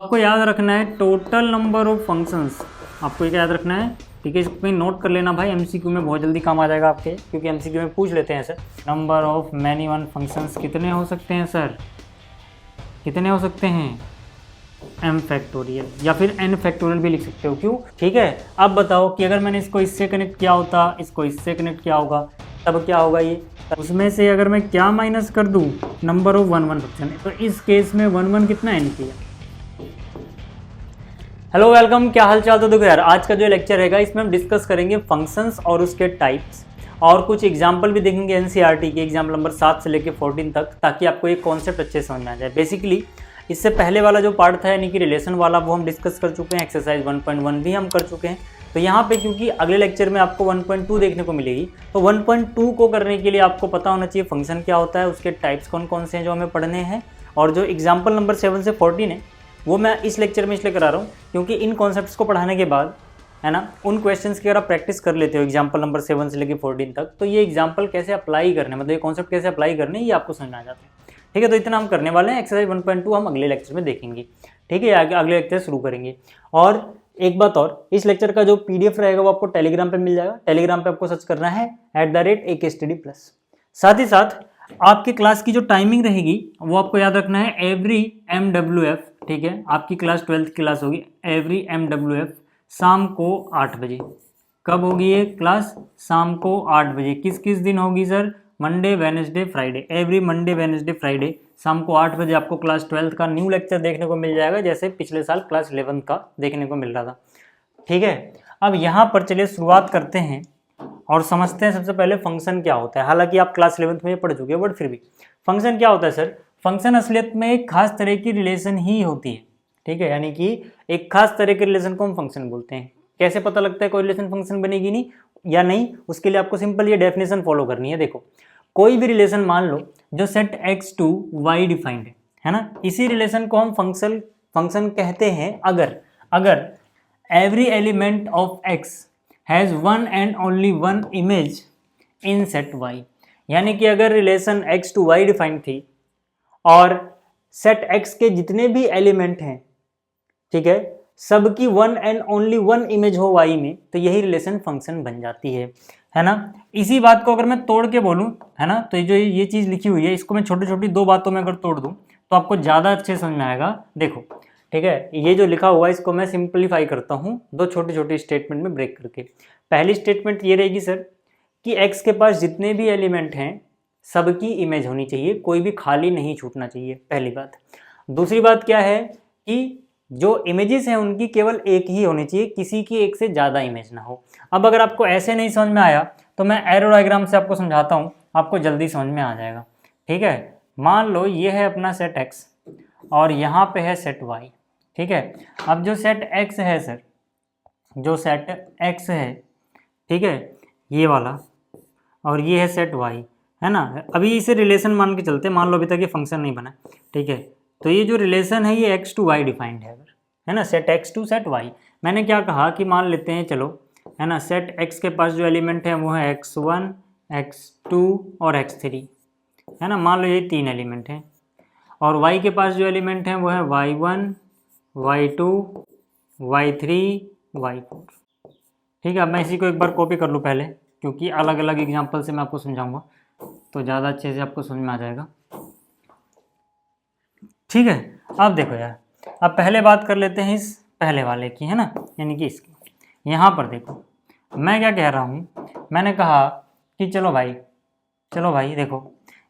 आपको याद रखना है टोटल नंबर ऑफ फंक्शंस। आपको ये याद रखना है, ठीक है। इसमें नोट कर लेना भाई, एमसीक्यू में बहुत जल्दी काम आ जाएगा आपके, क्योंकि एमसीक्यू में पूछ लेते हैं sir number of many one functions कितने हो सकते हैं सर, कितने हो सकते हैं, एम फैक्टोरियल या फिर एन फैक्टोरियल भी लिख सकते हो। क्यों? ठीक है। अब बताओ कि अगर मैंने इसको इससे कनेक्ट किया होता, इसको इससे कनेक्ट किया होगा, तब क्या होगा ये, उसमें से अगर मैं क्या माइनस कर दूं, number of one one function, तो इस केस में वन वन कितना एन किया। हेलो वेलकम, क्या हाल चाल। तो देखो यार, आज का जो लेक्चर रहेगा इसमें हम डिस्कस करेंगे फंक्शंस और उसके टाइप्स, और कुछ एग्जाम्पल भी देखेंगे एनसीईआरटी के एग्जाम्पल नंबर 7 से लेकर 14 तक, ताकि आपको एक कॉन्सेप्ट अच्छे समझ में आ जाए। बेसिकली इससे पहले वाला जो पार्ट था यानी कि रिलेशन वाला, वो हम डिस्कस कर चुके हैं, एक्सरसाइज 1.1 भी हम कर चुके हैं। तो यहाँ पे क्योंकि अगले लेक्चर में आपको 1.2 देखने को मिलेगी, तो 1.2 को करने के लिए आपको पता होना चाहिए फंक्शन क्या होता है, उसके टाइप्स कौन कौन से हैं जो हमें पढ़ने हैं, और जो एग्जाम्पल नंबर 7 से 14 है वो मैं इस लेक्चर में इसलिए करा रहा हूँ क्योंकि इन कॉन्सेप्ट्स को पढ़ाने के बाद, है ना, उन क्वेश्चंस की अगर आप प्रैक्टिस कर लेते हो एग्जाम्पल नंबर 7 से लेकर 14 तक, तो ये एग्जाम्पल कैसे अप्लाई करने, मतलब ये कॉन्सेप्ट कैसे अप्लाई करने, ये आपको समझ में आ जाता है। ठीक है, तो इतना हम करने वाले हैं। एक्सरसाइज 1.2 हम अगले लेक्चर में देखेंगे। ठीक है, आगे अगले लेक्चर शुरू करेंगे। और एक बात और, इस लेक्चर का जो पीडीएफ रहेगा वो आपको टेलीग्राम पे मिल जाएगा। टेलीग्राम पे आपको सर्च करना है @AKStudy+। साथ ही साथ आपकी क्लास की जो टाइमिंग रहेगी वो आपको याद रखना है, एवरी MWF, ठीक है, आपकी क्लास 12th क्लास होगी, एवरी MWF शाम को 8 बजे। कब होगी ये क्लास? शाम को 8 बजे। किस किस दिन होगी sir? Monday, Wednesday, Friday. Every Monday, Wednesday, Friday शाम को 8 बजे आपको क्लास 12th का न्यू लेक्चर देखने को मिल जाएगा, जैसे पिछले साल क्लास 11th का देखने को मिल रहा था। ठीक है, अब यहाँ पर चलिए शुरुआत करते हैं और समझते हैं सबसे पहले फंक्शन क्या होता है। हालांकि आप क्लास 11th में पढ़ चुके हो, बट फिर भी फंक्शन क्या होता है सर? फंक्शन असलियत में एक खास तरह की रिलेशन ही होती है। ठीक है, यानी कि एक खास तरह के रिलेशन को हम फंक्शन बोलते हैं। कैसे पता लगता है कोई रिलेशन फंक्शन बनेगी नहीं या नहीं? उसके लिए आपको सिंपल ये डेफिनेशन फॉलो करनी है। देखो, कोई भी रिलेशन मान लो जो set x to y defined है ना, इसी रिलेशन को हम फंक्शन कहते हैं अगर every element of x has one and only one image in set y। यानी कि अगर relation x to y defined थी और सेट x के जितने भी एलिमेंट हैं, ठीक है, सबकी one and only one image हो y में, तो यही रिलेशन फंक्शन बन जाती है ना। इसी बात को अगर मैं तोड़ के बोलूं, है ना, तो जो ये चीज़ लिखी हुई है, इसको मैं छोटी छोटी दो बातों में अगर तोड़ दूं तो आपको ज़्यादा अच्छे समझ में आएगा। देखो, ठीक है, ये जो लिखा हुआ है इसको मैं सिंपलीफाई करता हूँ दो छोटी छोटी स्टेटमेंट में ब्रेक करके। पहली स्टेटमेंट ये रहेगी सर कि x के पास जितने भी एलिमेंट हैं सबकी इमेज होनी चाहिए, कोई भी खाली नहीं छूटना चाहिए, पहली बात। दूसरी बात क्या है कि जो इमेजेस हैं उनकी केवल एक ही होनी चाहिए, किसी की एक से ज़्यादा इमेज ना हो। अब अगर आपको ऐसे नहीं समझ में आया तो मैं एरो डायग्राम से आपको समझाता हूँ, आपको जल्दी समझ में आ जाएगा। ठीक है, मान लो ये है अपना सेट x और यहाँ पे है सेट y। ठीक है, अब जो सेट x है सर, जो सेट x है, ठीक है, ये वाला, और ये है सेट y, है ना। अभी इसे रिलेशन मान के चलते, मान लो अभी तक ये फंक्शन नहीं बना, ठीक है। तो ये जो रिलेशन है ये x टू y डिफाइंड है, है ना, set x to set y। मैंने क्या कहा कि मान लेते हैं, चलो, है ना, सेट x के पास जो एलिमेंट है वो है x1, x2 और x3, है ना। मान लो ये 3 एलिमेंट हैं, और y के पास जो एलिमेंट हैं वो है y1, y2, y3, y4। ठीक है, अब मैं इसी को एक बार कॉपी कर लूँ पहले, क्योंकि अलग अलग एग्जांपल से मैं आपको समझाऊंगा तो ज़्यादा अच्छे से आपको समझ में आ जाएगा। ठीक है, अब देखो यार, अब पहले बात कर लेते हैं इस पहले वाले की, है ना, यानी कि इसकी। यहाँ पर देखो मैं क्या कह रहा हूँ, मैंने कहा कि चलो भाई देखो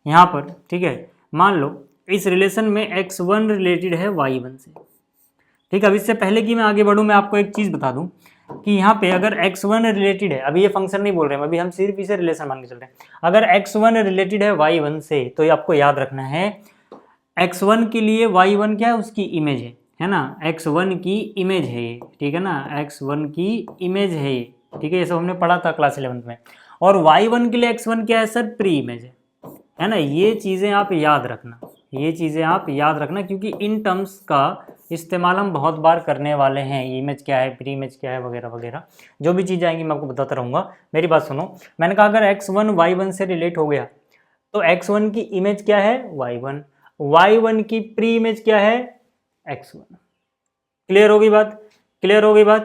यहाँ पर, ठीक है, मान लो इस रिलेशन में x1 रिलेटेड है y1 से। ठीक है, अब इससे पहले कि मैं आगे बढ़ूँ मैं आपको एक चीज़ बता दूँ कि यहाँ पे अगर x1 रिलेटेड है, अभी ये फंक्शन नहीं बोल रहे हैं, अभी हम सिर्फ इसे रिलेशन मान के चल रहे हैं। अगर x1 रिलेटेड है y1 से, तो ये आपको याद रखना है x1 के लिए y1 क्या है, उसकी इमेज है ना, x1 की इमेज है ये, ठीक है ना, x1 की इमेज है ये, ठीक है, ये सब हमने पढ़ा था क्लास 11th में। और y1 के लिए x1 क्या है सर, प्री इमेज है ना। ये चीज़ें आप याद रखना, ये चीज़ें आप याद रखना, क्योंकि इन टर्म्स का इस्तेमाल हम बहुत बार करने वाले हैं। इमेज क्या है, प्री इमेज क्या है, वगैरह वगैरह जो भी चीज़ें आएंगी मैं आपको बताता रहूँगा। मेरी बात सुनो, मैंने कहा अगर x1 y1 से रिलेट हो गया तो x1 की इमेज क्या है, y1, y1 की प्री इमेज क्या है, x1। क्लियर होगी बात, क्लियर होगी बात,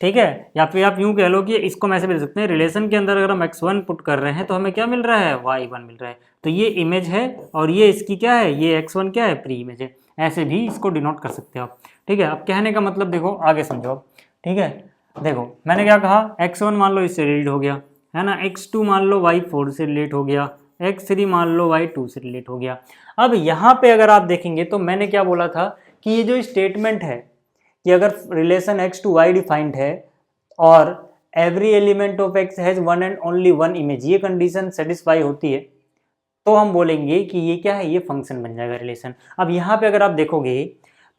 ठीक है। या फिर आप यूं कह लो कि इसको मैं ऐसे भी दे सकते हैं, रिलेशन के अंदर अगर हम x1 पुट कर रहे हैं तो हमें क्या मिल रहा है, y1 मिल रहा है। तो ये इमेज है और ये इसकी क्या है, ये x1 क्या है, प्री इमेज है। ऐसे भी इसको डिनोट कर सकते हो आप, ठीक है। अब कहने का मतलब देखो, आगे समझो आप, ठीक है। देखो मैंने क्या कहा, x1 मान लो इससे रिलेट हो गया, है ना, x2 मान लो y4 से रिलेट हो गया, x3 मान लो y2 से रिलेट हो गया। अब यहाँ पे अगर आप देखेंगे तो मैंने क्या बोला था कि ये जो स्टेटमेंट है कि अगर relation x to y defined है और every element of x has one and only one image, ये कंडीशन सेटिस्फाई होती है, तो हम बोलेंगे कि ये क्या है, ये फंक्शन बन जाएगा रिलेशन। अब यहाँ पे अगर आप देखोगे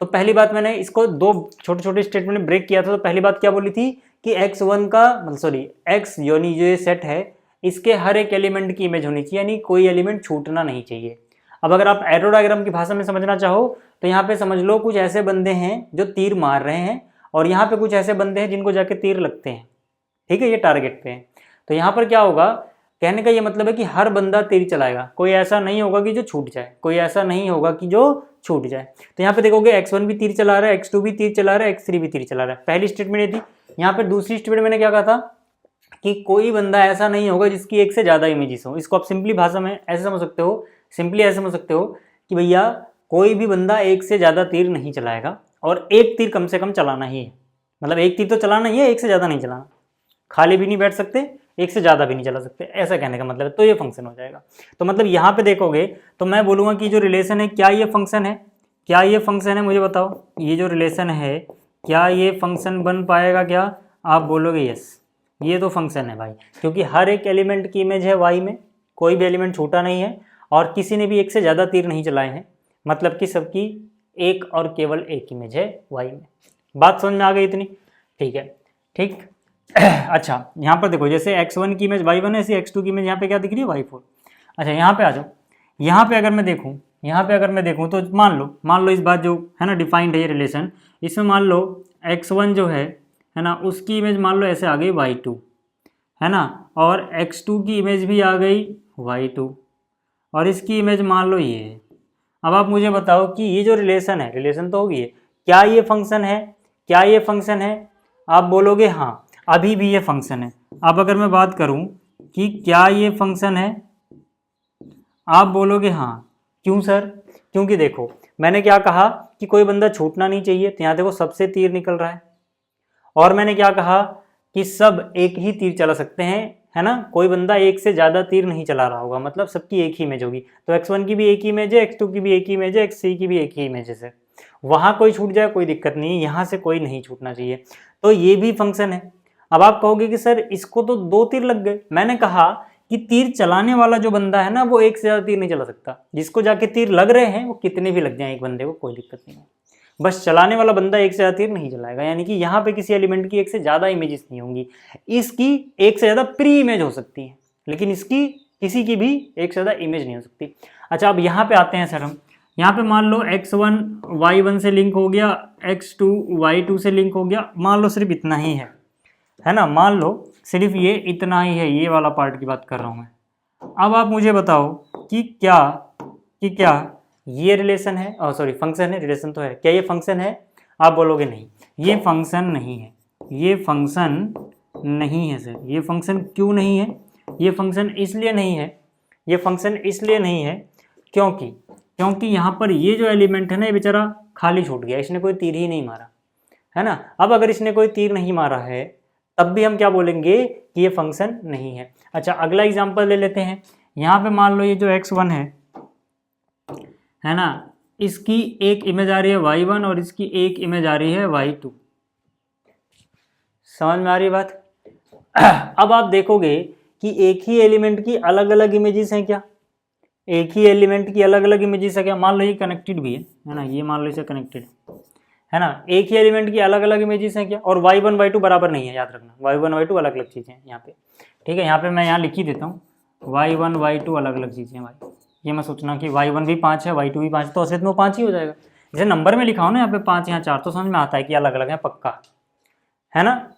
तो पहली बात, मैंने इसको दो छोटे छोटे स्टेटमेंट में ब्रेक किया था। तो पहली बात क्या बोली थी कि x1 का मतलब सॉरी x यानी जो ये सेट है इसके हर एक एलिमेंट की इमेज होनी चाहिए, यानी कोई एलिमेंट छूटना नहीं चाहिए। अब अगर आप एरो डायग्राम की भाषा में समझना चाहो तो यहाँ पे समझ लो कुछ ऐसे बंदे हैं जो तीर मार रहे हैं और यहाँ पे कुछ ऐसे बंदे हैं जिनको जाके तीर लगते हैं, ठीक है, ये टारगेट पे हैं। तो यहाँ पर क्या होगा, कहने का ये मतलब है कि हर बंदा तीर चलाएगा, कोई ऐसा नहीं होगा कि जो छूट जाए, कोई ऐसा नहीं होगा कि जो छूट जाए। तो यहाँ पे देखोगे x1 भी तीर चला रहा है, x2 भी तीर चला रहा है, x3 भी तीर चला रहा है। पहली स्टेटमेंट ये थी। यहाँ पे दूसरी स्टेटमेंट मैंने क्या कहा था कि कोई बंदा ऐसा नहीं होगा जिसकी एक से ज़्यादा इमेजेस हो। इसको आप सिंपली भाषा में ऐसे समझ सकते हो, सिंपली ऐसे समझ सकते हो कि भैया कोई भी बंदा एक से ज़्यादा तीर नहीं चलाएगा और एक तीर कम से कम चलाना ही है, मतलब एक तीर तो चलाना ही है, एक से ज़्यादा नहीं चलाना, खाली भी नहीं बैठ सकते, एक से ज़्यादा भी नहीं चला सकते, ऐसा कहने का मतलब है। तो ये फंक्शन हो जाएगा। तो मतलब यहाँ पे देखोगे तो मैं बोलूँगा कि जो रिलेशन है, क्या ये फंक्शन है, क्या ये फंक्शन है, मुझे बताओ, ये जो रिलेशन है क्या ये फंक्शन बन पाएगा क्या? आप बोलोगे यस, ये तो फंक्शन है भाई, क्योंकि हर एक एलिमेंट की इमेज है वाई में, कोई भी एलिमेंट छूटा नहीं है और किसी ने भी एक से ज़्यादा तीर नहीं चलाए हैं, मतलब कि सबकी एक और केवल एक इमेज है वाई में। बात समझ में आ गई इतनी? ठीक है, ठीक। अच्छा यहाँ पर देखो, जैसे x1 की इमेज y1 है, ऐसी x2 की इमेज यहाँ पे क्या दिख रही है, y4। अच्छा यहाँ पे आ जाओ, यहाँ पे अगर मैं देखूँ तो मान लो इस बात जो है ना डिफाइंड है ये रिलेशन, इसमें मान लो x1 जो है ना, उसकी इमेज मान लो ऐसे आ गई y2, है ना, और x2 की इमेज भी आ गई y2 और इसकी इमेज मान लो ये है। अब आप मुझे बताओ कि ये जो रिलेशन है, रिलेशन तो होगी, क्या ये फंक्शन है, क्या ये फंक्शन है? आप बोलोगे हाँ, अभी भी ये फंक्शन है। अब अगर मैं बात करूं कि क्या ये फंक्शन है, आप बोलोगे हाँ। क्यों सर? क्योंकि देखो मैंने क्या कहा कि कोई बंदा छूटना नहीं चाहिए, तो यहाँ देखो सबसे तीर निकल रहा है, और मैंने क्या कहा कि सब एक ही तीर चला सकते हैं, है ना, कोई बंदा एक से ज़्यादा तीर नहीं चला रहा होगा, मतलब सबकी एक ही इमेज होगी। तो x1 की भी एक ही इमेज है, x2 की भी एक ही इमेज है, x3 की भी एक ही इमेज है। वहाँ कोई छूट जाए कोई दिक्कत नहीं है, यहाँ से कोई नहीं छूटना चाहिए, तो ये भी फंक्शन है। अब आप कहोगे कि सर इसको तो दो तीर लग गए। मैंने कहा कि तीर चलाने वाला जो बंदा है ना, वो एक से ज़्यादा तीर नहीं चला सकता, जिसको जाके तीर लग रहे हैं वो कितने भी लग जाए एक बंदे को, कोई दिक्कत नहीं है, बस चलाने वाला बंदा एक से ज़्यादा तीर नहीं चलाएगा। यानी कि यहाँ पे किसी एलिमेंट की एक से ज़्यादा इमेजेस नहीं होंगी, इसकी एक से ज़्यादा प्री इमेज हो सकती है, लेकिन इसकी किसी की भी एक से ज़्यादा इमेज नहीं हो सकती। अच्छा अब यहाँ पे आते हैं सर हम, यहाँ पे मान लो x1 y1 से लिंक हो गया, x2 y2 से लिंक हो गया, मान लो सिर्फ इतना ही है ना, मान लो सिर्फ ये इतना ही है, ये वाला पार्ट की बात कर रहा हूँ मैं। अब आप मुझे बताओ कि क्या ये रिलेशन है, सॉरी फंक्शन है, रिलेशन तो है, क्या ये फंक्शन है? आप बोलोगे नहीं, ये फंक्शन नहीं है, ये फंक्शन नहीं है सर। ये फंक्शन क्यों नहीं है? ये फंक्शन इसलिए नहीं है, ये फंक्शन इसलिए नहीं है क्योंकि यहाँ पर ये जो एलिमेंट है ना, ये बेचारा खाली छूट गया, इसने कोई तीर ही नहीं मारा, है ना। अब अगर इसने कोई तीर नहीं मारा है तब भी हम क्या बोलेंगे कि ये फंक्शन नहीं है। अच्छा अगला एग्जांपल ले लेते हैं। यहाँ पे मान लो ये जो x1 है ना, इसकी एक इमेज आ रही है y1 और इसकी एक इमेज आ रही है y2। समझ में आ रही है बात? अब आप देखोगे कि एक ही एलिमेंट की अलग अलग इमेजेस हैं क्या? एक ही एलिमेंट की अलग अलग इमेजेस है क्या? मान लो ये कनेक्टेड भी है ना, ये मान लो इसे कनेक्टेड है ना, एक ही एलिमेंट की अलग अलग इमेजेस हैं क्या? और y1 y2 बराबर नहीं है, याद रखना, y1 y2 अलग अलग चीज़ें हैं यहाँ पे, ठीक है। यहाँ पे मैं यहाँ लिख ही देता हूँ, y1 y2 अलग अलग चीज़ें हैं भाई। ये मैं सोचना कि y1 भी 5 है, y2 भी 5, तो असलियत में वो 5 ही हो जाएगा। जैसे नंबर में लिखा हो ना, यहाँ पे 5 यहाँ 4, तो समझ में आता है कि अलग अलग है पक्का, है ना।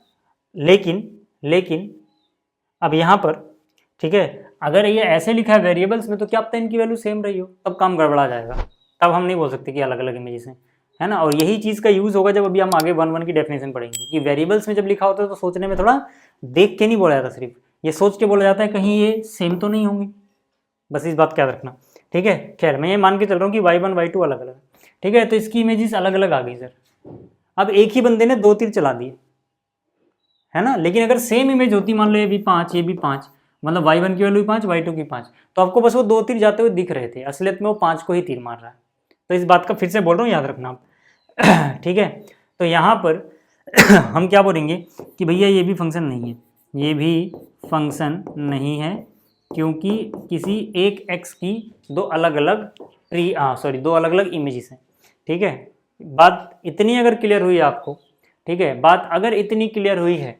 लेकिन अब यहाँ पर, ठीक है, अगर ये ऐसे लिखा है वेरिएबल्स में, तो क्या पता इनकी वैल्यू सेम रही हो, तब काम गड़बड़ा जाएगा, तब हम नहीं बोल सकते कि अलग अलग इमेजेस हैं, है ना। और यही चीज़ का यूज़ होगा जब अभी हम आगे 1-1 की डेफिनेशन पढ़ेंगे कि वेरिएबल्स में जब लिखा होता है तो सोचने में थोड़ा देख के नहीं बोला जाता, सिर्फ ये सोच के बोला जाता है कहीं ये सेम तो नहीं होंगे, बस इस बात का याद रखना, ठीक है। खैर मैं ये मान के चल रहा हूँ कि y1 y2 अलग अलग, ठीक है। तो इसकी इमेजेस अलग अलग आ गई सर। अब एक ही बंदे ने 2 तीर चला दिए, है ना। लेकिन अगर सेम इमेज होती, मान लो ये भी 5 ये भी 5, मतलब y1 की वैल्यू 5 y2 की 5, तो आपको बस वो 2 तीर जाते हुए दिख रहे थे, असलियत में वो 5 को ही तीर मार रहा है। तो इस बात का फिर से बोल रहा हूँ, याद रखना आप ठीक है। तो यहाँ पर हम क्या बोलेंगे कि भैया ये भी फंक्शन नहीं है, ये भी फंक्शन नहीं है, क्योंकि किसी एक x की दो अलग अलग इमेजेस हैं, ठीक है। बात इतनी अगर क्लियर हुई आपको, ठीक है, बात अगर इतनी क्लियर हुई है,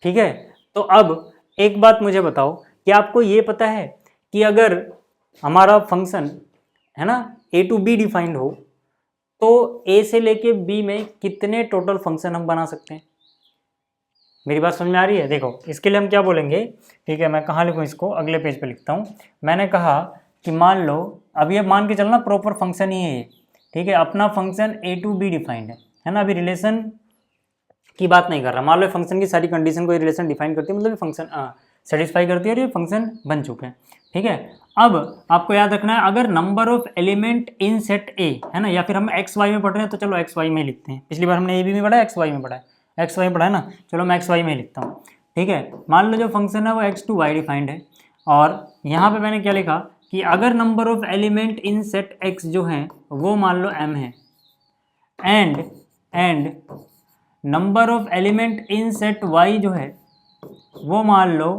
ठीक है। तो अब एक बात मुझे बताओ कि आपको ये पता है कि अगर हमारा फंक्शन है ना a टू b डिफाइंड हो तो a से लेके b में कितने टोटल फंक्शन हम बना सकते हैं। मेरी बात समझ में आ रही है। देखो इसके लिए हम क्या बोलेंगे, ठीक है, मैं कहाँ लिखूँ इसको, अगले पेज पे लिखता हूँ। मैंने कहा कि मान लो, अब ये मान के चलना प्रॉपर फंक्शन ही है ये, ठीक है, अपना function a to b defined है ना। अभी रिलेशन की बात नहीं कर रहा, मान लो फंक्शन की सारी कंडीशन को रिलेशन डिफाइन करती है, मतलब फंक्शन सेटिस्फाई करती है और ये फंक्शन बन चुके हैं, ठीक है। अब आपको याद रखना है, अगर number of element in set ए, है ना, या फिर हम एक्स वाई में पढ़ रहे हैं तो चलो एक्स वाई में लिखते हैं। पिछली बार हमने ए बी में पढ़ा है, एक्स वाई में पढ़ा है, एक्स वाई में पढ़ा है ना, चलो मैं एक्स वाई में लिखता हूँ, ठीक है। मान लो जो फंक्शन है वो एक्स टू वाई डिफाइंड है, और यहाँ पे मैंने क्या लिखा कि अगर number of element in set x जो है वो मान लो m है, and number of element in set y जो है वो मान लो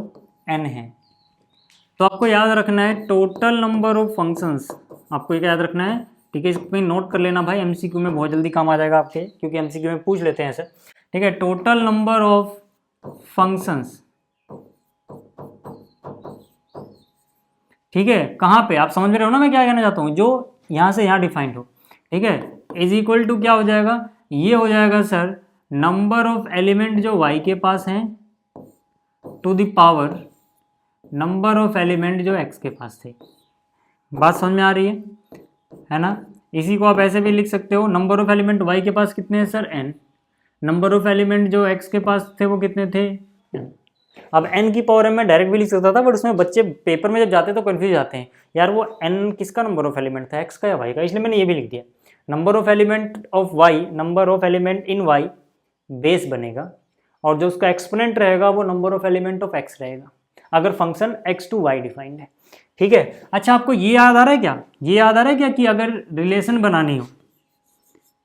n है, तो आपको याद रखना है टोटल नंबर ऑफ फंक्शंस, आपको ये याद रखना है, ठीक है। इसको कहीं नोट कर लेना भाई, एमसीक्यू में बहुत जल्दी काम आ जाएगा आपके, क्योंकि एमसीक्यू में पूछ लेते हैं ऐसे, ठीक है। टोटल नंबर ऑफ फंक्शंस, ठीक है, कहाँ पे आप समझ में रहे हो ना मैं क्या कहना चाहता हूँ, जो यहाँ से यहाँ डिफाइंड हो, ठीक है, इज इक्वल टू क्या हो जाएगा, ये हो जाएगा सर नंबर ऑफ एलिमेंट जो y के पास हैं to the power number of element जो x के पास थे। बात समझ में आ रही है ना। इसी को आप ऐसे भी लिख सकते हो, नंबर ऑफ एलिमेंट y के पास कितने हैं sir n, number of element जो x के पास थे वो कितने थे n। अब n की पावर m में डायरेक्ट भी लिख सकता था, बट उसमें बच्चे पेपर में जब जाते तो कन्फ्यूज जाते हैं, यार वो n किसका नंबर ऑफ एलिमेंट था, x का या y का, इसलिए मैंने ये भी लिख दिया number of element of y, number of element in y base बनेगा, और जो उसका एक्सपोनेंट रहेगा वो number of element of x रहेगा, अगर function x to y defined है, ठीक है। अच्छा आपको ये याद आ रहा है क्या, ये याद आ रहा है क्या कि अगर रिलेशन बनानी हो,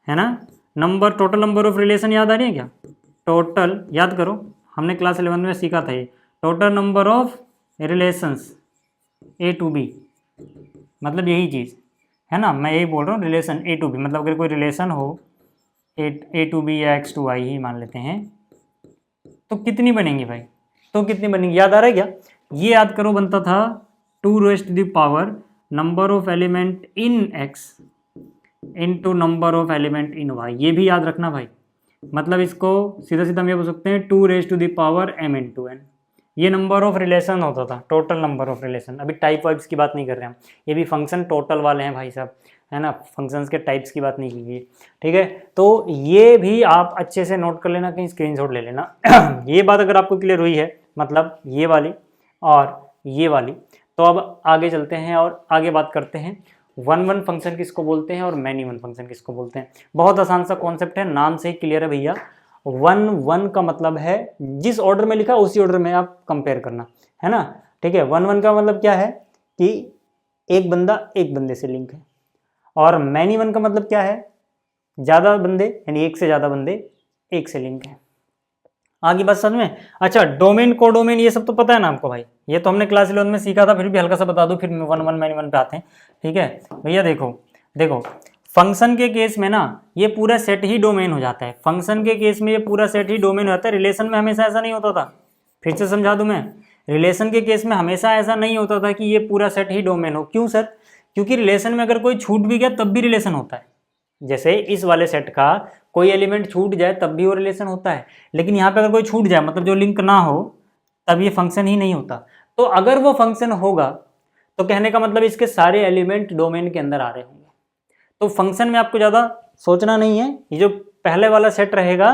है ना, number total number of relation याद आ रही है क्या, टोटल याद करो, हमने क्लास 11 में सीखा था ये, total number of relations a to b, मतलब यही चीज़ है ना, मैं यही बोल रहा हूँ रिलेशन a टू b, मतलब अगर कोई रिलेशन हो a टू b या x टू y ही मान लेते हैं, तो कितनी बनेंगी भाई, तो कितनी बनेंगी, याद आ रहा है क्या, ये याद करो, बनता था 2 raise to the power number of element in x into number of element in y, ये भी याद रखना भाई, मतलब इसको सीधा सीधा हम ये बोल सकते हैं 2 raise to the power m into n, ये नंबर ऑफ रिलेशन होता था, टोटल नंबर ऑफ रिलेशन। अभी टाइप वाइप्स की बात नहीं कर रहे हम, ये भी फंक्शन टोटल वाले हैं भाई साहब, है ना, फंक्शंस के टाइप्स की बात नहीं की गई, ठीक है। तो ये भी आप अच्छे से नोट कर लेना, कहीं स्क्रीनशॉट ले लेना ये बात अगर आपको क्लियर हुई है, मतलब ये वाली और ये वाली, तो अब आगे चलते हैं और आगे बात करते हैं 1-1 फंक्शन किसको बोलते हैं और मैनी वन फंक्शन किसको बोलते हैं। बहुत आसान सा कॉन्सेप्ट है, नाम से ही क्लियर है भैया। 1-1 का मतलब है जिस ऑर्डर में लिखा उसी ऑर्डर में आप कंपेयर करना, है ना, ठीक है। 1-1 का मतलब क्या है कि एक बंदा एक बंदे से लिंक है, और मैनी वन का मतलब क्या है, ज़्यादा बंदे यानी एक से ज़्यादा बंदे एक से लिंक है। आगे बात समझ में। अच्छा डोमेन कोडोमेन ये सब तो पता है ना आपको भाई, ये तो हमने क्लास 11 में सीखा था, फिर भी हल्का सा बता दूं, फिर 1-1 मैनी वन पे आते हैं, ठीक है भैया। देखो फंक्शन के केस में ना ये पूरा सेट ही डोमेन हो जाता है, फंक्शन के केस में ये पूरा सेट ही डोमेन हो जाता है, रिलेशन में हमेशा ऐसा नहीं होता था। फिर से समझा दूं मैं, रिलेशन के केस में हमेशा ऐसा नहीं होता था कि ये पूरा सेट ही डोमेन हो। क्यों सर, क्योंकि रिलेशन में अगर कोई छूट भी गया तब भी रिलेशन होता है, जैसे इस वाले सेट का कोई एलिमेंट छूट जाए तब भी वो रिलेशन होता है, लेकिन यहाँ पे अगर कोई छूट जाए मतलब जो लिंक ना हो तब ये फंक्शन ही नहीं होता। तो अगर वो फंक्शन होगा तो कहने का मतलब इसके सारे एलिमेंट डोमेन के अंदर आ रहे होंगे, तो फंक्शन में आपको ज़्यादा सोचना नहीं है, ये जो पहले वाला सेट रहेगा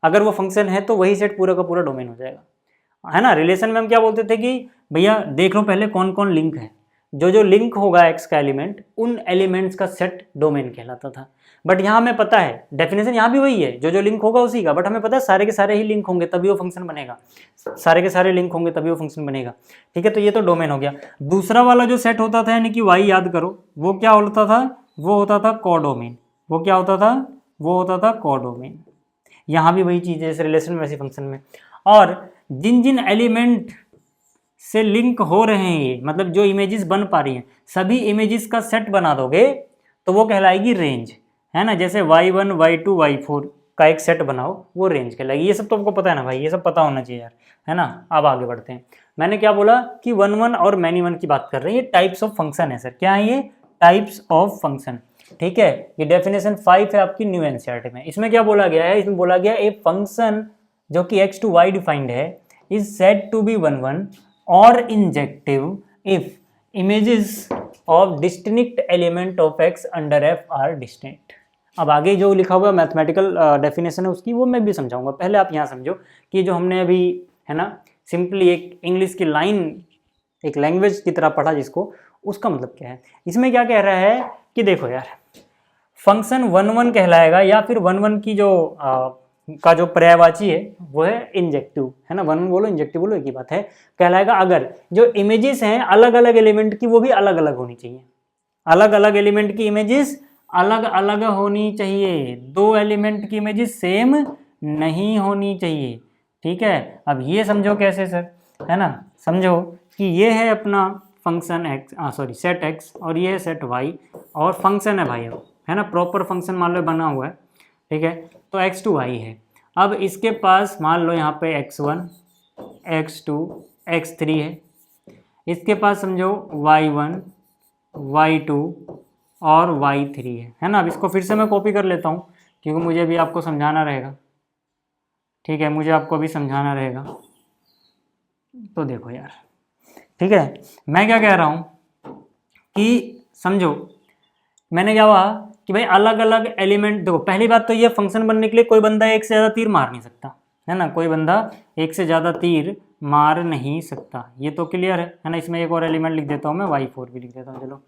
अगर वो फंक्शन है तो वही सेट पूरा का पूरा डोमेन हो जाएगा, है ना। रिलेशन में हम क्या बोलते थे कि भैया देख लो पहले कौन कौन लिंक है, जो जो लिंक होगा एक्स का एलिमेंट उन एलिमेंट्स का सेट डोमेन कहलाता था। बट यहाँ हमें पता है डेफिनेशन यहाँ भी वही है, जो जो लिंक होगा उसी का, बट हमें पता है सारे के सारे ही लिंक होंगे तभी वो फंक्शन बनेगा, सारे के सारे लिंक होंगे तभी वो फंक्शन बनेगा, ठीक है। तो ये तो डोमेन हो गया। दूसरा वाला जो सेट होता था यानी कि वाई याद करो, वो क्या होता था, वो होता था कोडोमेन। वो क्या होता था, वो होता था कोडोमेन। यहाँ भी वही चीज़ है जैसे रिलेशन में वैसे फंक्शन में। और जिन जिन एलिमेंट से लिंक हो रहे हैं ये, मतलब जो इमेजेस बन पा रही हैं, सभी इमेजेस का सेट बना दोगे तो वो कहलाएगी रेंज, है ना। जैसे y1 y2 y4 का एक सेट बनाओ वो रेंज कहलाएगी। ये सब तो आपको पता है ना भाई, ये सब पता होना चाहिए यार, है ना। अब आगे बढ़ते हैं। मैंने क्या बोला कि वन वन और मैनी वन की बात कर रहे हैं, ये टाइप्स ऑफ फंक्शन है सर। क्या है ये, टाइप्स ऑफ फंक्शन, ठीक है। ये डेफिनेशन 5 है आपकी न्यू एनसीईआरटी में। इसमें क्या बोला गया है, इसमें बोला गया ए फंक्शन जो कि x to y डिफाइंड है is said to be one one और injective if images of distinct element of x under f are distinct. अब आगे जो लिखा हुआ मैथमेटिकल डेफिनेशन है उसकी वो मैं भी समझाऊंगा, पहले आप यहाँ समझो कि जो हमने अभी, है ना, सिंपली एक इंग्लिश की लाइन एक लैंग्वेज की तरह पढ़ा जिसको, उसका मतलब क्या है। इसमें क्या कह रहा है कि देखो यार, फंक्शन वन वन कहलाएगा या फिर वन वन की जो का जो पर्यायवाची है वो है इंजेक्टिव, है ना। वन वन बोलो इंजेक्टिव बोलो एक ही बात है। कहलाएगा अगर जो इमेजेस हैं अलग अलग एलिमेंट की वो भी अलग अलग होनी चाहिए, अलग अलग एलिमेंट की इमेजेस अलग अलग होनी चाहिए, दो एलिमेंट की इमेजेस सेम नहीं होनी चाहिए, ठीक है। अब ये समझो कैसे सर, है ना। समझो कि ये है अपना function x, sorry set x, और ये है सेट वाई, और फंक्शन है भाई, अब है ना, प्रॉपर फंक्शन मान लो बना हुआ है, ठीक है। तो एक्स टू वाई है। अब इसके पास मान लो यहाँ पे x1 x2 x3 है, इसके पास समझो y1 y2 और y3 है ना। अब इसको फिर से मैं कॉपी कर लेता हूँ क्योंकि मुझे भी आपको समझाना रहेगा, ठीक है, मुझे आपको भी समझाना रहेगा। तो देखो यार, ठीक है, मैं क्या कह रहा हूँ कि समझो मैंने क्या कहा कि भाई अलग अलग एलिमेंट, देखो पहली बात तो ये फंक्शन बनने के लिए कोई बंदा एक से ज़्यादा तीर मार नहीं सकता, है ना। कोई बंदा एक से ज़्यादा तीर मार नहीं सकता, ये तो क्लियर है ना। इसमें एक और एलिमेंट लिख देता हूँ मैं, y4 भी लिख देता हूँ। चलो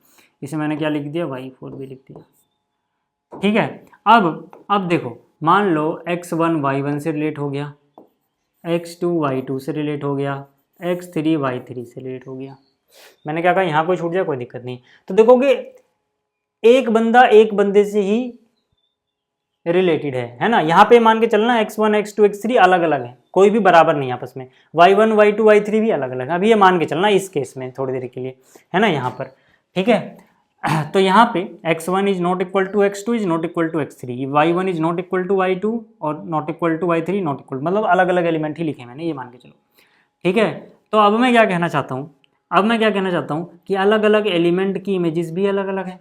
इसमें मैंने क्या लिख दिया, y4 भी लिख दिया, ठीक है। अब देखो मान लो x1 y1 से रिलेट हो गया, x2 y2 से रिलेट हो गया, x3 y3 से रिलेट हो गया। मैंने क्या कहा, यहाँ कोई छूट जाए कोई दिक्कत नहीं। तो देखोगे एक बंदा एक बंदे से ही रिलेटेड है ना। यहाँ पे मान के चलना x1 x2 x3 अलग अलग है, कोई भी बराबर नहीं आपस में, y1 y2 y3 भी अलग अलग है। अभी ये मान के चलना इस केस में थोड़ी देर के लिए, है ना, यहाँ पर, ठीक है। तो यहाँ पे x1 is not equal to x2 is not equal to x3, y1 is not equal to y2 और not equal to y3 not equal, मतलब अलग अलग एलिमेंट ही लिखे मैंने, ये मान के चलो, ठीक है। तो अब मैं क्या कहना चाहता हूँ, कि अलग अलग एलिमेंट की इमेजेस भी अलग अलग है,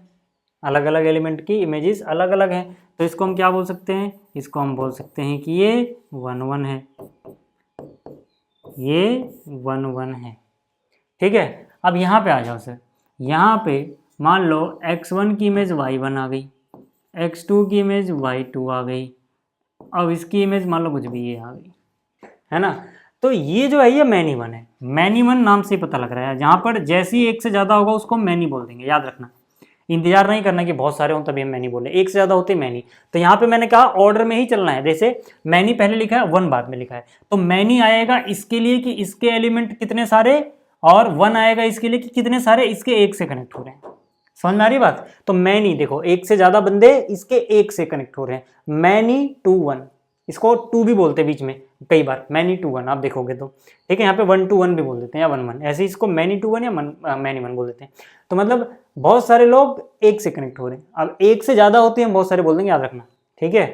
अलग अलग एलिमेंट की इमेजेस अलग अलग हैं। तो इसको हम क्या बोल सकते हैं, इसको हम बोल सकते हैं कि ये वन वन है, ये वन वन है, ठीक है। अब यहाँ पे आ जाओ सर, यहाँ पे मान लो x1 की इमेज y1 आ गई, x2 की इमेज y2 आ गई, अब इसकी इमेज मान लो कुछ भी ये आ गई, है ना। तो ये जो है ये मैनी वन है, मैनी वन नाम से पता लग रहा है। जहाँ पर जैसे ही एक से ज़्यादा होगा उसको हम मैनी बोल देंगे, याद रखना, इंतजार नहीं करना कि बहुत सारे हों तभी हम मैनी बोले, एक से ज़्यादा होते मैनी। तो यहाँ पे मैंने कहा ऑर्डर में ही चलना है, जैसे मैनी पहले लिखा है वन बाद में लिखा है, तो मैनी आएगा इसके लिए कि इसके एलिमेंट कितने सारे, और वन आएगा इसके लिए कि कितने सारे इसके एक से कनेक्ट हो रहे हैं। समझ में आ रही बात। तो मैनी देखो एक से ज़्यादा बंदे इसके एक से कनेक्ट हो रहे हैं, मैनी टू वन, इसको टू भी बोलते हैं बीच में कई बार, मैनी टू वन आप देखोगे तो, ठीक है। यहाँ पे वन टू वन भी बोल देते हैं या वन वन, ऐसे इसको मैनी टू वन या मैनी वन बोल देते हैं। तो मतलब बहुत सारे लोग एक से कनेक्ट हो रहे हैं। अब एक से ज़्यादा होते हैं बहुत सारे बोल देंगे, याद रखना, ठीक है।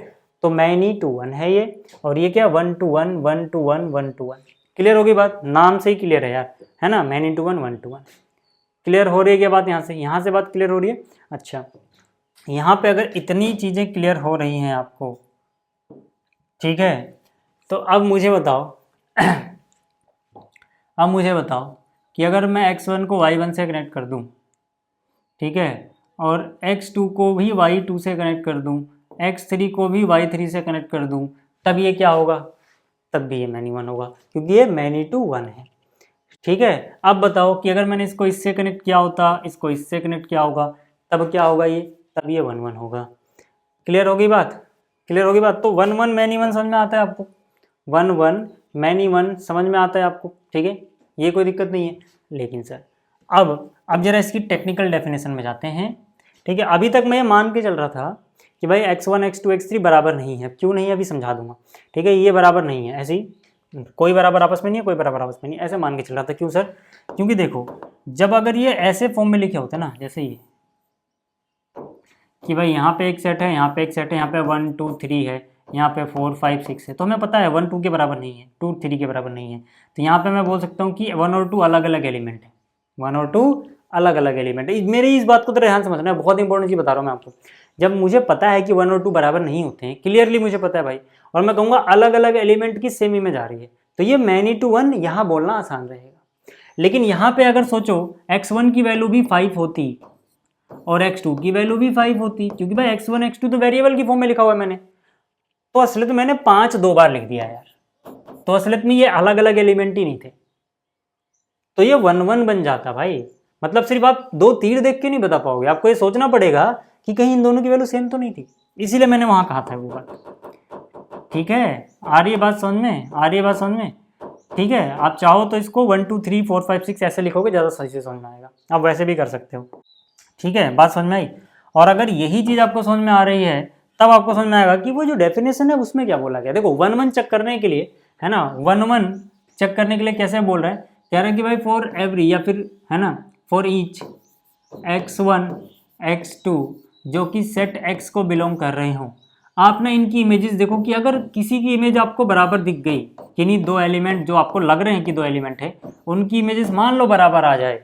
तो मैनी टू वन है ये, और ये क्या one to one one to one one to one. Clear होगी बात, नाम से ही क्लियर है यार, है ना, many to one one to one. Clear हो रही है क्या बात, यहाँ से बात क्लियर हो रही है। अच्छा, यहाँ पे अगर इतनी चीज़ें क्लियर हो रही हैं आपको, ठीक है, तो अब मुझे बताओ कि अगर मैं x1 को y1 से कनेक्ट कर दूं, ठीक है, और x2 को भी y2 से कनेक्ट कर दूं, x3 को भी y3 से कनेक्ट कर दूं, तब ये क्या होगा, तब भी ये मैनी वन होगा, क्योंकि ये मैनी टू वन है। ठीक है, अब बताओ कि अगर मैंने इसको इससे कनेक्ट किया होता, इसको इससे कनेक्ट किया होगा, तब क्या होगा ये, तब ये वन वन होगा। क्लियर होगी बात, क्लियर होगी बात। तो वन वन मैनी वन समझ में आता है आपको, वन वन मैनी वन समझ में आता है आपको, ठीक है, ये कोई दिक्कत नहीं है। लेकिन सर अब जरा इसकी टेक्निकल डेफिनेशन में जाते हैं। ठीक है, अभी तक मैं ये मान के चल रहा था कि भाई x1 x2 x3 बराबर नहीं है, क्यों नहीं है अभी समझा दूंगा। ठीक है, ये बराबर नहीं है, ऐसे ही कोई बराबर आपस में नहीं है, कोई बराबर आपस में नहीं, ऐसे मान के चल रहा था। क्यों सर, क्योंकि देखो जब अगर ये ऐसे फॉर्म में लिखे होते ना, जैसे ये कि भाई यहाँ पे एक सेट है, यहाँ पे एक सेट है, यहाँ पे 1 2 3 है, यहाँ पे 4 5 6 है, तो हमें पता है 1 2 के बराबर नहीं है, 2 3 के बराबर नहीं है, तो यहाँ पे मैं बोल सकता हूँ कि 1 और 2 अलग अलग एलिमेंट है, 1 और 2 अलग अलग एलिमेंट है। मेरी इस बात को तो ध्यान समझना है, बहुत इंपॉर्टेंट चीज़ बता रहा हूँ मैं आपको। जब मुझे पता है कि 1 और 2 बराबर नहीं होते हैं, क्लियरली मुझे पता है भाई, और मैं कहूँगा अलग अलग एलिमेंट की सेम इमेज आ रही है, तो ये मैनी टू वन यहाँ बोलना आसान रहेगा। लेकिन यहाँ पे अगर सोचो x1 की वैल्यू भी 5 होती और x2 की वैल्यू भी 5 होती, क्योंकि भाई x1 x2 तो वेरिएबल की फॉर्म में लिखा हुआ है मैंने, तो असलियत में मैंने 5 दो बार लिख दिया यार, तो असलियत में ये अलग अलग एलिमेंट ही नहीं थे, तो ये 1 1 बन जाता भाई। मतलब सिर्फ आप दो तीर देख के नहीं बता पाओगे, आपको ये सोचना पड़ेगा कि कहीं इन दोनों की वैल्यू सेम तो नहीं थी, इसीलिए मैंने वहां कहा था वो बात। ठीक है, आ रही है बात समझ में, आ रही है बात समझ में। ठीक है, आप चाहो तो इसको 1 2 3 4 5 6 ऐसे लिखोगे, ज़्यादा सही से समझ में आएगा, आप वैसे भी कर सकते हो। ठीक है, बात समझ में आई। और अगर यही चीज़ आपको समझ में आ रही है, तब आपको समझ में आएगा कि वो जो डेफिनेशन है उसमें क्या बोला गया। देखो 1 1 चेक करने के लिए, है ना, 1 1 चेक करने के लिए कैसे बोल रहा है, कह रहा है कि भाई फॉर एवरी, या फिर है ना फॉर ईच x1 x2 जो कि सेट x को बिलोंग कर रहे हों, आपने इनकी इमेजेस देखो कि अगर किसी की इमेज आपको बराबर दिख गई, किन्हीं दो एलिमेंट जो आपको लग रहे हैं कि दो एलिमेंट है, उनकी इमेजेस मान लो बराबर आ जाए।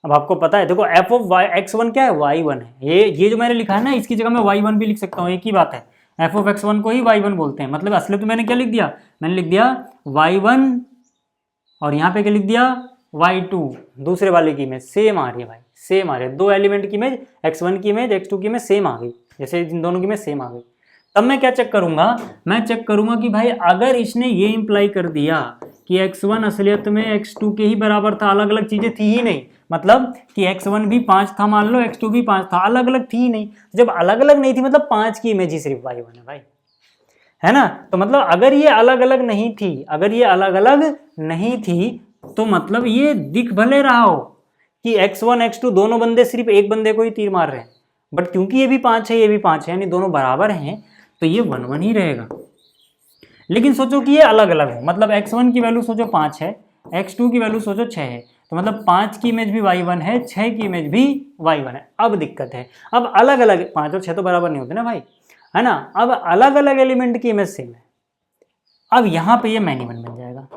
अब आपको पता है, देखो एफ ऑफ वाई x1 क्या है, y1 है, ये जो मैंने लिखा है ना, इसकी जगह मैं y1 भी लिख सकता हूँ, एक ही बात है, एफ ऑफ x1 को ही y1 बोलते हैं। मतलब असली तो मैंने क्या लिख दिया, मैंने लिख दिया y1 और यहाँ पे क्या लिख दिया y2, दूसरे वाले की इमेज सेम आ रही है भाई, सेम आ रही है, दो एलिमेंट की इमेज x1 की इमेज x2 की इमेज सेम आ गई, जैसे इन दोनों की इमेज सेम आ गई। तब मैं क्या चेक करूंगा, मैं चेक करूंगा कि भाई अगर इसने ये इंप्लाई कर दिया कि x1 असलियत में x2 के ही बराबर था, अलग अलग चीजें थी ही नहीं, मतलब कि x1 भी 5 था मान लो, x2 भी 5 था, अलग अलग थी ही नहीं, जब अलग अलग नहीं थी मतलब 5 की इमेज ही सिर्फ y1 है भाई, है ना। तो मतलब अगर ये अलग अलग नहीं थी, अगर ये अलग अलग नहीं थी, तो मतलब ये दिख भले रहा हो कि x1 x2 दोनों बंदे सिर्फ एक बंदे को ही तीर मार रहे हैं, बट क्योंकि ये भी 5 है ये भी 5 है, यानी दोनों बराबर हैं, तो ये 1 1 ही रहेगा। लेकिन सोचो कि ये अलग अलग हो, मतलब x1 की वैल्यू सोचो 5 है, x2 की वैल्यू सोचो 6 है, तो मतलब 5 की इमेज भी y1 है, 6 की इमेज भी y1 है। अब दिक्कत है, अब अलग अलग 5 और 6 तो बराबर नहीं होते ना भाई, है ना, अब अलग अलग एलिमेंट की इमेज सेम है। अब यहाँ पे ये मैनी वन बन जाएगा,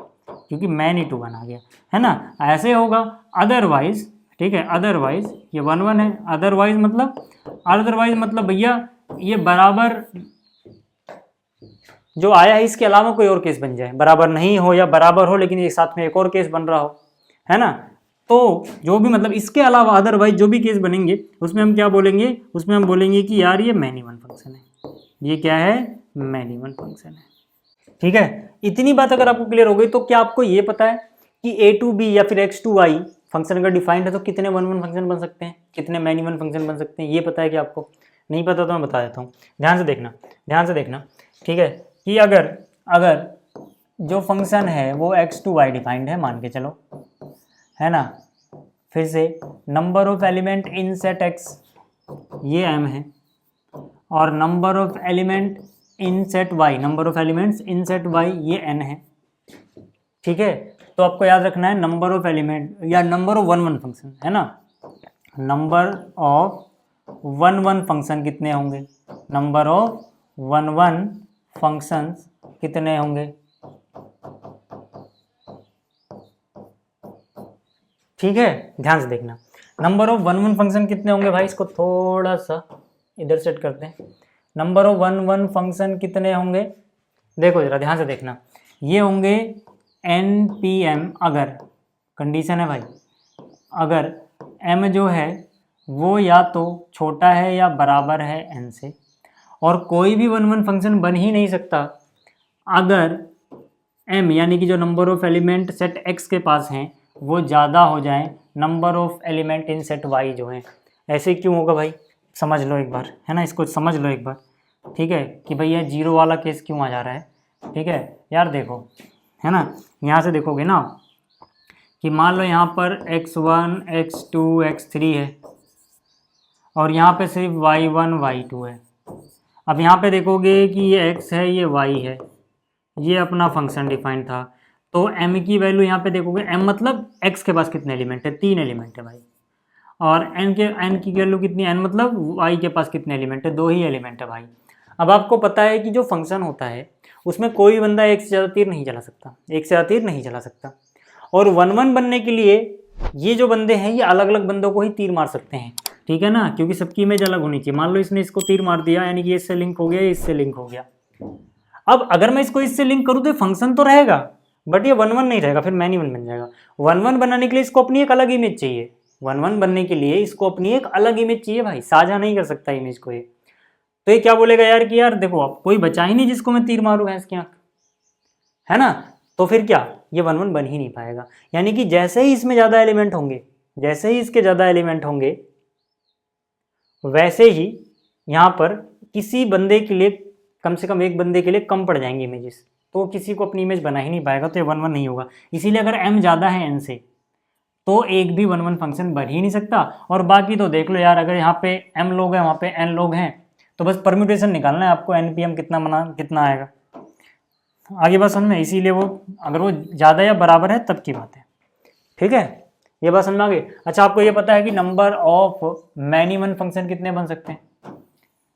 क्योंकि मैनी टू वन आ गया, है ना, ऐसे होगा। अदरवाइज, ठीक है, अदरवाइज ये 1 1 है, अदरवाइज मतलब भैया ये बराबर जो आया है इसके अलावा कोई और केस बन जाए, बराबर नहीं हो या बराबर हो लेकिन एक साथ में एक और केस बन रहा हो, है ना। तो जो भी मतलब इसके अलावा अदरवाइज जो भी केस बनेंगे उसमें हम क्या बोलेंगे, उसमें हम बोलेंगे कि यार ये मैनी वन फंक्शन है, ये क्या है, मैनी वन फंक्शन है। ठीक है, इतनी बात अगर आपको क्लियर हो गई, तो क्या आपको ये पता है कि a टू बी या फिर x टू y फंक्शन अगर डिफाइंड है तो कितने 1 1 फंक्शन बन सकते हैं, कितने मैनी वन फंक्शन बन सकते हैं, ये पता है कि आपको नहीं पता तो मैं बता देता हूँ, ध्यान से देखना, ध्यान से देखना। ठीक है, कि अगर जो फंक्शन है वो x टू y डिफाइंड है मान के चलो, है ना, फिर से number of element in set x ये m है, और number of element in set y, number of elements in set y ये n है। ठीक है, तो आपको याद रखना है नंबर ऑफ एलिमेंट या नंबर ऑफ 1 1 फंक्शन, है ना, नंबर ऑफ 1 1 फंक्शन कितने होंगे, नंबर ऑफ 1 1 फंक्शंस कितने होंगे। ठीक है, ध्यान से देखना, नंबर ऑफ 1 1 फंक्शन कितने होंगे भाई, इसको थोड़ा सा इधर सेट करते हैं, नंबर ऑफ 1 1 फंक्शन कितने होंगे, देखो जरा ध्यान से देखना, ये होंगे npm, अगर कंडीशन है भाई, अगर m जो है वो या तो छोटा है या बराबर है n से, और कोई भी 1 1 फंक्शन बन ही नहीं सकता अगर m यानी कि जो number of element set x के पास हैं वो ज़्यादा हो जाए number of element in set y जो हैं। ऐसे क्यों होगा भाई, समझ लो एक बार, है ना, इसको समझ लो एक बार, ठीक है, कि भाई ये 0 वाला केस क्यों आ जा रहा है। ठीक है यार, देखो, है ना, यहाँ से देखोगे ना कि मान लो यहाँ पर x1 x2 x3 है और यहाँ पे सिर्फ y1 y2 है। अब यहाँ पे देखोगे कि ये x है, ये y है, ये अपना फंक्शन डिफाइंड था, तो m की वैल्यू यहाँ पे देखोगे, m मतलब x के पास कितने एलिमेंट है, 3 एलिमेंट है भाई, और n की वैल्यू कितनी, n मतलब y के पास कितने एलिमेंट है, 2 ही एलिमेंट है भाई। अब आपको पता है कि जो फंक्शन होता है उसमें कोई बंदा एक से ज़्यादा तीर नहीं चला सकता, एक से ज़्यादा तीर नहीं चला सकता, और 1 1 बनने के लिए ये जो बंदे हैं ये अलग अलग बंदों को ही तीर मार सकते हैं, ठीक है ना, क्योंकि सबकी इमेज अलग होनी चाहिए। मान लो इसने इसको तीर मार दिया, यानी कि इससे लिंक हो गया, इससे लिंक हो गया। अब अगर मैं इसको इससे लिंक करूँ तो फंक्शन तो रहेगा, बट ये 1 1 नहीं रहेगा, फिर मैनी 1 बन जाएगा। 1 1 बनाने के लिए इसको अपनी एक अलग इमेज चाहिए, 1 1 बनने के लिए इसको अपनी एक अलग इमेज चाहिए भाई, साझा नहीं कर सकता इमेज को ये। तो ये क्या बोलेगा यार कि यार देखो, अब कोई बचा ही नहीं जिसको मैं तीर मारूँ भैंस की आंख, है ना, तो फिर क्या, ये 1 1 बन ही नहीं पाएगा। यानी कि जैसे ही इसमें ज़्यादा एलिमेंट होंगे, जैसे ही इसके ज़्यादा एलिमेंट होंगे, वैसे ही यहाँ पर किसी बंदे के लिए, कम से कम एक बंदे के लिए कम पड़ जाएंगे इमेजेस, तो किसी को अपनी इमेज बना ही नहीं पाएगा, तो ये 1 1 नहीं होगा। इसीलिए अगर m ज़्यादा है n से तो एक भी 1 1 फंक्शन बन ही नहीं सकता। और बाकी तो देख लो यार, अगर यहाँ पे m लोग हैं, वहाँ पे n लोग हैं, तो बस परम्यूटेशन निकालना है आपको, npm कितना आएगा, आगे बात समझ में। इसीलिए वो अगर वो ज़्यादा या बराबर है तब की बात है, ठीक है, ये बात समझ में आ गई। अच्छा, आपको ये पता है कि नंबर ऑफ मैनी 1 फंक्शन कितने बन सकते हैं,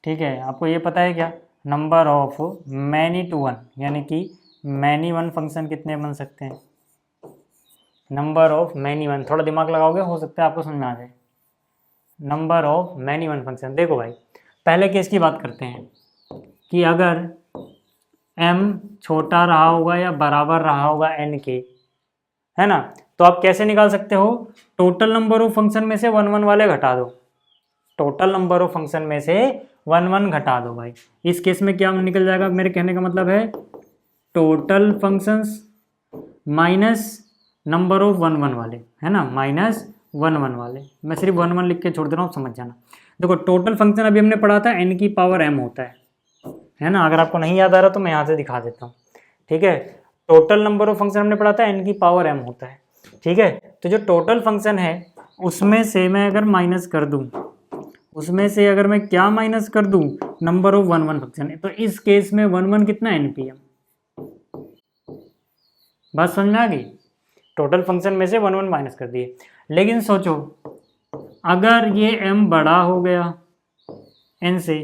ठीक है, आपको ये पता है क्या, नंबर ऑफ मैनी टू 1 यानी कि मैनी 1 फंक्शन कितने बन सकते हैं, नंबर ऑफ मैनी 1, थोड़ा दिमाग लगाओगे हो सकता है आपको समझ में आ जाए। नंबर ऑफ मैनी 1 फंक्शन, देखो भाई पहले केस की बात करते हैं कि अगर m छोटा रहा होगा या बराबर रहा होगा n के, है ना, तो आप कैसे निकाल सकते हो, टोटल नंबर ऑफ फंक्शन में से 1 1 वाले घटा दो, टोटल नंबर ऑफ फंक्शन में से 1 1 घटा दो भाई। इस केस में क्या निकल जाएगा, मेरे कहने का मतलब है total functions minus number of 1 1 वाले, है ना, माइनस 1 1 वाले। मैं सिर्फ 1 1 लिख के छोड़ दे रहा हूँ, समझ जाना। देखो टोटल फंक्शन अभी हमने पढ़ा था n की पावर m होता है ना, अगर आपको नहीं याद आ रहा तो मैं यहाँ से दिखा देता हूँ, ठीक है। टोटल नंबर ऑफ फंक्शन हमने पढ़ा था n की पावर m होता है, ठीक है। तो जो टोटल फंक्शन है उसमें से मैं अगर माइनस कर दूँ, उसमें से अगर मैं क्या माइनस कर दूँ, नंबर ऑफ 1 1 फंक्शन है, तो इस केस में 1 1 कितना npm, बात समझ में आ गई। टोटल फंक्शन में से 1 1 माइनस कर दिए। लेकिन सोचो अगर ये m बड़ा हो गया n से,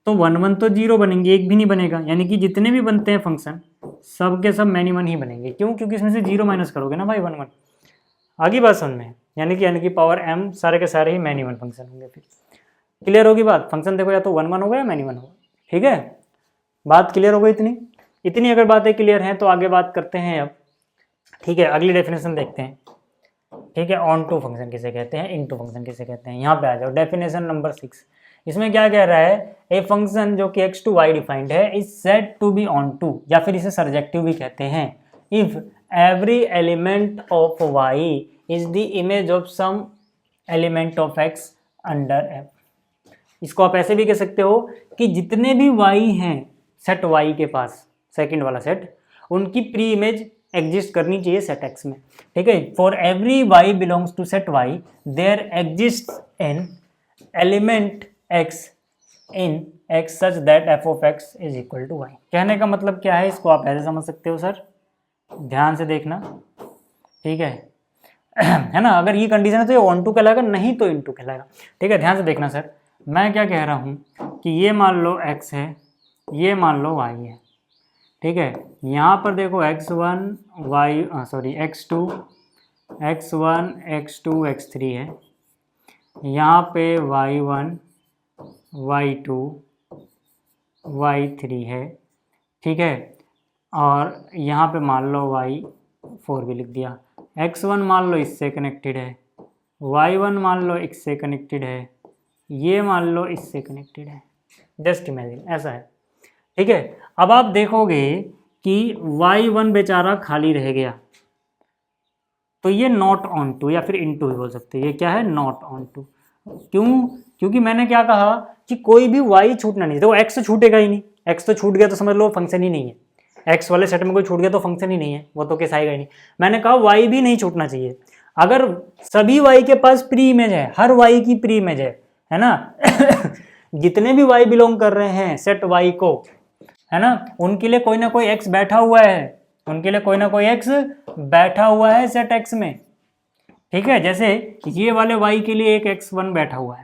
तो 1 1 तो 0 बनेंगे, एक भी नहीं बनेगा, यानी कि जितने भी बनते हैं फंक्शन सब के सब मैनी 1 ही बनेंगे। क्यों, क्योंकि इसमें से 0 माइनस करोगे ना भाई 1 1। आगे बात समझ में, यानी कि n की पावर m सारे के सारे ही मैनी 1 फंक्शन होंगे। फिर क्लियर होगी बात, फंक्शन देखो या तो 1 1 होगा या मैनी 1 होगा, ठीक है, बात क्लियर हो गई। इतनी अगर बातें क्लियर हैं तो आगे बात करते हैं अब, ठीक है, अगली डेफिनेशन देखते हैं, ठीक है। ऑन टू फंक्शन किसे कहते हैं, इन टू फंक्शन किसे कहते हैं, यहाँ पे आ जाओ, डेफिनेशन नंबर 6। इसमें क्या कह रहा है, ए फंक्शन जो कि x to y डिफाइंड है is said to be onto, या फिर इसे सर्जेक्टिव भी कहते हैं, if every element of y is the image of some element of x under f। इसको आप ऐसे भी कह सकते हो कि जितने भी y हैं सेट y के पास, सेकंड वाला सेट, उनकी प्री इमेज एग्जिस्ट करनी चाहिए सेट x में, ठीक है। For every y belongs to set y there exist an element x in x such that f of x is equal to y। कहने का मतलब क्या है, इसको आप ऐसे समझ सकते हो सर, ध्यान से देखना, ठीक है है ना। अगर ये कंडीशन है तो ये ऑन टू कहलाएगा, नहीं तो इन टू कहलाएगा, ठीक है। ध्यान से देखना सर, मैं क्या कह रहा हूँ कि ये मान लो x है, ये मान लो y है, ठीक है। यहाँ पर देखो x1 x2 x2 x3 है, यहाँ पे y1 y2 y3 है, ठीक है, और यहाँ पे मान लो y4 भी लिख दिया। x1 मान लो इससे कनेक्टेड है, y1 मान लो इससे कनेक्टेड है, ये मान लो इससे कनेक्टेड है, जस्ट इमेजिन ऐसा है, ठीक है। अब आप देखोगे कि y1 बेचारा खाली रह गया, तो ये नॉट ऑन टू या फिर इनटू भी बोल सकते हैं, ये क्या है, नॉट ऑन टू। क्यों? क्योंकि मैंने क्या कहा कि कोई भी y छूटना नहीं, देखो x तो छूटेगा ही नहीं, x तो छूट गया तो समझ लो फंक्शन ही नहीं है, x वाले सेट में कोई छूट गया तो फंक्शन ही नहीं है, वो तो केस आएगा ही नहीं। मैंने कहा y भी नहीं छूटना चाहिए, अगर सभी y के पास प्री इमेज है, हर y की प्री इमेज है ना जितने भी y बिलोंग कर रहे हैं सेट y को, है ना, उनके लिए कोई ना कोई x बैठा हुआ है, उनके लिए कोई ना कोई x बैठा हुआ है सेट x में, ठीक है। जैसे ये वाले y के लिए एक x1 बैठा हुआ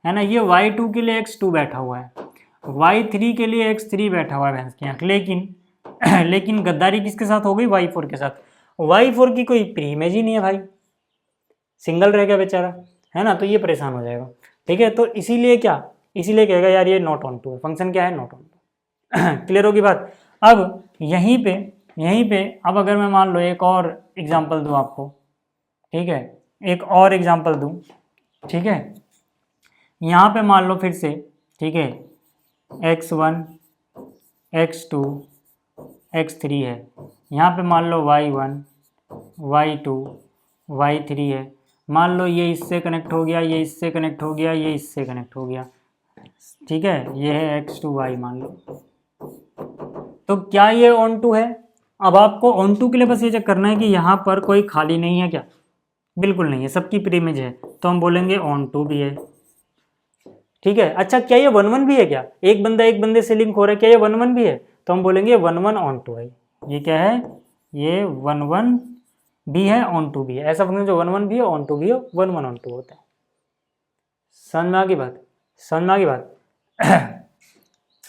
है ना, ये y2 के लिए x2 बैठा हुआ है, y3 के लिए x3 बैठा हुआ है भैंस की आंख। लेकिन गद्दारी किसके साथ हो गई, y4 के साथ। y4 की कोई प्री इमेज ही नहीं है भाई, सिंगल रह गया बेचारा, है ना, तो ये परेशान हो जाएगा, ठीक है। तो इसीलिए कहेगा यार ये नॉट ऑन टू है, फंक्शन क्या है, नॉट ऑन टू। क्लियर होगी बात। अब यहीं पे अब अगर मैं मान लो एक और एग्जांपल दूं आपको, ठीक है, एक और एग्जांपल दूं, ठीक है, यहाँ पे मान लो फिर से, ठीक है, x1 x2 x3 है, यहाँ पे मान लो y1 y2 y3 है, मान लो ये इससे कनेक्ट हो गया, ये इससे कनेक्ट हो गया, ये इससे कनेक्ट हो गया, ठीक है, ये है x2y मान लो। तो क्या ये ऑन टू है? अब आपको ऑन टू के लिए बस ये चेक करना है कि यहाँ पर कोई खाली नहीं है क्या, बिल्कुल नहीं है, सबकी प्री इमेज है, तो हम बोलेंगे ऑन टू भी है, ठीक है। अच्छा क्या ये 1-1 भी है क्या, एक बंदा एक बंदे से लिंक हो रहा है, क्या ये 1-1 भी है, तो हम बोलेंगे 1-1 ऑन टू है। ये क्या है, ये 1-1 भी है, ऑन टू भी है, ऐसा फंक्शन जो 1-1 भी है, ऑन टू भी है, 1-1 ऑन टू होता है। समझ में आ गई बात, समझ में आ गई बात।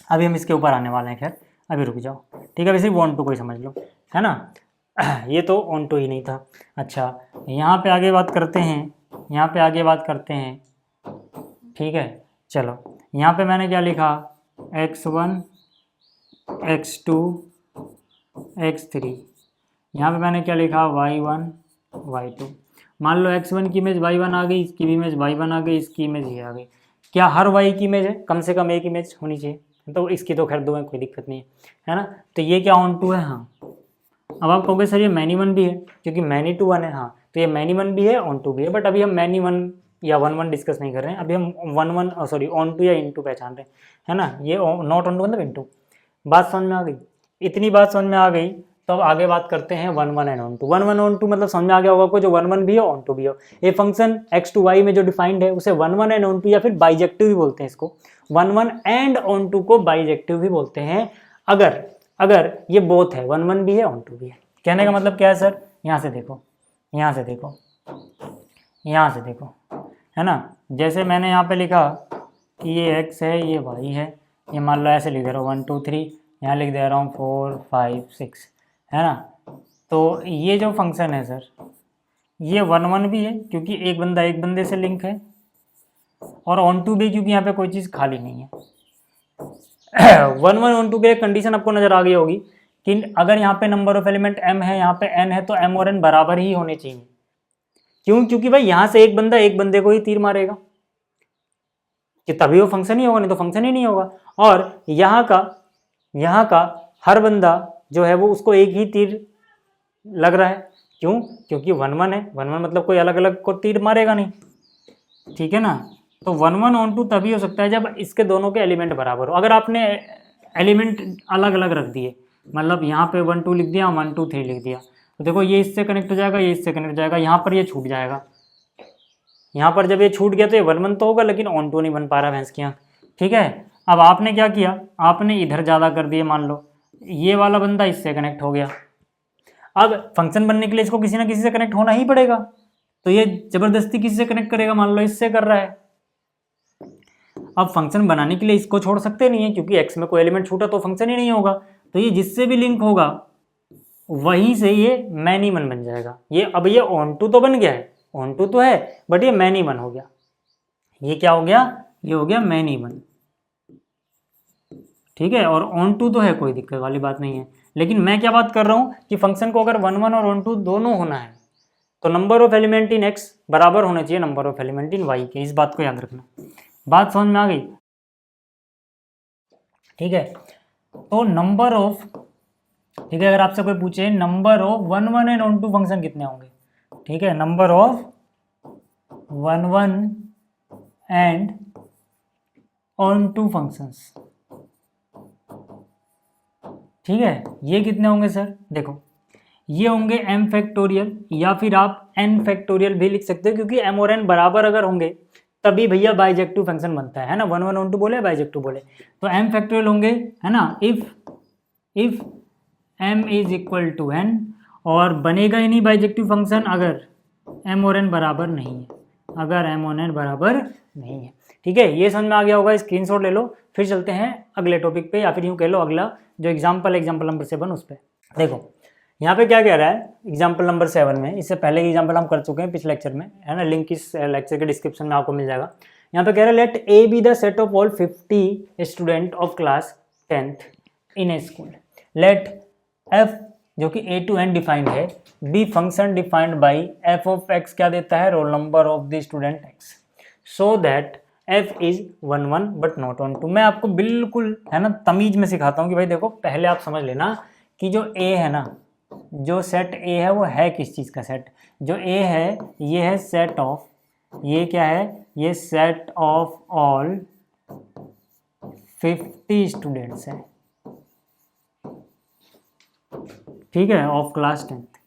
अभी हम इसके ऊपर आने वाले हैं, खैर अभी रुक जाओ, ठीक है। अभी सिर्फ ऑन टू को ही समझ लो, है ना। ये तो ऑन टू ही नहीं था। अच्छा यहाँ पे आगे बात करते हैं, यहाँ पे आगे बात करते हैं, ठीक है। चलो यहाँ पे मैंने क्या लिखा, x1 x2 x3, यहाँ पे मैंने क्या लिखा, y1 y2। मान लो x1 की इमेज y1 आ गई, इसकी भी इमेज y1 आ गई, इसकी इमेज ये आ गई। क्या हर y की इमेज है, कम से कम एक इमेज होनी चाहिए, तो इसकी तो खैर दो है, कोई दिक्कत नहीं है ना। तो ये क्या ऑन टू है, हाँ। अब आप कहोगे सर ये मैनी वन भी है, क्योंकि मैनी टू वन है, हाँ, तो ये मैनी वन भी है, ऑन टू भी है, बट अभी हम मैनी वन या 1-1 डिस्कस नहीं कर रहे हैं, अभी हम 1-1 सॉरी ऑन टू या इन टू पहचान रहे हैं, है ना। ये नॉट ऑन टू मतलब इन टू। बात समझ में आ गई, इतनी बात समझ में आ गई, तो अब आगे बात करते हैं 1-1 and onto. 1-1 onto मतलब समझ में आ गया होगा, को जो 1-1 भी हो, ऑन टू भी हो। ये फंक्शन x2y में जो डिफाइंड है उसे 1-1 एंड ऑन टू या फिर बाइजेक्टिव भी बोलते हैं इसको, 1-1 एंड ऑन टू को बाइजेक्टिव भी बोलते हैं, अगर ये बोथ है, 1-1 भी है, ऑन टू भी है। कहने का मतलब क्या है सर, यहाँ से देखो, यहाँ से देखो, यहाँ से देखो, है ना। जैसे मैंने यहाँ पे लिखा कि ये x है, ये y है, ये मान लो ऐसे लिख दे रहा हूँ 1 2 3, यहाँ लिख दे रहा हूँ 4 5 6, है ना। तो ये जो फंक्शन है सर, ये 1-1 भी है क्योंकि एक बंदा एक बंदे से लिंक है, और ऑन टू भी क्योंकि यहाँ पे कोई चीज़ खाली नहीं है। 1-1 ऑन टू के कंडीशन आपको नजर आ गई होगी कि अगर यहाँ पे नंबर ऑफ एलिमेंट m है, यहाँ पे n है, तो m और n बराबर ही होने चाहिए। क्यों? क्योंकि भाई यहाँ से एक बंदा एक बंदे को ही तीर मारेगा, कि तभी वो फंक्शन ही होगा, नहीं तो फंक्शन ही नहीं होगा। और यहाँ का हर बंदा जो है वो उसको एक ही तीर लग रहा है। क्यों? क्योंकि 1-1 है, 1-1 मतलब कोई अलग अलग को तीर मारेगा नहीं, ठीक है ना। तो 1-1 ऑन टू तभी हो सकता है जब इसके दोनों के एलिमेंट बराबर हो। अगर आपने एलिमेंट अलग अलग रख दिए, मतलब यहाँ पे 1 2 लिख दिया, 1 2 3 लिख दिया, तो देखो ये इससे कनेक्ट हो जाएगा, ये इससे कनेक्ट हो जाएगा, यहाँ पर ये छूट जाएगा। यहाँ पर जब ये छूट गया तो ये 1-1 तो होगा, लेकिन ऑन टू नहीं बन पा रहा भैंस की आँख, ठीक है। अब आपने क्या किया, आपने इधर ज़्यादा कर दिए, मान लो ये वाला बंदा इससे कनेक्ट हो गया। अब फंक्शन बनने के लिए इसको किसी ना किसी से कनेक्ट होना ही पड़ेगा, तो ये जबरदस्ती किसी से कनेक्ट करेगा, मान लो इससे कर रहा है। अब फंक्शन बनाने के लिए इसको छोड़ सकते नहीं है, क्योंकि x में कोई एलिमेंट छूटा तो फंक्शन ही नहीं होगा, तो ये जिससे भी लिंक होगा वहीं से ये मैनी वन बन जाएगा। ये अब ये ऑन टू तो बन गया है, ऑन टू तो है, बट ये मैनी वन हो गया। ये क्या हो गया, ये हो गया मैनी वन, ठीक है। और ऑन टू तो है, कोई दिक्कत वाली बात नहीं है। लेकिन मैं क्या बात कर रहा हूँ कि फंक्शन को अगर 1-1 और ऑन टू दोनों होना है, तो number of element in x बराबर होना चाहिए number of element in y के। इस बात को याद रखना। बात समझ में आ गई? ठीक है। तो नंबर ऑफ, ठीक है, अगर आपसे कोई पूछे number of 1 1 and onto function कितने होंगे, ठीक है, number of 1 1 and onto functions, ठीक है, ये कितने होंगे सर? देखो ये होंगे m फैक्टोरियल, या फिर आप n फैक्टोरियल भी लिख सकते हो, क्योंकि m और n बराबर अगर होंगे तभी भैया बाइजेक्टिव फंक्शन बनता है ना। 1 1 ऑन टू बोले, बाइजेक्टिव बोले, तो m फैक्टोरियल होंगे, है ना, if m is equal to n, और बनेगा ही नहीं बाइजेक्टिव फंक्शन अगर m और n बराबर नहीं है, अगर m और n बराबर नहीं है, ठीक है। ये समझ में आ गया होगा, स्क्रीनशॉट ले लो। फिर चलते हैं अगले टॉपिक पे, या फिर यूँ कह लो अगला जो एग्जाम्पल नंबर 7 उस पर। देखो यहाँ पे क्या कह रहा है एग्जाम्पल नंबर 7 में, इससे पहले एग्जाम्पल हम कर चुके हैं पिछले लेक्चर में, है ना, लिंक इस लेक्चर के डिस्क्रिप्शन में आपको मिल जाएगा। यहाँ पे कह रहा है let A be the set of all 50 student of class 10th in a school, let f जो कि ए टू एन डिफाइंड है, be function defined by f of x क्या देता है, roll number of the student x, so that f is 1 1 but not onto. मैं आपको बिल्कुल, है ना, तमीज में सिखाता हूँ कि भाई देखो पहले आप समझ लेना कि जो ए है ना, जो सेट ए है वो है किस चीज़ का सेट, जो ए है ये है सेट ऑफ, ये क्या है, ये सेट ऑफ ऑल 50 स्टूडेंट्स है, ठीक है, ऑफ क्लास 10th,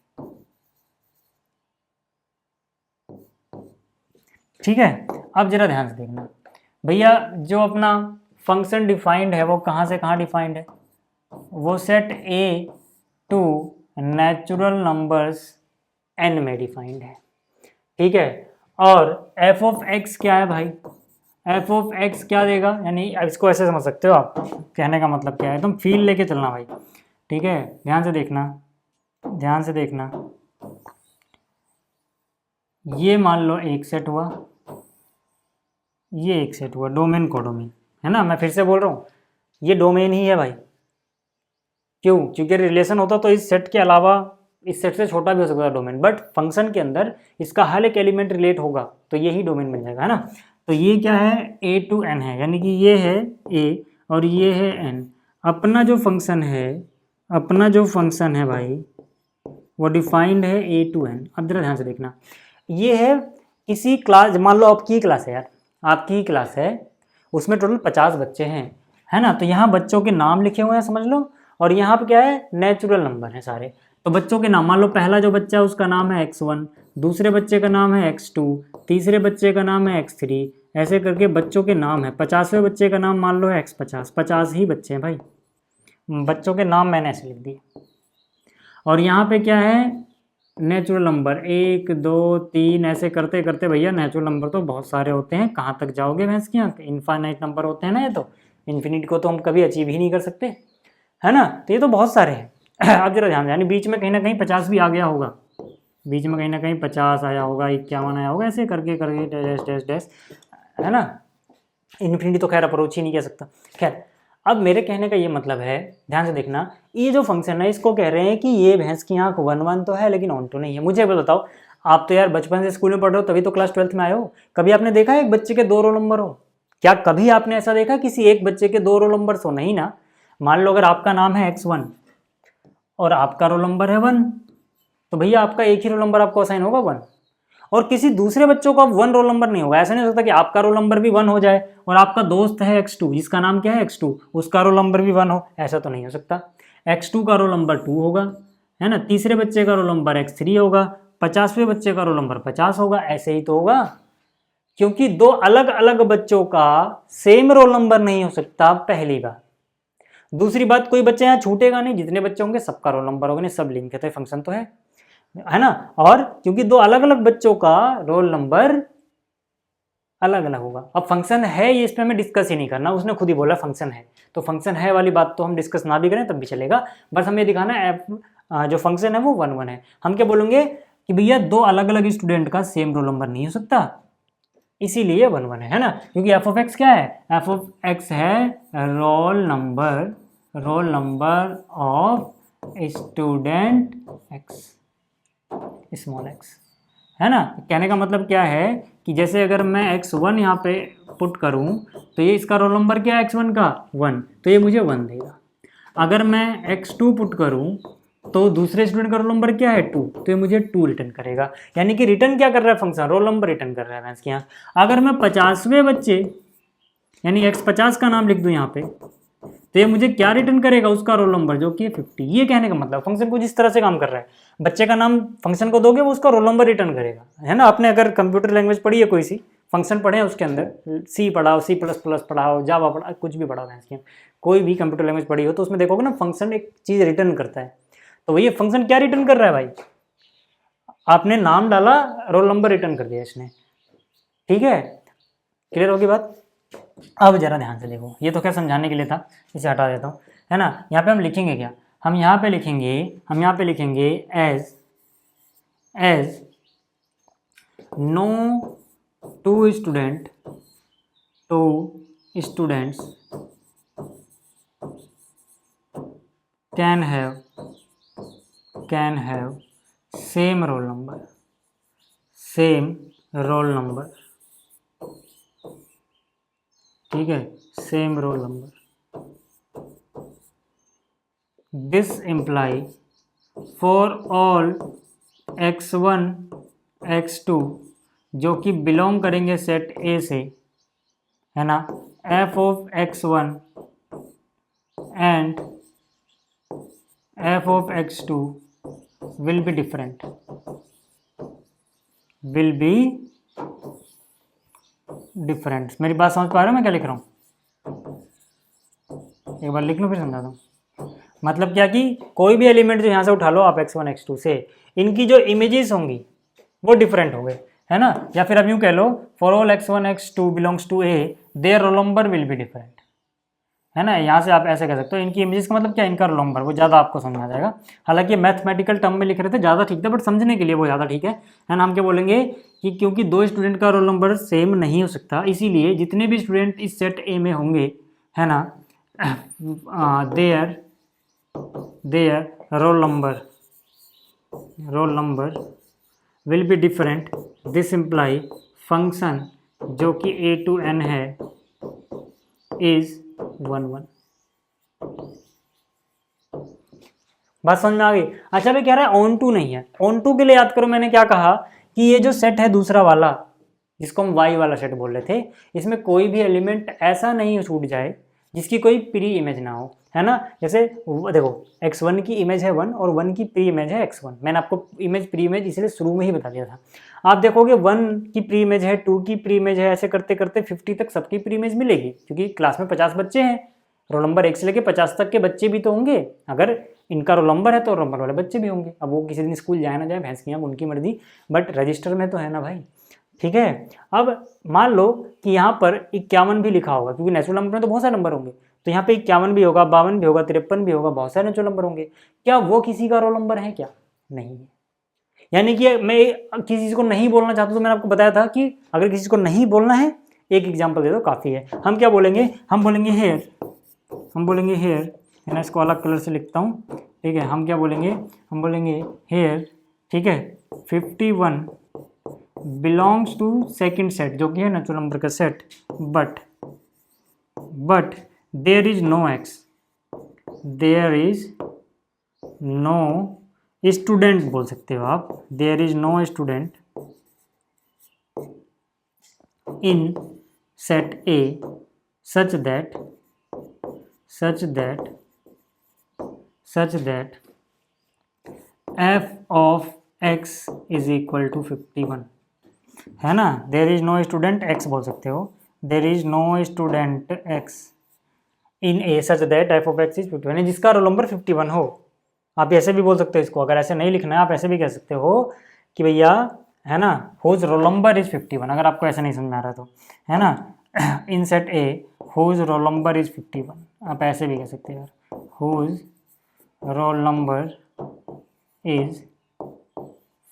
ठीक है। अब जरा ध्यान से देखना भैया, जो अपना फंक्शन डिफाइंड है वो कहाँ से कहाँ डिफाइंड है, वो set A to natural numbers n में डिफाइंड है, ठीक है। और f ऑफ x क्या है भाई, f ऑफ x क्या देगा, यानी इसको ऐसे समझ सकते हो आप, कहने का मतलब क्या है, तुम फील लेके चलना भाई, ठीक है, ध्यान से देखना, ध्यान से देखना। ये मान लो एक सेट हुआ, ये एक सेट हुआ, डोमेन कोडोमेन, है ना, मैं फिर से बोल रहा हूँ ये डोमेन ही है भाई, क्यों, क्योंकि रिलेशन होता तो इस सेट के अलावा इस सेट से छोटा भी हो सकता है डोमेन, बट फंक्शन के अंदर इसका हर एक एलिमेंट रिलेट होगा तो यही डोमेन बन जाएगा, है ना। तो ये क्या है, ए टू एन है, यानी कि ये है ए और ये है एन, अपना जो फंक्शन है, अपना जो फंक्शन है भाई वो डिफाइंड है ए टू एन। अब जरा ध्यान से देखना, ये है किसी क्लास, मान लो आपकी ही क्लास है यार, आपकी ही क्लास है, उसमें टोटल 50 बच्चे हैं, है ना, तो यहाँ बच्चों के नाम लिखे हुए हैं समझ लो, और यहाँ पे क्या है, नेचुरल नंबर है सारे, तो बच्चों के नाम, मान लो पहला जो बच्चा है उसका नाम है x1, दूसरे बच्चे का नाम है x2, तीसरे बच्चे का नाम है x3, ऐसे करके बच्चों के नाम है, 50वें बच्चे का नाम मान लो है x50, 50 ही बच्चे हैं भाई, बच्चों के नाम मैंने ऐसे लिख दिए। और यहाँ पे क्या है, नेचुरल नंबर 1 2 3, ऐसे करते करते भैया नेचुरल नंबर तो बहुत सारे होते हैं, कहाँ तक जाओगे भैंस की आंख, इनफाइनाइट नंबर होते हैं ना ये, तो इन्फिनिटी को तो हम कभी अचीव ही नहीं कर सकते, है ना, तो ये तो बहुत सारे हैं। अब जरा ध्यान, यानी बीच में कहीं ना कहीं 50 भी आ गया होगा, बीच में कहीं ना कहीं 50 आया होगा, 51 आया होगा, ऐसे करके करके डैश डैश डैश, है ना, इन्फिनिटी तो खैर अप्रोच ही नहीं कह सकता। खैर अब मेरे कहने का ये मतलब है, ध्यान से देखना, ये जो फंक्शन है इसको कह रहे हैं कि ये भैंस की आंख 1 1 तो है लेकिन ऑन टू नहीं है। मुझे बताओ, आप तो यार बचपन से स्कूल में पढ़ रहे हो, तभी तो क्लास 12th में आए हो, कभी आपने देखा है एक बच्चे के 2 रोल नंबर हो? क्या कभी आपने ऐसा देखा किसी एक बच्चे के 2 रोल नंबर हो? नहीं ना। मान लो अगर आपका नाम है x1 और आपका रोल नंबर है 1, तो भैया आपका एक ही रोल नंबर आपको असाइन होगा 1, और किसी दूसरे बच्चों का 1 रोल नंबर नहीं होगा। ऐसा नहीं हो सकता कि आपका रोल नंबर भी 1 हो जाए और आपका दोस्त है x2 जिसका नाम क्या है x2, उसका रोल नंबर भी 1 हो, ऐसा तो नहीं हो सकता। x2 का रोल नंबर 2 होगा, है ना, तीसरे बच्चे का रोल नंबर x3 होगा, 50वें बच्चे का रोल नंबर 50 होगा, ऐसे ही तो होगा, क्योंकि 2 अलग अलग बच्चों का सेम रोल नंबर नहीं हो सकता, पहली बात। दूसरी बात, कोई बच्चा यहाँ छूटेगा नहीं, जितने बच्चे होंगे सबका रोल नंबर होगा, नहीं सब लिंक है तो फंक्शन तो है ना। और क्योंकि 2 अलग अलग बच्चों का रोल नंबर अलग अलग होगा। अब फंक्शन है ये, इस पर हमें डिस्कस ही नहीं करना, उसने खुद ही बोला फंक्शन है, तो फंक्शन है वाली बात तो हम डिस्कस ना भी करें तब भी चलेगा, बस हमें दिखाना है जो फंक्शन है वो 1 1 है। हम क्या बोलेंगे कि भैया 2 अलग अलग स्टूडेंट का सेम रोल नंबर नहीं हो सकता, इसीलिए 1 1 है ना, क्योंकि एफ ऑफ एक्स क्या है, एफ ऑफ एक्स है roll number of student x, small x, है ना। कहने का मतलब क्या है कि जैसे अगर मैं x1 यहाँ पे पुट करूँ तो ये इसका रोल नंबर क्या है x1 का 1, तो ये मुझे 1 देगा। अगर मैं x2 पुट करूँ तो दूसरे स्टूडेंट का रोल नंबर क्या है 2, तो ये मुझे 2 रिटर्न करेगा। यानी कि रिटर्न क्या कर रहा है फंक्शन, रोल नंबर रिटर्न कर रहा है इसके यहाँ। अगर मैं 50वें बच्चे यानी x50 का नाम लिख दूँ यहाँ पे, तो ये मुझे क्या रिटर्न करेगा, उसका रोल नंबर जो कि 50। ये कहने का मतलब फंक्शन कुछ इस तरह से काम कर रहा है। बच्चे का नाम फंक्शन को दोगे वो उसका रोल नंबर रिटर्न करेगा, है ना। आपने अगर कंप्यूटर लैंग्वेज पढ़ी है कोई सी, फंक्शन पढ़े हैं उसके अंदर, सी पढ़ाओ, C++ पढ़ाओ, जावा पढ़ाओ, कुछ भी पढ़ाओ इसके, कोई भी कंप्यूटर लैंग्वेज पढ़ी हो तो उसमें देखोगे ना फंक्शन एक चीज़ रिटर्न करता है। तो वही फंक्शन क्या रिटर्न कर रहा है भाई, आपने नाम डाला, रोल नंबर रिटर्न कर दिया इसने। ठीक है, क्लियर होगी बात। अब जरा ध्यान से देखो, ये तो क्या समझाने के लिए था, इसे हटा देता हूँ, है ना। यहाँ पे हम लिखेंगे क्या, हम यहाँ पे लिखेंगे as no two students can have same roll number, ठीक है, same roll number. This imply for all x1 x2 जो कि बिलोंग करेंगे सेट ए से, है ना, f of x1 and f of x2 will be different, मेरी बात समझ पा रहे हो मैं क्या लिख रहा हूँ, एक बार लिख लो फिर समझा दूँ। मतलब क्या कि कोई भी एलिमेंट जो यहाँ से उठा लो आप x1 x2 से, इनकी जो इमेजेस होंगी वो डिफरेंट होंगे, है ना। या फिर अब यूँ कह लो for all x1 x2 belongs to A their roll number will be different, है ना। यहाँ से आप ऐसे कह सकते हो, इनकी इमेजेस का मतलब क्या, इनका रोल नंबर, वो ज़्यादा आपको समझ आ जाएगा। हालांकि मैथमेटिकल टर्म में लिख रहे थे ज़्यादा ठीक था, बट समझने के लिए वो ज़्यादा ठीक है ना। हम क्या बोलेंगे कि क्योंकि दो स्टूडेंट का रोल नंबर सेम नहीं हो सकता, इसीलिए जितने भी स्टूडेंट इस सेट ए में होंगे, है ना, there roll number will be different. This imply function जो कि a to n है इज 1 1। बात समझ में आ गई। अच्छा भाई कह रहा है ऑन टू नहीं है, ऑन टू के लिए याद करो मैंने क्या कहा कि ये जो सेट है दूसरा वाला जिसको हम y वाला सेट बोल रहे थे, इसमें कोई भी एलिमेंट ऐसा नहीं छूट जाए जिसकी कोई प्री इमेज ना हो, है ना। जैसे देखो x1 की इमेज है 1 और 1 की प्री इमेज है x1, मैंने आपको इमेज प्री इमेज इसलिए शुरू में ही बता दिया था। आप देखोगे 1 की प्री इमेज है, 2 की प्री इमेज है, ऐसे करते करते 50 तक सबकी प्री इमेज मिलेगी, क्योंकि क्लास में 50 बच्चे हैं, रोल नंबर 1 से लेके 50 तक के बच्चे भी तो होंगे। अगर इनका रोल नंबर है तो रोल नंबर वाले बच्चे भी होंगे। अब वो किसी दिन स्कूल जाए ना जाए भैंस की उनकी मर्जी, बट रजिस्टर में तो है ना भाई। ठीक है, अब मान लो कि यहाँ पर 51 भी लिखा होगा, क्योंकि नेचुरल नंबर में तो बहुत सारे नंबर होंगे, तो यहाँ पे 51 भी होगा, 52 भी होगा, 53 भी होगा, बहुत सारे नेचुरल नंबर होंगे। क्या वो किसी का रोल नंबर है क्या, नहीं है। यानी कि मैं किसी चीज़ को नहीं बोलना चाहता तो मैंने आपको बताया था कि अगर किसी को नहीं बोलना है एक एग्जाम्पल दे दो काफ़ी है। हम क्या बोलेंगे, हम बोलेंगे हेयर, है ना, इसको अलग कलर से लिखता हूँ, ठीक है। हम क्या बोलेंगे, हम बोलेंगे हेयर, ठीक है, 51 बिलोंग्स टू सेकंड सेट जो कि है नेचुरल नंबर का सेट, but there is no student बोल सकते हो आप, there is no student in set A such that f of x is equal to 51, है ना। There is no student x बोल सकते हो, there is no student x in A such that f of x is 51, यानी जिसका roll number 51 हो। आप ऐसे भी बोल सकते हो इसको, अगर ऐसे नहीं लिखना है आप ऐसे भी कह सकते हो कि भैया, है ना, हुज रोल नंबर इज 51, अगर आपको ऐसे नहीं समझ में आ रहा तो, है ना। In set A whose roll number is 51, आप ऐसे भी कह सकते हो यार, हुज रोल नंबर इज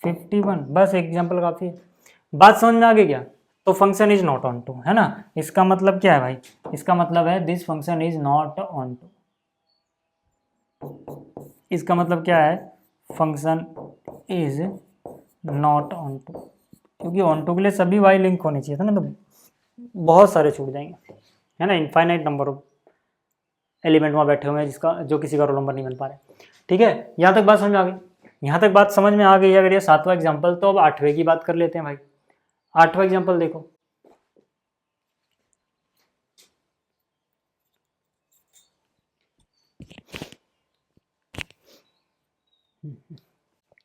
51, बस एग्जाम्पल काफ़ी है। बात समझ में आ गई क्या। तो function is not onto, है ना। इसका मतलब क्या है भाई, इसका मतलब है this function is not onto. इसका मतलब क्या है, function is not onto. क्योंकि ऑन टू के लिए सभी वाई लिंक होने चाहिए था ना, तो बहुत सारे छूट जाएंगे, है ना। इनफाइनाइट नंबर ऑफ एलिमेंट वहाँ बैठे हुए हैं जिसका जो किसी का रोल नंबर नहीं मिल पा रहा है। ठीक है, यहाँ तक बात समझ में आ गई? यहाँ तक बात समझ में आ गई अगर ये 7वां एग्जाम्पल, तो अब 8वें की बात कर लेते हैं भाई। 8वां एग्जाम्पल देखो,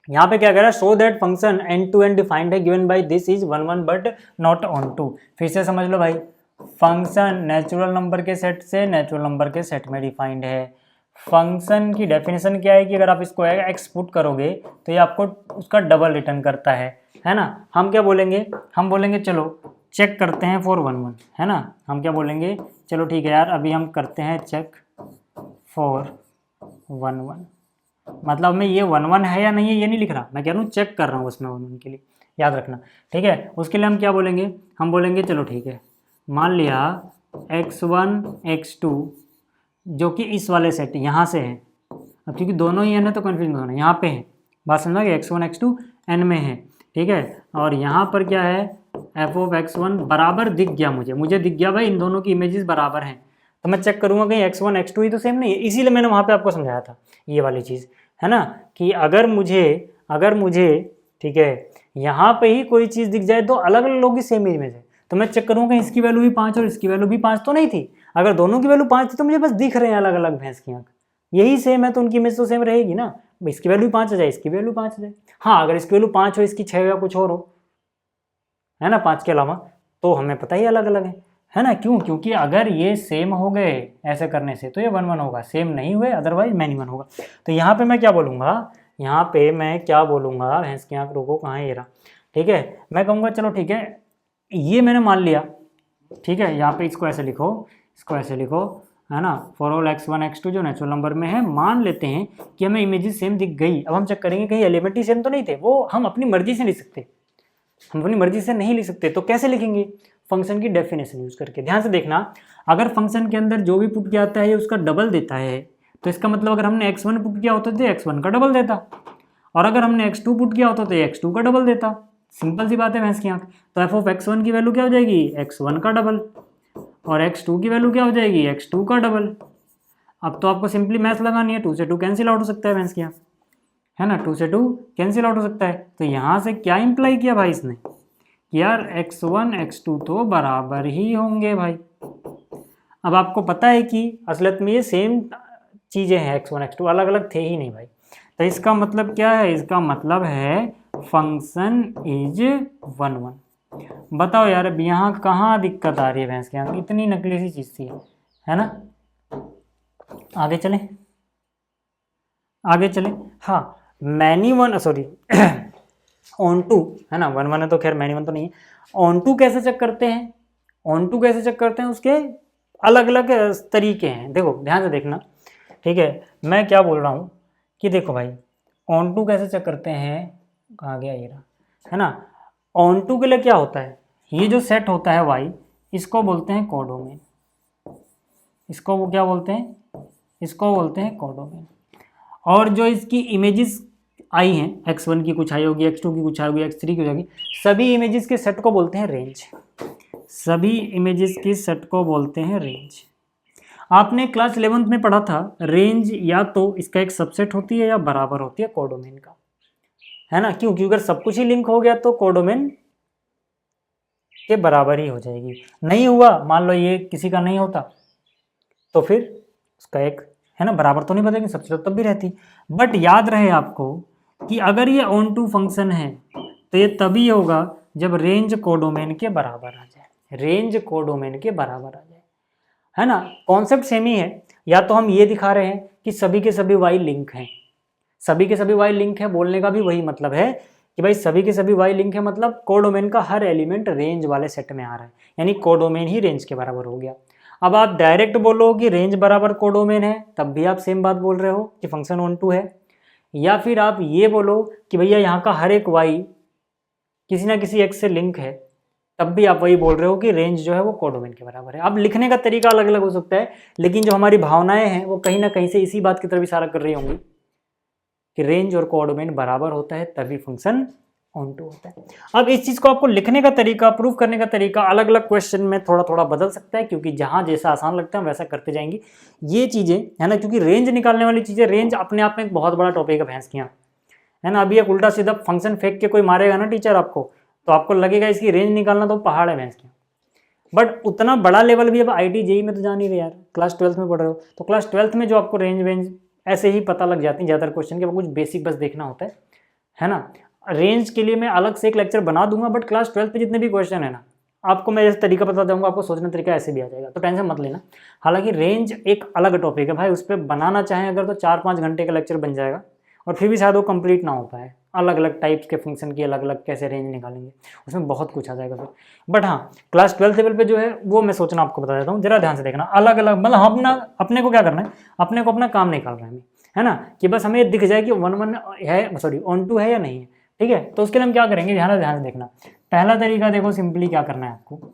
यहाँ पे क्या कह रहा है, show that function and to and defined है given by this is 1 1 but not onto. फिर से समझ लो भाई, फंक्शन नेचुरल नंबर के सेट से नेचुरल नंबर के सेट में डिफाइंड है। फंक्शन की डेफिनेशन क्या है कि अगर आप इसको एक्स पुट करोगे तो ये आपको उसका डबल रिटर्न करता है ना। हम क्या बोलेंगे, हम बोलेंगे चलो चेक करते हैं फॉर 1 1, है ना। हम क्या बोलेंगे, चलो ठीक है यार, अभी हम करते हैं चेक फॉर 1 1। मतलब मैं ये 1 1 है या नहीं है ये नहीं लिख रहा, मैं कह रहा हूँ चेक कर रहा हूँ उसमें 1 1 के लिए, याद रखना। ठीक है, उसके लिए हम क्या बोलेंगे, हम बोलेंगे चलो ठीक है, मान लिया x1 x2 जो कि इस वाले सेट यहाँ से है। अब क्योंकि दोनों ही है ना तो कन्फ्यूज मत होना, यहाँ पे है, बात समझा कि x1 x2 n में है। ठीक है, और यहाँ पर क्या है, f ऑफ x1 बराबर दिख गया, मुझे दिख गया भाई इन दोनों की इमेजेस बराबर हैं, तो मैं चेक करूँगा कहीं x1 x2 ही तो सेम नहीं है। इसीलिए मैंने वहाँ पे आपको समझाया था ये वाली चीज़, है ना, कि अगर मुझे ठीक है यहाँ पे ही कोई चीज़ दिख जाए तो अलग अलग लोग की सेम इमेज है, तो मैं चेक करूँगा इसकी वैल्यू भी 5 और इसकी वैल्यू भी 5 तो नहीं थी। अगर दोनों की वैल्यू 5 थी तो मुझे बस दिख रहे हैं अलग अलग भैंस की आँख, यही सेम है तो उनकी इमेज तो सेम रहेगी ना। इसकी वैल्यू 5 आ जाए, इसकी वैल्यू 5 आ जाए। हाँ, अगर इसकी वैल्यू 5 हो, इसकी 6 या कुछ और हो, है ना, 5 के अलावा, तो हमें पता ही अलग अलग है ना। क्यों? क्योंकि अगर ये सेम हो गए ऐसे करने से तो ये 1 1 होगा, सेम नहीं हुए अदरवाइज मैनी 1 होगा। तो यहाँ पे मैं क्या बोलूँगा, यहाँ पे मैं क्या बोलूँगा, भैंस की आँख रोको कहाँ है ये रहा। ठीक है, मैं कहूँगा चलो ठीक है, ये मैंने मान लिया। ठीक है, यहाँ पे इसको ऐसे लिखो, इसको ऐसे लिखो, है ना, फॉर ऑल x1 x2 जो नेचुरल नंबर में है, मान लेते हैं कि हमें इमेजेस सेम दिख गई। अब हम चेक करेंगे कहीं एलिमेंट ही सेम तो नहीं थे, वो हम अपनी मर्जी से लिख सकते, हम अपनी मर्जी से नहीं लिख सकते, तो कैसे लिखेंगे, फंक्शन की डेफिनेशन यूज करके। ध्यान से देखना, अगर फंक्शन के अंदर जो भी पुट किया जाता है उसका डबल देता है, तो इसका मतलब अगर हमने x1 पुट किया होता तो x1 का डबल देता, और अगर हमने x2 पुट किया होता तो x2 का डबल देता। सिंपल सी बात है भैंस की आँख। तो f ऑफ x1 की वैल्यू क्या हो जाएगी, x1 का डबल, और x2 की वैल्यू क्या हो जाएगी, x2 का डबल। अब तो आपको सिंपली मैथ लगानी है, 2 से 2 कैंसिल आउट हो सकता है भैंस की आँख, है ना, 2 से 2 कैंसिल आउट हो सकता है। तो यहाँ से क्या इंप्लाई किया भाई इसने, यार x1 x2 तो बराबर ही होंगे भाई। अब आपको पता है कि असलियत में ये सेम चीज़ें हैं, x1 x2 अलग अलग थे ही नहीं भाई। तो इसका मतलब क्या है, इसका मतलब है फंक्शन इज 1 1। बताओ यार अब यहाँ कहाँ दिक्कत आ रही है भैंस के यहाँ, इतनी नकली सी चीज़ थी, है ना। आगे चले, आगे चले। हाँ, मैनी 1 सॉरी ऑन टू, है ना, 1 1 है तो खैर मैनी 1 तो नहीं है। ऑन टू कैसे चेक करते हैं, ऑन टू कैसे चेक करते हैं, उसके अलग अलग तरीके हैं। देखो ध्यान से देखना, ठीक है, मैं क्या बोल रहा हूँ कि देखो भाई, ऑन टू कैसे चेक करते हैं, कहाँ गया ये रहा, है ना। ऑन टू के लिए क्या होता है, ये जो सेट होता है वाई, इसको बोलते हैं कोडोमेन। इसको वो क्या बोलते हैं, इसको बोलते हैं कोडोमेन। और जो इसकी इमेजेस आई हैं, x1 की कुछ आई होगी, x2 की कुछ आई होगी, x3 की हो जाएगी, सभी इमेजेस के सेट को बोलते हैं रेंज। सभी इमेजेस के सेट को बोलते हैं रेंज। आपने क्लास 11th में पढ़ा था, रेंज या तो इसका एक सबसेट होती है या बराबर होती है कोडोमेन का, है ना। क्यों? क्योंकि अगर सब कुछ ही लिंक हो गया तो कोडोमेन के बराबर ही हो जाएगी। नहीं हुआ, मान लो ये किसी का नहीं होता, तो फिर उसका एक, है ना, बराबर तो नहीं बदलेगी, सबसे तब भी रहती। बट याद रहे आपको कि अगर ये ऑन टू फंक्शन है तो ये तभी होगा जब रेंज कोडोमेन के बराबर आ जाए, रेंज कोडोमेन के बराबर आ जाए, है ना। कॉन्सेप्ट सेम ही है। या तो हम ये दिखा रहे हैं कि सभी के सभी वाई लिंक हैं, सभी के सभी वाई लिंक है, बोलने का भी वही मतलब है कि भाई सभी के सभी वाई लिंक है, मतलब कोडोमेन का हर एलिमेंट रेंज वाले सेट में आ रहा है, यानी कोडोमेन ही रेंज के बराबर हो गया। अब आप डायरेक्ट बोलो कि रेंज बराबर कोडोमेन है, तब भी आप सेम बात बोल रहे हो कि फंक्शन ऑन टू है। या फिर आप ये बोलो कि भैया यहाँ का हर एक वाई किसी ना किसी एक्स से लिंक है, तब भी आप वही बोल रहे हो कि रेंज जो है वो कोडोमेन के बराबर है। अब लिखने का तरीका अलग अलग हो सकता है, लेकिन जो हमारी भावनाएं हैं वो कहीं ना कहीं से इसी बात की तरफ इशारा कर रही होंगी कि रेंज और कोडोमेन बराबर होता है तभी फंक्शन ऑन टू होता है। अब इस चीज़ को आपको लिखने का तरीका, प्रूफ करने का तरीका अलग अलग क्वेश्चन में थोड़ा थोड़ा बदल सकता है, क्योंकि जहाँ जैसा आसान लगता है वैसा करते जाएंगे ये चीज़ें, है ना। क्योंकि रेंज निकालने वाली चीज़ें, रेंज अपने आप में एक बहुत बड़ा टॉपिक है भैंस की यहाँ, है ना। अभी एक उल्टा सीधा फंक्शन फेंक के कोई मारेगा ना टीचर आपको, तो आपको लगेगा इसकी रेंज निकालना तो पहाड़ है भैंस की। बट उतना बड़ा लेवल भी अब IIT JEE में तो जा नहीं रहे यार, क्लास 12th में पढ़ रहे हो, तो क्लास 12th में जो आपको रेंज ऐसे ही पता लग जाती है ज़्यादातर क्वेश्चन के, कुछ बेसिक बस देखना होता है ना। रेंज के लिए मैं अलग से एक लेक्चर बना दूंगा, बट क्लास 12th पे जितने भी क्वेश्चन है ना, आपको मैं जैसे तरीका बता दूंगा, आपको सोचने तरीका ऐसे भी आ जाएगा, तो टेंशन मत लेना। हालांकि रेंज एक अलग टॉपिक है भाई, उस पर बनाना चाहें अगर तो 4-5 घंटे का लेक्चर बन जाएगा, और फिर भी शायद वो कंप्लीट ना हो पाए। अलग अलग टाइप्स के फंक्शन की अलग अलग कैसे रेंज निकालेंगे, उसमें बहुत कुछ आ जाएगा फिर। बट हाँ, क्लास 12th लेवल पे जो है वो मैं सोचना आपको बता देता हूँ, जरा ध्यान से देखना। अलग अलग मतलब हम अपने को क्या करना है, अपने को अपना काम निकाल रहे हैं, है ना, कि बस हमें दिख जाए कि 1-1 है, सॉरी ऑन टू है या नहीं है, ठीक है। तो उसके लिए हम क्या करेंगे, ध्यान से देखना। पहला तरीका देखो, सिंपली क्या करना है आपको,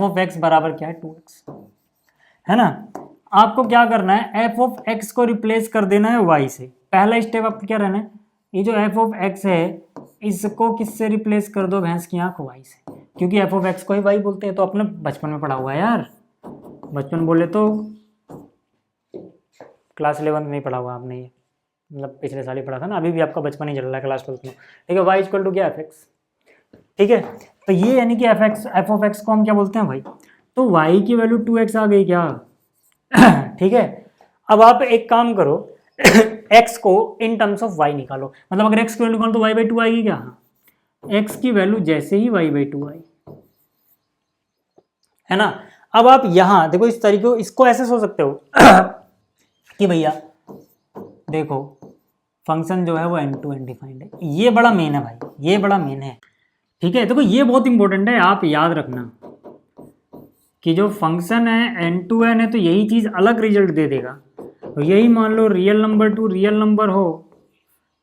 f(x) बराबर क्या है 2x, है ना। आपको क्या करना है, f(x) को रिप्लेस कर देना है y से। पहला स्टेप आपको क्या रहना है, ये जो f(x) है इसको किससे रिप्लेस कर दो, भैंस की आंख y से, क्योंकि f(x) को ही y बोलते हैं, तो अपने बचपन में पढ़ा हुआ है यार, बचपन बोले तो क्लास 11 में नहीं पढ़ा हुआ आपने, ये मतलब पिछले साल ही पढ़ा था ना, अभी भी आपका बचपन ही चल रहा है क्लास 12 में, ठीक है। y इक्वल टू क्या f(x), ठीक है। तो ये यानी कि f(x) को हम क्या बोलते हैं भाई, तो y की वैल्यू 2x आ गई क्या ठीक है। अब आप एक काम करो x को इन टर्म्स ऑफ y निकालो, मतलब अगर x की वैल्यू निकालो तो y/2 आएगी क्या, x की वैल्यू जैसे ही y/2 आई, है ना। अब आप यहां देखो इस तरीके को, इसको ऐसे सोच सकते हो कि भैया देखो फंक्शन जो है वो एंड टू एंड डिफाइंड है, ये बड़ा मेन है भाई, ये बड़ा मेन है, ठीक है। देखो ये बहुत इंपॉर्टेंट है, आप याद रखना कि जो फंक्शन है एंड टू एंड है, तो यही चीज अलग रिजल्ट दे देगा। तो यही मान लो real number to real number हो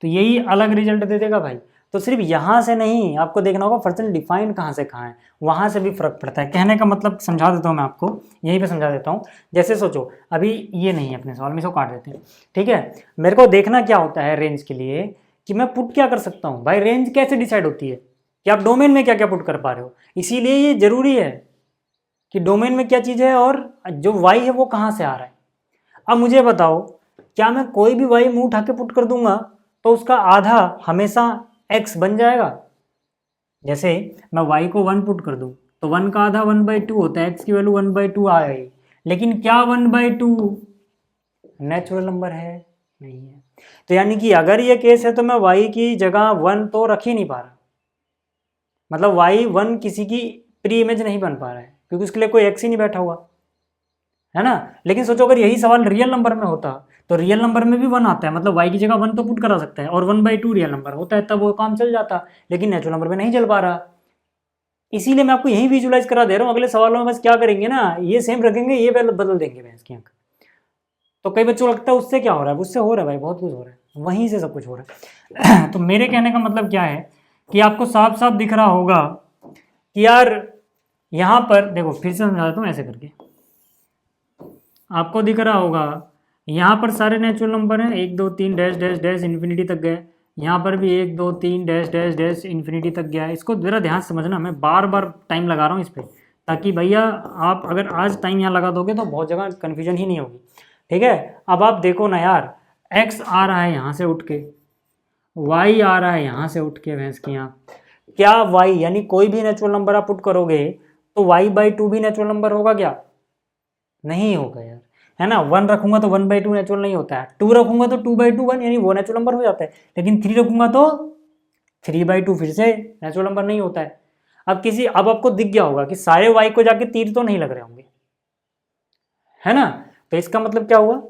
तो यही अलग रिजल्ट दे देगा भाई। तो सिर्फ यहाँ से नहीं, आपको देखना होगा फंक्शन डिफाइंड कहाँ से कहाँ है, वहाँ से भी फर्क पड़ता है। कहने का मतलब समझा देता हूँ मैं आपको, यहीं पे समझा देता हूँ। जैसे सोचो अभी ये नहीं है अपने सवाल में, इसको काट देते हैं, ठीक है। मेरे को देखना क्या होता है रेंज के लिए, कि मैं पुट क्या कर सकता हूँ भाई, रेंज कैसे डिसाइड होती है कि आप डोमेन में क्या क्या पुट कर पा रहे हो। इसीलिए ये जरूरी है कि डोमेन में क्या चीज़ है और जो वाई है वो कहाँ से आ रहा है। अब मुझे बताओ, क्या मैं कोई भी वाई मुंह उठा के पुट कर दूंगा तो उसका आधा हमेशा x बन जाएगा। जैसे मैं y को 1 पुट कर दूं तो 1 का आधा 1/2 होता है, x की वैल्यू 1/2 आ गई, लेकिन क्या 1/2 नेचुरल नंबर है, नहीं है। तो यानी कि अगर ये केस है तो मैं y की जगह 1 तो रख ही नहीं पा रहा, मतलब y 1 किसी की प्री इमेज नहीं बन पा रहा है, क्योंकि उसके लिए कोई x ही नहीं बैठा हुआ, है ना। लेकिन सोचो अगर यही सवाल रियल नंबर में होता तो रियल नंबर में भी 1 आता है, मतलब y की जगह 1 तो पुट करा सकता है, और 1/2 रियल नंबर होता है, तब वो काम चल जाता, लेकिन नेचुरल नंबर में नहीं चल पा रहा। इसीलिए मैं आपको यही विजुलाइज करा दे रहा हूँ। अगले सवालों में बस क्या करेंगे ना, ये सेम रखेंगे, ये बदल देंगे भैंस की आंख। तो कई बच्चों को लगता है उससे क्या हो रहा है, उससे हो रहा है भाई, बहुत कुछ हो रहा है, वहीं से सब कुछ हो रहा है तो मेरे कहने का मतलब क्या है कि आपको साफ साफ दिख रहा होगा कि यार यहाँ पर देखो, फिर से समझा देता हूँ ऐसे करके, आपको दिख रहा होगा यहाँ पर सारे नेचुरल नंबर हैं, 1 2 3 डैश डैश डैश इन्फिनिटी तक गए, यहाँ पर भी 1 2 3 डैश डैश डैश इन्फिनिटी तक गया है। इसको ज़रा ध्यान से समझना, मैं बार बार टाइम लगा रहा हूँ इस पर, ताकि भैया आप अगर आज टाइम यहाँ लगा दोगे तो बहुत जगह कन्फ्यूजन ही नहीं होगी, ठीक है। अब आप देखो ना यार, x आ रहा है यहाँ से उठ के, y आ रहा है यहाँ से उठ के, भैंस की यहाँ क्या y यानी कोई भी नेचुरल नंबर आप पुट करोगे तो y/2 भी नेचुरल नंबर होगा क्या, नहीं होगा यार, है ना। 1 रखूंगा तो 1/2 नेचुरल नहीं होता है, 2 रखूंगा तो 2/2 1 यानी वो नेचुरल नंबर हो जाता है, लेकिन 3 रखूंगा तो 3/2 फिर से नेचुरल नंबर नहीं होता है। अब आपको दिख गया होगा कि सारे y को जाके तीर तो नहीं लग रहे होंगे, है ना। तो इसका मतलब क्या हुआ,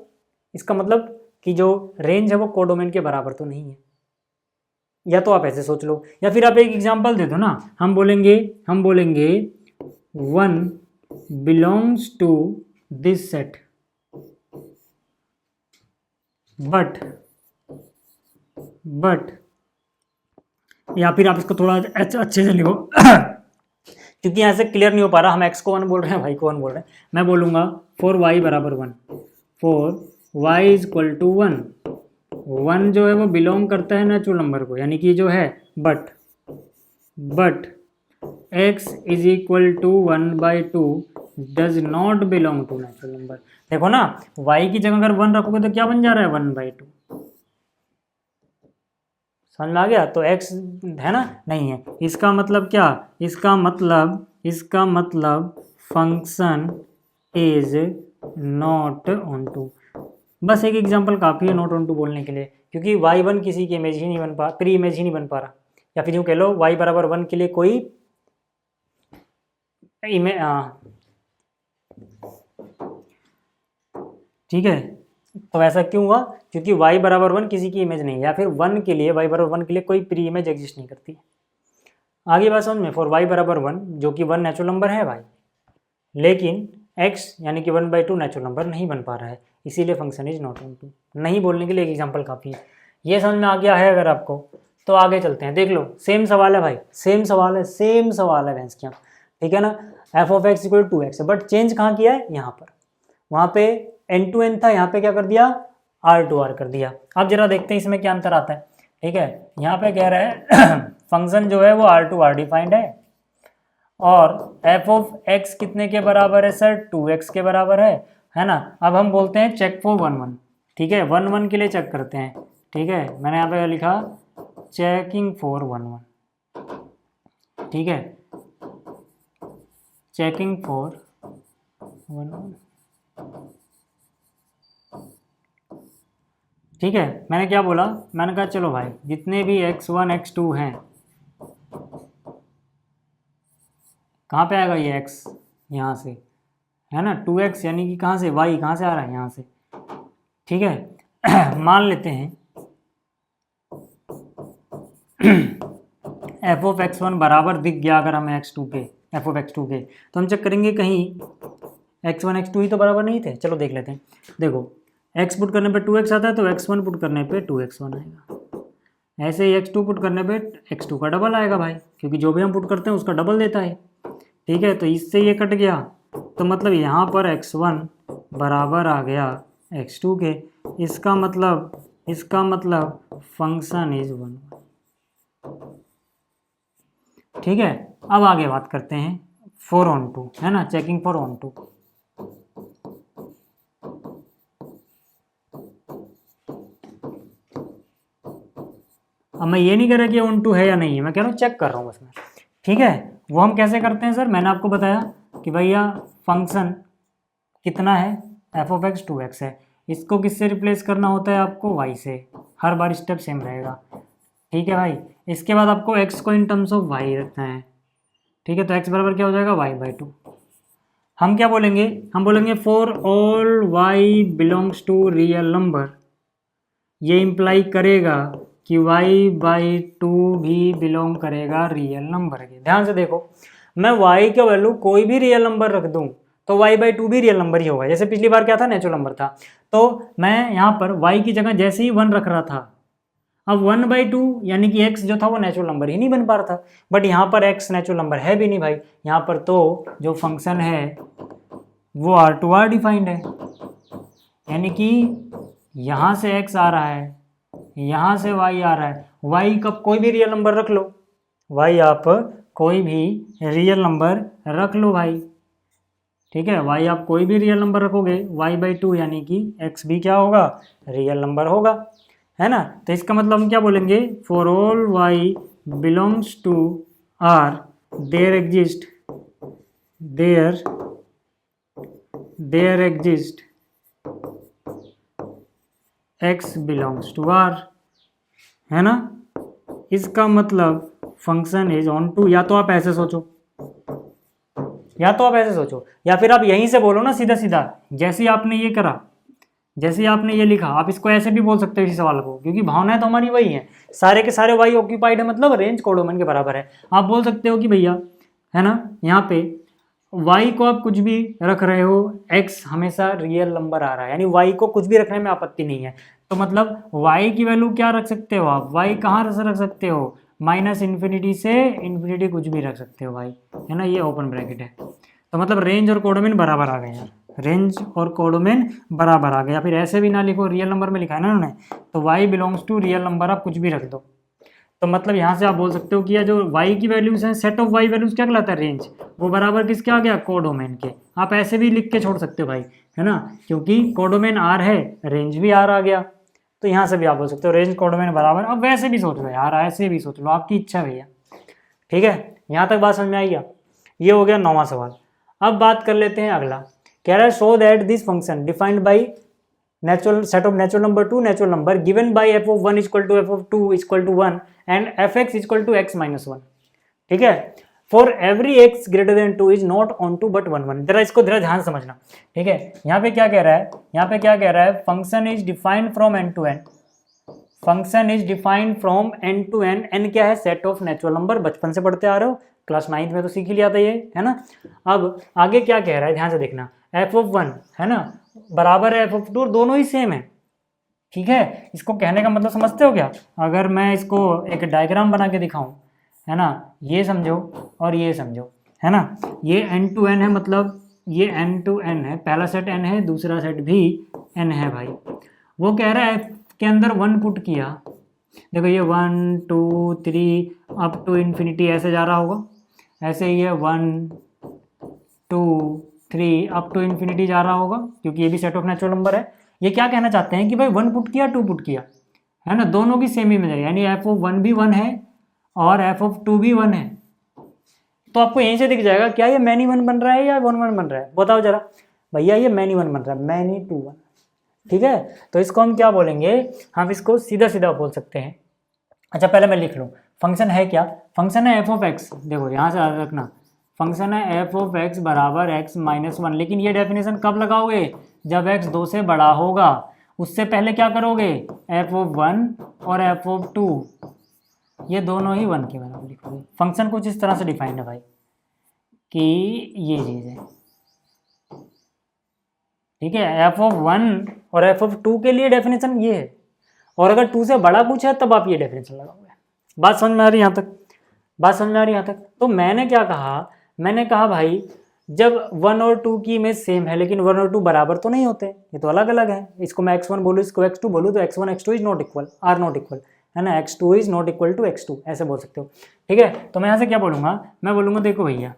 इसका मतलब कि जो रेंज है वो कोडोमेन के बराबर तो नहीं है। या तो आप ऐसे सोच लो, या फिर आप एक एग्जांपल दे दो ना, हम बोलेंगे 1 belongs to this set but या फिर आप इसको थोड़ा अच्छे से लिखो क्योंकि यहाँ से क्लियर नहीं हो पा रहा, हम x को 1 बोल रहे हैं, y को 1 बोल रहे हैं। मैं बोलूँगा फॉर y बराबर 1, for y is equal to 1 जो है वो बिलोंग करता है नेचुरल नंबर को, यानी कि जो है but but x is equal to 1/2 does not belong to natural number. देखो ना, y की जगह अगर 1 रखोगे तो क्या बन जा रहा है 1/2। समझ में आ गया? तो x है ना, नहीं है। इसका मतलब क्या, इसका मतलब function is not onto. बस एक एग्जांपल काफ़ी है नॉट ऑन टू बोलने के लिए, क्योंकि y1 किसी की इमेज ही नहीं बन पा, प्री इमेज ही नहीं बन पा रहा, या फिर यूँ कह लो y बराबर 1 के लिए कोई इमेज। ठीक है, तो ऐसा क्यों हुआ? क्योंकि y बराबर 1 किसी की इमेज नहीं है, या फिर 1 के लिए, y बराबर 1 के लिए कोई प्री इमेज एग्जिस्ट नहीं करती। आगे बात समझ में, फॉर y बराबर 1 जो कि 1 नेचुरल नंबर है भाई, लेकिन x यानी कि 1/2 नेचुरल नंबर नहीं बन पा रहा है, इसीलिए function is not onto. नहीं बोलने के लिए एक एग्जांपल काफ़ी है। ये समझ में आ गया है अगर आपको, तो आगे चलते हैं। देख लो, सेम सवाल है भाई, सेम सवाल है भैंस की, ठीक है ना। F of x equal to x है, बट चेंज कहाँ किया है? यहाँ पर। वहाँ पे n to n था, यहाँ पे क्या कर दिया? r to r कर दिया। अब जरा देखते हैं इसमें क्या अंतर आता है। ठीक है, यहाँ पे कह रहा है फंक्शन जो है वो r to r डिफाइंड है, और f ऑफ x कितने के बराबर है सर? 2x के बराबर है ना। अब हम बोलते हैं चेक फॉर 1 1। ठीक है, 1 1 के लिए चेक करते हैं। ठीक है, मैंने यहाँ पे लिखा चेकिंग फॉर 1 1। ठीक है, चेकिंग फॉर 1 1। ठीक है, मैंने क्या बोला? मैंने कहा चलो भाई, जितने भी x1 x2 हैं, कहाँ पे आएगा ये x? यहाँ से, है ना। 2x यानी कि कहाँ से? y कहाँ से आ रहा है? यहाँ से। ठीक है मान लेते हैं f ऑफ x1 बराबर दिख गया अगर हमें x2 के, f ऑफ x2 के, तो हम चेक करेंगे कहीं x1 x2 ही तो बराबर नहीं थे। चलो देख लेते हैं। देखो, x पुट करने पे 2x आता है, तो x1 पुट करने पे 2x1 आएगा। ऐसे ही x2 पुट करने पे x2 का डबल आएगा भाई, क्योंकि जो भी हम पुट करते हैं उसका डबल देता है। ठीक है, तो इससे ये कट गया, तो मतलब यहाँ पर x1 बराबर आ गया x2 के। इसका मतलब फंक्शन इज 1। ठीक है, अब आगे बात करते हैं फॉर ऑन टू, है ना, चेकिंग फॉर ऑन टू। अब मैं ये नहीं कह रहा कि ऑन टू है या नहीं है, मैं कह रहा हूँ चेक कर रहा हूँ बस मैं। ठीक है, वो हम कैसे करते हैं सर? मैंने आपको बताया कि भैया फंक्शन कितना है, एफ ऑफ एक्स 2x है, इसको किससे रिप्लेस करना होता है आपको? y से। हर बार स्टेप सेम रहेगा। ठीक है भाई, इसके बाद आपको x को इन टर्म्स ऑफ y रखना है। ठीक है, तो x बराबर क्या हो जाएगा? y/2। हम क्या बोलेंगे? हम बोलेंगे for all y belongs to real number. ये इम्प्लाई करेगा कि y/2 भी बिलोंग करेगा रियल नंबर के। ध्यान से देखो, मैं y का वैल्यू कोई भी रियल नंबर रख दूं तो y/2 भी रियल नंबर ही होगा। जैसे पिछली बार क्या था? नेचुरल नंबर था, तो मैं यहाँ पर y की जगह जैसे ही 1 रख रहा था, अब 1/2 यानी कि x जो था वो नेचुरल नंबर ही नहीं बन पा रहा था। बट यहाँ पर x नेचुरल नंबर है भी नहीं भाई, यहाँ पर तो जो फंक्शन है वो r to r डिफाइंड है, यानी कि यहाँ से x आ रहा है, यहाँ से y आ रहा है। y का कोई भी रियल नंबर रख लो, y आप कोई भी रियल नंबर रख लो भाई। ठीक है, y आप कोई भी रियल नंबर रखोगे, y/2 यानी कि x भी क्या होगा? रियल नंबर होगा, है ना। तो इसका मतलब हम क्या बोलेंगे? For all y belongs to r there exist x belongs to r, है ना। इसका मतलब फंक्शन इज ऑन टू। या तो आप ऐसे सोचो, या फिर आप यहीं से बोलो ना सीधा सीधा, जैसे ही आपने ये करा, जैसे ही आपने ये लिखा, आप इसको ऐसे भी बोल सकते हो इसी सवाल को, क्योंकि भावनाएं तो हमारी वही है, सारे के सारे y ऑक्यूपाइड है, मतलब रेंज कोडोमेन के बराबर है। आप बोल सकते हो कि भैया, है ना, यहाँ पे y को आप कुछ भी रख रहे हो, x हमेशा रियल नंबर आ रहा है, यानी y को कुछ भी रखने में आपत्ति नहीं है। तो मतलब y की वैल्यू क्या रख सकते हो आप? y कहाँ से रख सकते हो? -∞ से इन्फिनिटी कुछ भी रख सकते हो भाई, है ना, ये ओपन ब्रैकेट है। तो मतलब रेंज और कोडोमेन बराबर आ गए यार, रेंज और कोडोमेन बराबर आ गया। फिर ऐसे भी ना लिखो, रियल नंबर में लिखा है ना उन्होंने, तो y belongs to real number आप कुछ भी रख दो। तो मतलब यहाँ से आप बोल सकते हो कि ये जो y की वैल्यूज हैं, सेट ऑफ y वैल्यूज क्या कहलाता है, रेंज, वो बराबर किसके आ गया, कोडोमेन के। आप ऐसे भी लिख के छोड़ सकते हो भाई, है ना, क्योंकि कोडोमेन R है, रेंज भी R आ गया। तो यहाँ से भी आप बोल सकते हो रेंज कोडोमेन बराबर। अब वैसे भी सोच लो यार, ऐसे भी सोच लो, आपकी इच्छा भैया। ठीक है, यहाँ तक बात समझ में आई क्या? ये हो गया 9वां सवाल। अब बात कर लेते हैं अगला। कह रहा है show that this function defined by natural set of natural number to natural number given by f of 1 equal to f of 2 equal to 1 and fx equal to x minus 1। ठीक है, for every x greater than 2 is not onto but 1 1। जरा इसको जरा ध्यान समझना। ठीक है, यहाँ पे क्या कह रहा है, यहाँ पे क्या कह रहा है, function is defined from n to n, function is defined from n to n। n क्या है, सेट ऑफ नेचुरल नंबर, बचपन से पढ़ते आ रहे हो, क्लास 9th में तो सीख ही लिया था ये, है ना। अब आगे क्या कह रहा है, ध्यान से देखना, f of 1 है ना बराबर है f of 2, दोनों ही सेम है। ठीक है, इसको कहने का मतलब समझते हो क्या? अगर मैं इसको एक डायग्राम बना के दिखाऊं, है ना, ये समझो और ये समझो, है ना, ये n टू n है, मतलब ये n टू n है, पहला सेट n है, दूसरा सेट भी n है भाई। वो कह रहा है के अंदर 1 पुट किया, देखो ये 1 2 3 अप टू इन्फिनिटी ऐसे जा रहा होगा, ऐसे ये 1 2 3 अप टू इन्फिनिटी जा रहा होगा, क्योंकि ये भी सेट ऑफ नेचुरल नंबर है। ये क्या कहना चाहते हैं कि भाई 1 पुट किया 2 पुट किया, है ना, दोनों की सेम इमेज है, यानी f ऑफ 1 भी 1 है और f ऑफ 2 भी 1 है। तो आपको यहीं से दिख जाएगा क्या ये मैनी 1 बन रहा है या 1 1 बन रहा है, बताओ जरा भैया। ये मैनी 1 बन रहा है, मैनी 2 1। ठीक है, तो इसको हम क्या बोलेंगे, हम इसको सीधा सीधा बोल सकते हैं। अच्छा पहले मैं लिख लूँ, फंक्शन है क्या, फंक्शन है f ऑफ x। देखो यहाँ से याद रखना, फंक्शन है f ऑफ x बराबर x माइनस 1। लेकिन ये डेफिनेशन कब लगाओगे, जब x 2 से बड़ा होगा। उससे पहले क्या करोगे, f ऑफ 1 और f ऑफ 2 ये दोनों ही 1 के बराबर लिखोगे। फंक्शन कुछ इस तरह से डिफाइंड है भाई कि ये चीज़ है। ठीक है, f ऑफ 1 और f ऑफ 2 के लिए डेफिनेशन ये है, और अगर 2 से बड़ा कुछ है तब आप ये डेफिनेशन लगाओगे। बात समझ में आ रही यहाँ तक, बात समझ में आ रही यहाँ तक। तो मैंने क्या कहा, मैंने कहा भाई जब 1 और 2 की इमेज सेम है लेकिन 1 और 2 बराबर तो नहीं होते, ये तो अलग अलग है। इसको मैं x1 बोलूँ, इसको x2 बोलूँ, तो x1 x2 is not equal, are not equal, है ना, x2 is not equal to x2 ऐसे बोल सकते हो। ठीक है, तो मैं यहाँ से क्या बोलूँगा, मैं बोलूँगा देखो भैया,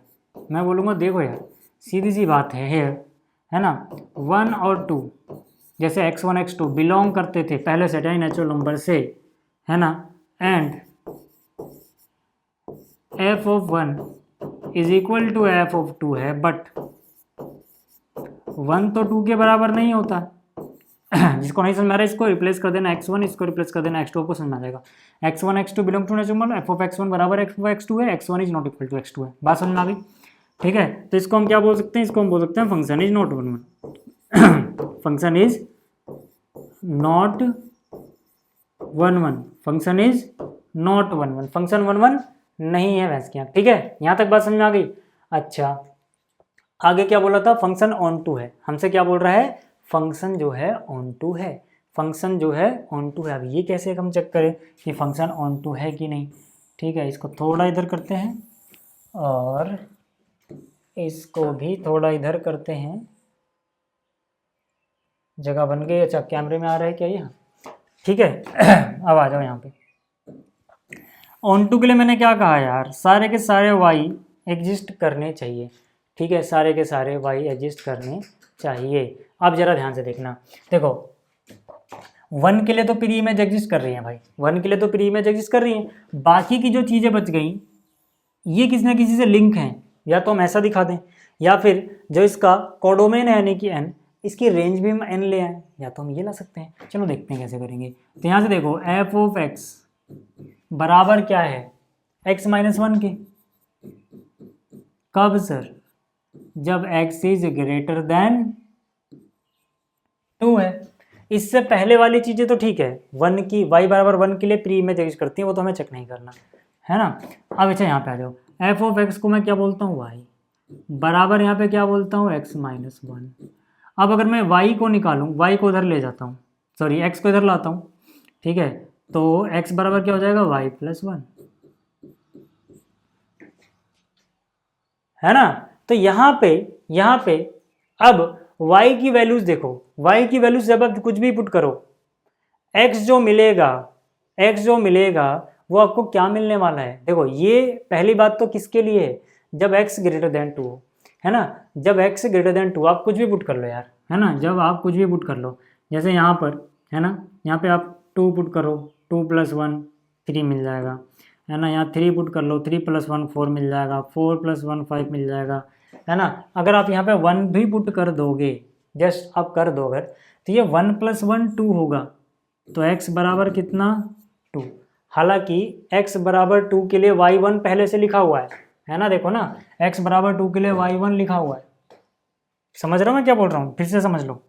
मैं बोलूँगा देखो यार सीधी सी बात है हेयर, है ना, 1 और 2 जैसे x1 x2 बिलोंग करते थे पहले सेट यानी नेचुरल नंबर से, है ना, and f of 1 is equal to f of 2 है, बट 1 तो 2 के बराबर नहीं होता। जिसको नहीं समझ आ रहा है इसको रिप्लेस कर देना x1, इसको रिप्लेस कर देना x2 को समझ आ जाएगा। x1 x2 belong to natural number, f of x1 बराबर f ऑफ x2 है, x1 is not equal to x2 है। बात समझ में आ गई? ठीक है, तो इसको हम क्या बोल सकते हैं, इसको हम बोल सकते हैं function is not 1 1, function is not 1 1, function is not 1 1, function 1 1 नहीं है भैंस की आँख। ठीक है, यहाँ तक बात समझ में आ गई। अच्छा आगे क्या बोला था, फंक्शन ऑन टू है, हमसे क्या बोल रहा है, फंक्शन जो है ऑन टू है, फंक्शन जो है ऑन टू है। अब ये कैसे हम चेक करें कि फंक्शन ऑन टू है कि नहीं। ठीक है, इसको थोड़ा इधर करते हैं और इसको भी थोड़ा इधर करते हैं, जगह बन गई। अच्छा कैमरे में आ रहा है क्या ये, ठीक है। अब आ जाओ यहाँ पे, ऑन टू के लिए मैंने क्या कहा यार, सारे के सारे y एग्जिस्ट करने चाहिए। ठीक है, सारे के सारे y एग्जिस्ट करने चाहिए। अब जरा ध्यान से देखना, देखो 1 के लिए तो प्री इमेज एग्जिस्ट कर रही है भाई, 1 के लिए तो प्री इमेज एग्जिस्ट कर रही है। बाकी की जो चीज़ें बच गई ये किसी ना किसी से लिंक हैं, या तो हम ऐसा दिखा दें, या फिर जो इसका कोडोमेन है यानी कि n, इसकी रेंज भी हम n ले आए, या तो हम ये ला सकते हैं। चलो देखते हैं कैसे करेंगे। तो यहाँ से देखो f ऑफ x बराबर क्या है, x माइनस 1 के। कब सर, जब x इज ग्रेटर देन 2 है। इससे पहले वाली चीज़ें तो ठीक है, 1 की y बराबर 1 के लिए प्री इमेज एग्जिस्ट करती है, वो तो हमें चेक नहीं करना, है ना। अब अच्छा यहाँ पे आ जाओ, f ऑफ x को मैं क्या बोलता हूँ, y बराबर यहाँ पे क्या बोलता हूँ, x माइनस 1। अब अगर मैं y को निकालूँ, y को उधर ले जाता हूँ, सॉरी x को इधर लाता हूँ, ठीक है, तो x बराबर क्या हो जाएगा, y प्लस 1, है ना। तो यहाँ पे अब y की वैल्यूज देखो, y की वैल्यूज जब आप कुछ भी पुट करो, x जो मिलेगा वो आपको क्या मिलने वाला है। देखो ये पहली बात तो किसके लिए है, जब x ग्रेटर देन 2 हो, है ना। जब x ग्रेटर देन 2 आप कुछ भी पुट कर लो यार, है ना, जब आप कुछ भी पुट कर लो, जैसे यहाँ पर है ना, यहाँ पे आप 2 पुट करो, 2 + 1 3 मिल जाएगा, है ना। यहाँ 3 पुट कर लो, 3 + 1 4 मिल जाएगा, 4 + 1 5 मिल जाएगा, है ना। अगर आप यहाँ पे 1 भी पुट कर दोगे, जस्ट आप कर दो अगर, तो ये 1 + 1 2 होगा, तो x बराबर कितना 2। हालांकि x बराबर 2 के लिए y1 पहले से लिखा हुआ है ना, देखो ना, x बराबर 2 के लिए y1 लिखा हुआ है। समझ रहा हूँ मैं क्या बोल रहा हूँ, फिर से समझ लो,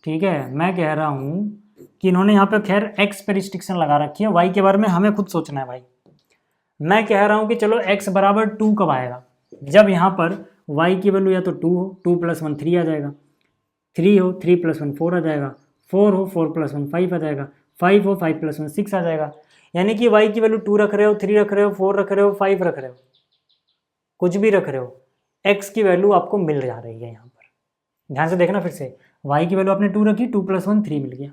ठीक है। मैं कह रहा हूँ कि इन्होंने यहाँ पे खैर x पे रिस्ट्रिक्शन लगा रखी है, y के बारे में हमें खुद सोचना है भाई। मैं कह रहा हूँ कि चलो x बराबर 2 कब आएगा, जब यहाँ पर y की वैल्यू या तो 2 हो, 2 + 1 3 आ जाएगा, 3 हो 3 + 1 4 आ जाएगा, 4 हो 4 + 1 5 आ जाएगा, 5 हो 5 + 1 6 आ जाएगा। यानी कि y की वैल्यू 2 रख रहे हो, 3 रख रहे हो, 4 रख रहे हो, 5 रख रहे हो, कुछ भी रख रहे हो, x की वैल्यू आपको मिल जा रही है यहाँ पर। ध्यान से देखना फिर से, y की वैल्यू आपने 2 रखी, 2 + 1 3 मिल गया,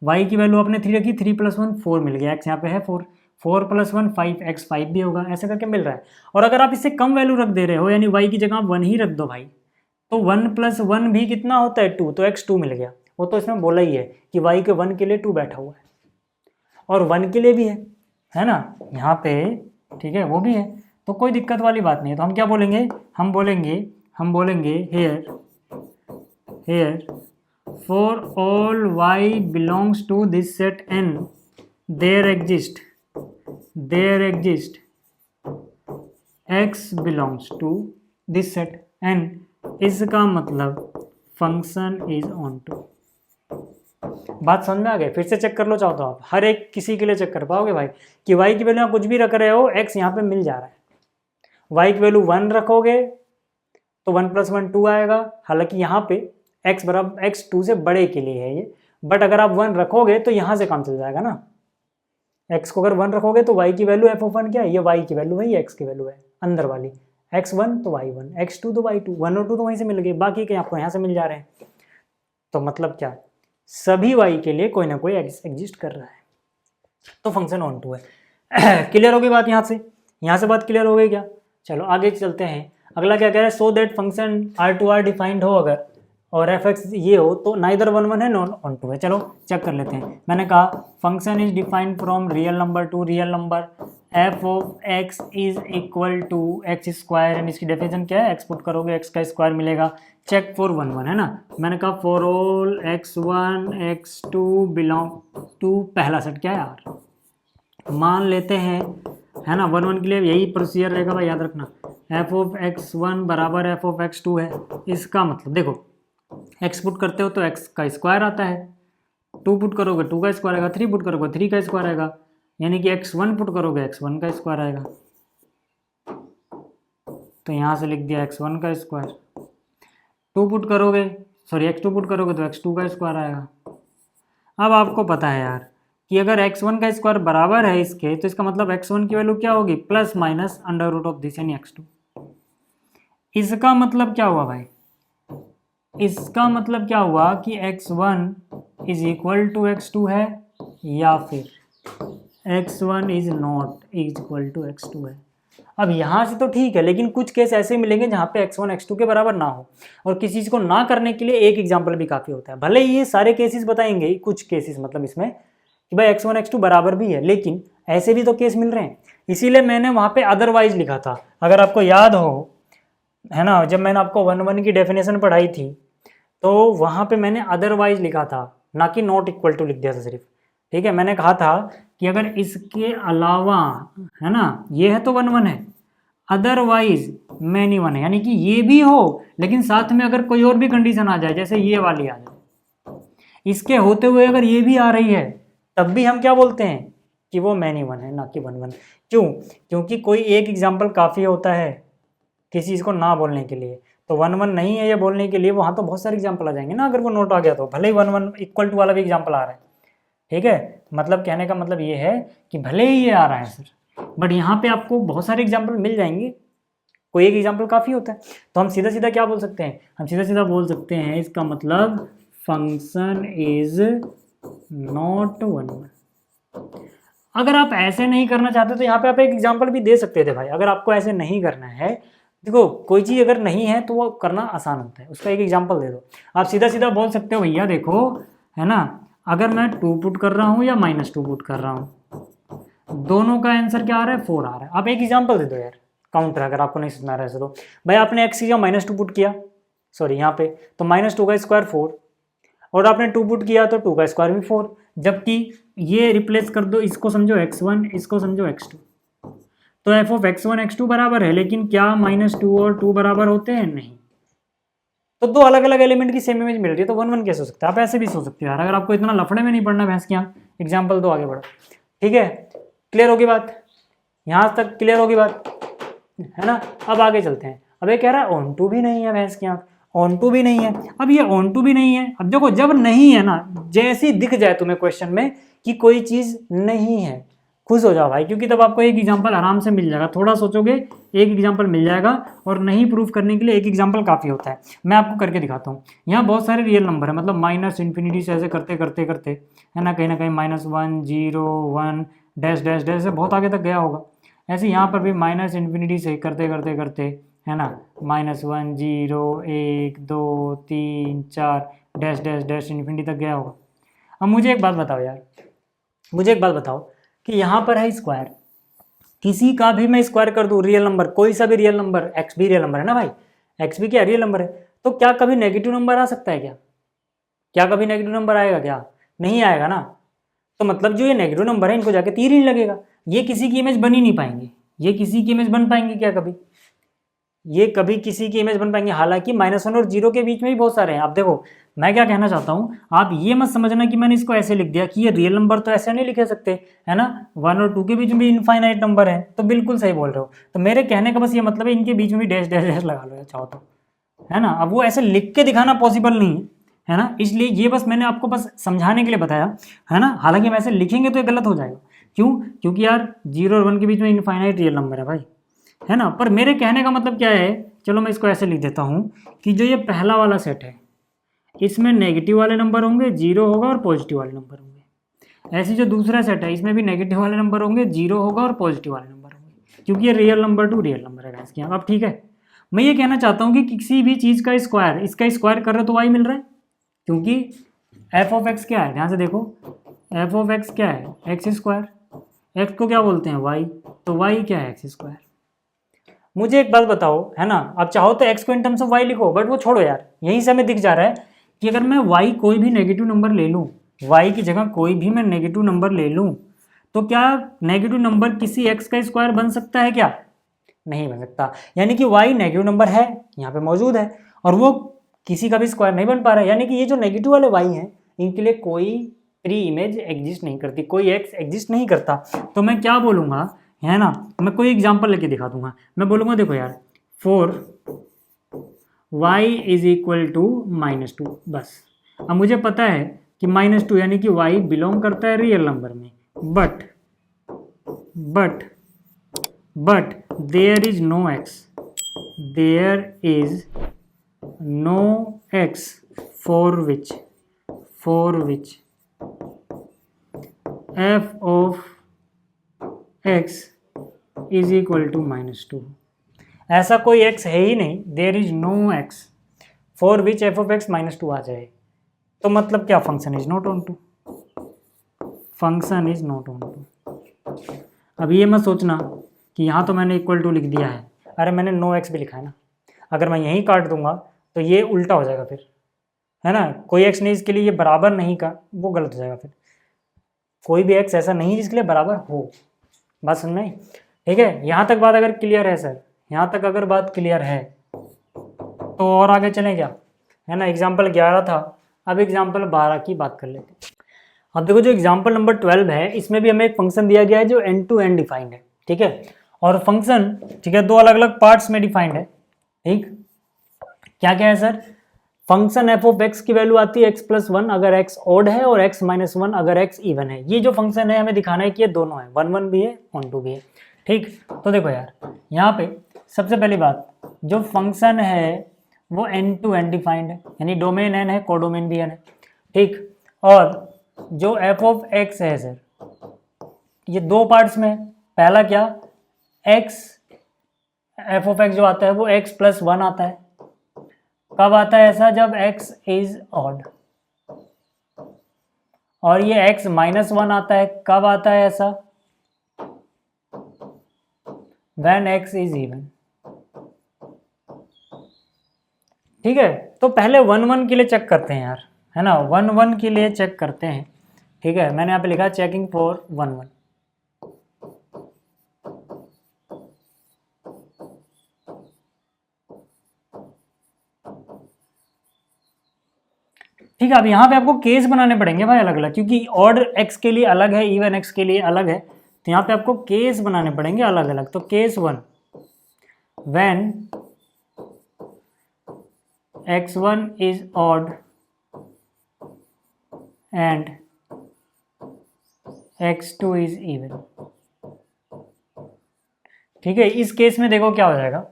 y की वैल्यू आपने 3 रखी, 3 + 1 4 मिल गया, x यहाँ पे है 4, 4 + 1 5, x 5 भी होगा, ऐसे करके मिल रहा है। और अगर आप इससे कम वैल्यू रख दे रहे हो, यानी y की जगह आप 1 ही रख दो भाई, तो 1 + 1 भी कितना होता है 2, तो x 2 मिल गया। वो तो इसमें बोला ही है कि y के 1 के लिए 2 बैठा हुआ है, और 1 के लिए भी है ना यहाँ पे, ठीक है, वो भी है, तो कोई दिक्कत वाली बात नहीं है। तो हम क्या बोलेंगे, हम बोलेंगे hair for all y belongs to this set n there exist x belongs to this set n। इसका मतलब फंक्शन इज ऑन टू। बात समझ में आ गई, फिर से चेक कर लो चाहो तो आप, हर एक किसी के लिए चेक कर पाओगे भाई कि y की वैल्यू आप कुछ भी रख रहे हो, x यहाँ पे मिल जा रहा है। y की वैल्यू 1 रखोगे तो 1 + 1 2 आएगा, हालांकि यहाँ पे x बराबर x 2 से बड़े के लिए है ये, बट अगर आप 1 रखोगे तो यहाँ से काम चल जाएगा ना। x को अगर 1 रखोगे तो y की वैल्यू f(1) क्या है, ये y की वैल्यू है, ये x की वैल्यू है अंदर वाली, x1 तो y1, x2 तो y2, 1 और 2 तो वहीं से मिल गए, बाकी के आपको यहाँ से मिल जा रहे हैं। तो मतलब क्या, सभी y के लिए कोई ना कोई एग्जिस्ट कर रहा है, तो फंक्शन ऑन टू है। क्लियर हो गई बात यहाँ से बात क्लियर हो गई क्या। चलो आगे चलते हैं, अगला क्या कह रहा है, so that function R2R defined हो अगर, और f(x) ये हो तो नाइदर 1 1 है नॉट ऑन टू है। चलो चेक कर लेते हैं। मैंने कहा function is defined from real number to real number, f(x) is equal to x², and इसकी डेफिनेशन क्या है, x पुट करोगे x का स्क्वायर मिलेगा, चेक फॉर 1 1, है ना। मैंने कहा for all x1 x2 belong to पहला सेट क्या है R, मान लेते हैं, है ना। 1 1 के लिए यही प्रोसीजर रहेगा भाई, याद रखना, f(x1) बराबर f(x2) है। इसका मतलब देखो, x पुट करते हो तो x का स्क्वायर आता है, 2 पुट करोगे 2 का स्क्वायर आएगा, 3 पुट करोगे 3 का स्क्वायर आएगा, यानी कि x1 पुट करोगे x1 का स्क्वायर आएगा, तो यहाँ से लिख दिया x1 का स्क्वायर। 2 पुट करोगे, सॉरी x2 पुट करोगे तो x2 का स्क्वायर आएगा। अब आपको पता है यार कि अगर x1 का स्क्वायर बराबर है इसके, तो इसका मतलब x1 की वैल्यू क्या होगी, plus minus under root of this यानी x2। इसका मतलब क्या हुआ भाई, इसका मतलब क्या हुआ कि x1 is equal to x2 है, या फिर x1 is not equal to x2 है। अब यहाँ से तो ठीक है, लेकिन कुछ केस ऐसे मिलेंगे जहाँ पे x1 x2 के बराबर ना हो, और किसी चीज़ को ना करने के लिए एक एग्जाम्पल भी काफ़ी होता है। भले ये सारे केसेस बताएंगे, कुछ केसेस मतलब इसमें कि भाई x1 x2 बराबर भी है, लेकिन ऐसे भी तो केस मिल रहे हैं, इसीलिए मैंने वहाँ पे अदरवाइज लिखा था। अगर आपको याद हो, है ना, जब मैंने आपको 1 1 की डेफिनेशन पढ़ाई थी तो वहाँ पे मैंने अदरवाइज लिखा था, ना कि नॉट इक्वल टू लिख दिया था सिर्फ, ठीक है। मैंने कहा था कि अगर इसके अलावा, है ना, ये है तो 1 1 है, अदरवाइज मैनी 1 है, यानी कि ये भी हो लेकिन साथ में अगर कोई और भी कंडीशन आ जाए, जैसे ये वाली आ जाए, इसके होते हुए अगर ये भी आ रही है, तब भी हम क्या बोलते हैं कि वो मैनी 1 है, ना कि 1 1। क्यों, क्योंकि कोई एक एग्जाम्पल काफ़ी होता है किसी चीज़ को ना बोलने के लिए, तो 1 1 नहीं है ये बोलने के लिए, वहाँ तो बहुत सारे एग्जाम्पल आ जाएंगे ना। अगर वो नोट आ गया तो भले ही 1 1 इक्वल टू वाला भी एग्जाम्पल आ रहा है, ठीक है। मतलब कहने का मतलब ये है कि भले ही ये आ रहा है सर, बट यहाँ पे आपको बहुत सारे एग्जाम्पल मिल जाएंगे, कोई एक एग्जाम्पल काफ़ी होता है। तो हम सीधा सीधा क्या बोल सकते हैं, हम सीधा सीधा बोल सकते हैं इसका मतलब फंक्शन इज नॉट 1 1। अगर आप ऐसे नहीं करना चाहते तो यहाँ पे आप एक एग्जांपल भी दे सकते थे भाई। अगर आपको ऐसे नहीं करना है, देखो कोई चीज़ अगर नहीं है तो वो करना आसान होता है, उसका एक एग्जांपल दे दो। आप सीधा सीधा बोल सकते हो भैया देखो, है ना, अगर मैं 2 पुट कर रहा हूँ या -2 पुट कर रहा हूँ, दोनों का आंसर क्या आ रहा है, 4 आ रहा है। आप एक एग्जांपल दे दो यार, काउंटर, अगर आपको नहीं समझ रहा है तो भाई आपने एक्स की जगह -2 पुट किया, सॉरी यहाँ पे, तो -2 का स्क्वायर 4, और आपने 2 पुट किया तो 2 का स्क्वायर भी 4, जबकि ये रिप्लेस कर दो, इसको समझो x1, इसको समझो x2, तो f ऑफ x1 x2 बराबर है, लेकिन क्या -2 और 2 बराबर होते हैं, नहीं। तो दो अलग अलग एलिमेंट की सेम इमेज मिल रही है, तो 1 1 कैसे हो सकता है। आप ऐसे भी सोच सकते हो यार, अगर आपको इतना लफड़े में नहीं पढ़ना भैंस की आंख, एग्जाम्पल तो आगे बढ़ो। ठीक है, क्लियर होगी बात, यहाँ तक क्लियर होगी बात, है ना। अब आगे चलते हैं। अब ये कह रहा है ऑन टू भी नहीं है भैंस की आंख, ऑन टू भी नहीं है। अब ये ऑन टू भी नहीं है, अब देखो जब नहीं है ना, जैसी दिख जाए तुम्हें क्वेश्चन में कि कोई चीज नहीं है, खुश हो जाओ भाई, क्योंकि तब आपको एक एग्जांपल आराम से मिल जाएगा। थोड़ा सोचोगे एक एग्जांपल मिल जाएगा, और नहीं प्रूफ करने के लिए एक एग्जांपल काफ़ी होता है। मैं आपको करके दिखाता हूँ। यहाँ बहुत सारे रियल नंबर है, मतलब माइनस इन्फिनिटी से ऐसे करते करते करते, है ना, कहीं ना कहीं -1 0 1 डैश डैश डैश से बहुत आगे तक गया होगा। ऐसे यहाँ पर भी माइनस इन्फिनिटी से करते करते करते, है ना, -1 0 1 2 3 4 डैश डैश डैश इन्फिनिटी तक गया होगा। अब मुझे एक बात बताओ यार, मुझे एक बात बताओ कि यहाँ पर है स्क्वायर, किसी का भी मैं स्क्वायर कर दूँ, रियल नंबर, कोई सा भी रियल नंबर, एक्स भी रियल नंबर है ना भाई, एक्स भी क्या रियल नंबर है, तो क्या कभी नेगेटिव नंबर आ सकता है क्या? क्या कभी नेगेटिव नंबर आएगा क्या? नहीं आएगा ना। तो मतलब जो ये नेगेटिव नंबर है इनको जाके तीर ही नहीं लगेगा, ये किसी की इमेज बन ही नहीं पाएंगे। ये किसी की इमेज बन पाएंगे क्या कभी? ये कभी किसी की इमेज बन पाएंगे? हालांकि -1 और 0 के बीच में भी बहुत सारे हैं। आप देखो, मैं क्या कहना चाहता हूँ, आप ये मत समझना कि मैंने इसको ऐसे लिख दिया कि ये रियल नंबर तो ऐसे नहीं लिखे सकते, है ना, 1 और 2 के बीच में भी इनफाइनाइट नंबर है, तो बिल्कुल सही बोल रहे हो। तो मेरे कहने का बस ये मतलब है, इनके बीच में भी डैश डैश डैश लगा लो चाहो तो, है ना। अब वो ऐसे लिख के दिखाना पॉसिबल नहीं है ना, इसलिए ये बस मैंने आपको बस समझाने के लिए बताया, है ना। हालांकि हम ऐसे लिखेंगे तो ये गलत हो जाएगा, क्यों? क्योंकि यार 0 और 1 के बीच में इनफाइनाइट रियल नंबर है भाई, है ना। पर मेरे कहने का मतलब क्या है, चलो मैं इसको ऐसे लिख देता हूँ कि जो ये पहला वाला सेट है, इसमें नेगेटिव वाले नंबर होंगे, 0 होगा और पॉजिटिव वाले नंबर होंगे। ऐसे जो दूसरा सेट है, इसमें भी नेगेटिव वाले नंबर होंगे, 0 होगा और पॉजिटिव वाले नंबर होंगे, क्योंकि ये real number to real number है इसकी। अब ठीक है, मैं ये कहना चाहता हूँ कि किसी भी चीज़ का स्क्वायर, इसका स्क्वायर कर रहे तो वाई मिल रहा है, क्योंकि एफ ऑफ एक्स क्या है, ध्यान से देखो, एफ ऑफ एक्स क्या है, एक्स स्क्वायर, एक्स को क्या बोलते हैं, वाई, तो वाई क्या है, एक्स स्क्वायर। मुझे एक बात बताओ, है ना, आप चाहो तो x को इन टर्म्स ऑफ y लिखो, बट वो छोड़ो यार, यहीं से हमें दिख जा रहा है कि अगर मैं y कोई भी नेगेटिव नंबर ले लूँ, y की जगह कोई भी मैं नेगेटिव नंबर ले लूँ, तो क्या नेगेटिव नंबर किसी x का स्क्वायर बन सकता है क्या? नहीं बन सकता। यानी कि y नेगेटिव नंबर है, यहाँ पे मौजूद है, और वो किसी का भी स्क्वायर नहीं बन पा रहा है। यानी कि ये जो नेगेटिव वाले y हैं, इनके लिए कोई प्री इमेज एग्जिस्ट नहीं करती, कोई x एग्जिस्ट नहीं करता। तो मैं क्या बोलूँगा, है ना, मैं कोई एग्जांपल लेके दिखा दूंगा। मैं बोलूँगा देखो यार, 4 y इज इक्वल टू -2, बस। अब मुझे पता है कि -2 यानी कि y बिलोंग करता है रियल नंबर में, but there is no x, there is no x for which f of x is equal to -2। ऐसा कोई x है ही नहीं, there is no x for which f of x -2 आ जाए। तो मतलब क्या, function is not onto, function is not onto. अब ये मत सोचना कि यहाँ तो मैंने इक्वल टू लिख दिया है, अरे मैंने नो एक्स भी लिखा है ना, अगर मैं यहीं काट दूंगा तो ये उल्टा हो जाएगा फिर, है ना। कोई एक्स नहीं इसके लिए ये बराबर नहीं का, वो गलत हो जाएगा फिर। कोई भी एक्स ऐसा नहीं जिसके लिए बराबर हो, बात समझ में? ठीक है, यहाँ तक बात अगर क्लियर है सर, यहाँ तक अगर बात क्लियर है तो और आगे चलें क्या, है ना। एग्जाम्पल 11 था, अब एग्जाम्पल 12 की बात कर लेते हैं। अब देखो, जो एग्जाम्पल नंबर 12 है, इसमें भी हमें एक फंक्शन दिया गया है जो एंड टू एंड डिफाइंड है, ठीक है। और फंक्शन, ठीक है, दो अलग अलग पार्ट्स में डिफाइंड है, ठीक। क्या क्या है sir, function F of x की वैल्यू आती है x+1 अगर x ऑड है, और x-1 अगर x इवन है। ये जो फंक्शन है हमें दिखाना है कि ये दोनों है, 1 1 भी है, 1 2 भी है, ठीक। तो देखो यार, यहाँ पे सबसे पहली बात, जो फंक्शन है वो एंड टू एंड डिफाइंड है, यानी डोमेन n है, कोडोमेन भी n है, ठीक। और जो एफ ऑफ एक्स है सर, ये दो पार्ट्स में है। पहला क्या, एक्स एफ ऑफ एक्स जो आता है वो एक्स प्लस वन आता है। कब आता है ऐसा, जब एक्स इज ऑड। और ये एक्स माइनस वन आता है, कब आता है ऐसा, व्हेन एक्स इज इवन। ठीक है, तो पहले वन वन के लिए चेक करते हैं यार, है ना, वन वन के लिए चेक करते हैं। ठीक है, मैंने यहाँ पे लिखा चेकिंग फॉर वन वन। ठीक है, अब यहाँ पे आपको केस बनाने पड़ेंगे भाई अलग अलग, क्योंकि ऑड एक्स के लिए अलग है, इवन एक्स के लिए अलग है, तो यहाँ पे आपको केस बनाने पड़ेंगे अलग अलग। तो case one, when x1 is odd and x2 is even। ठीक है, इस केस में देखो क्या हो जाएगा।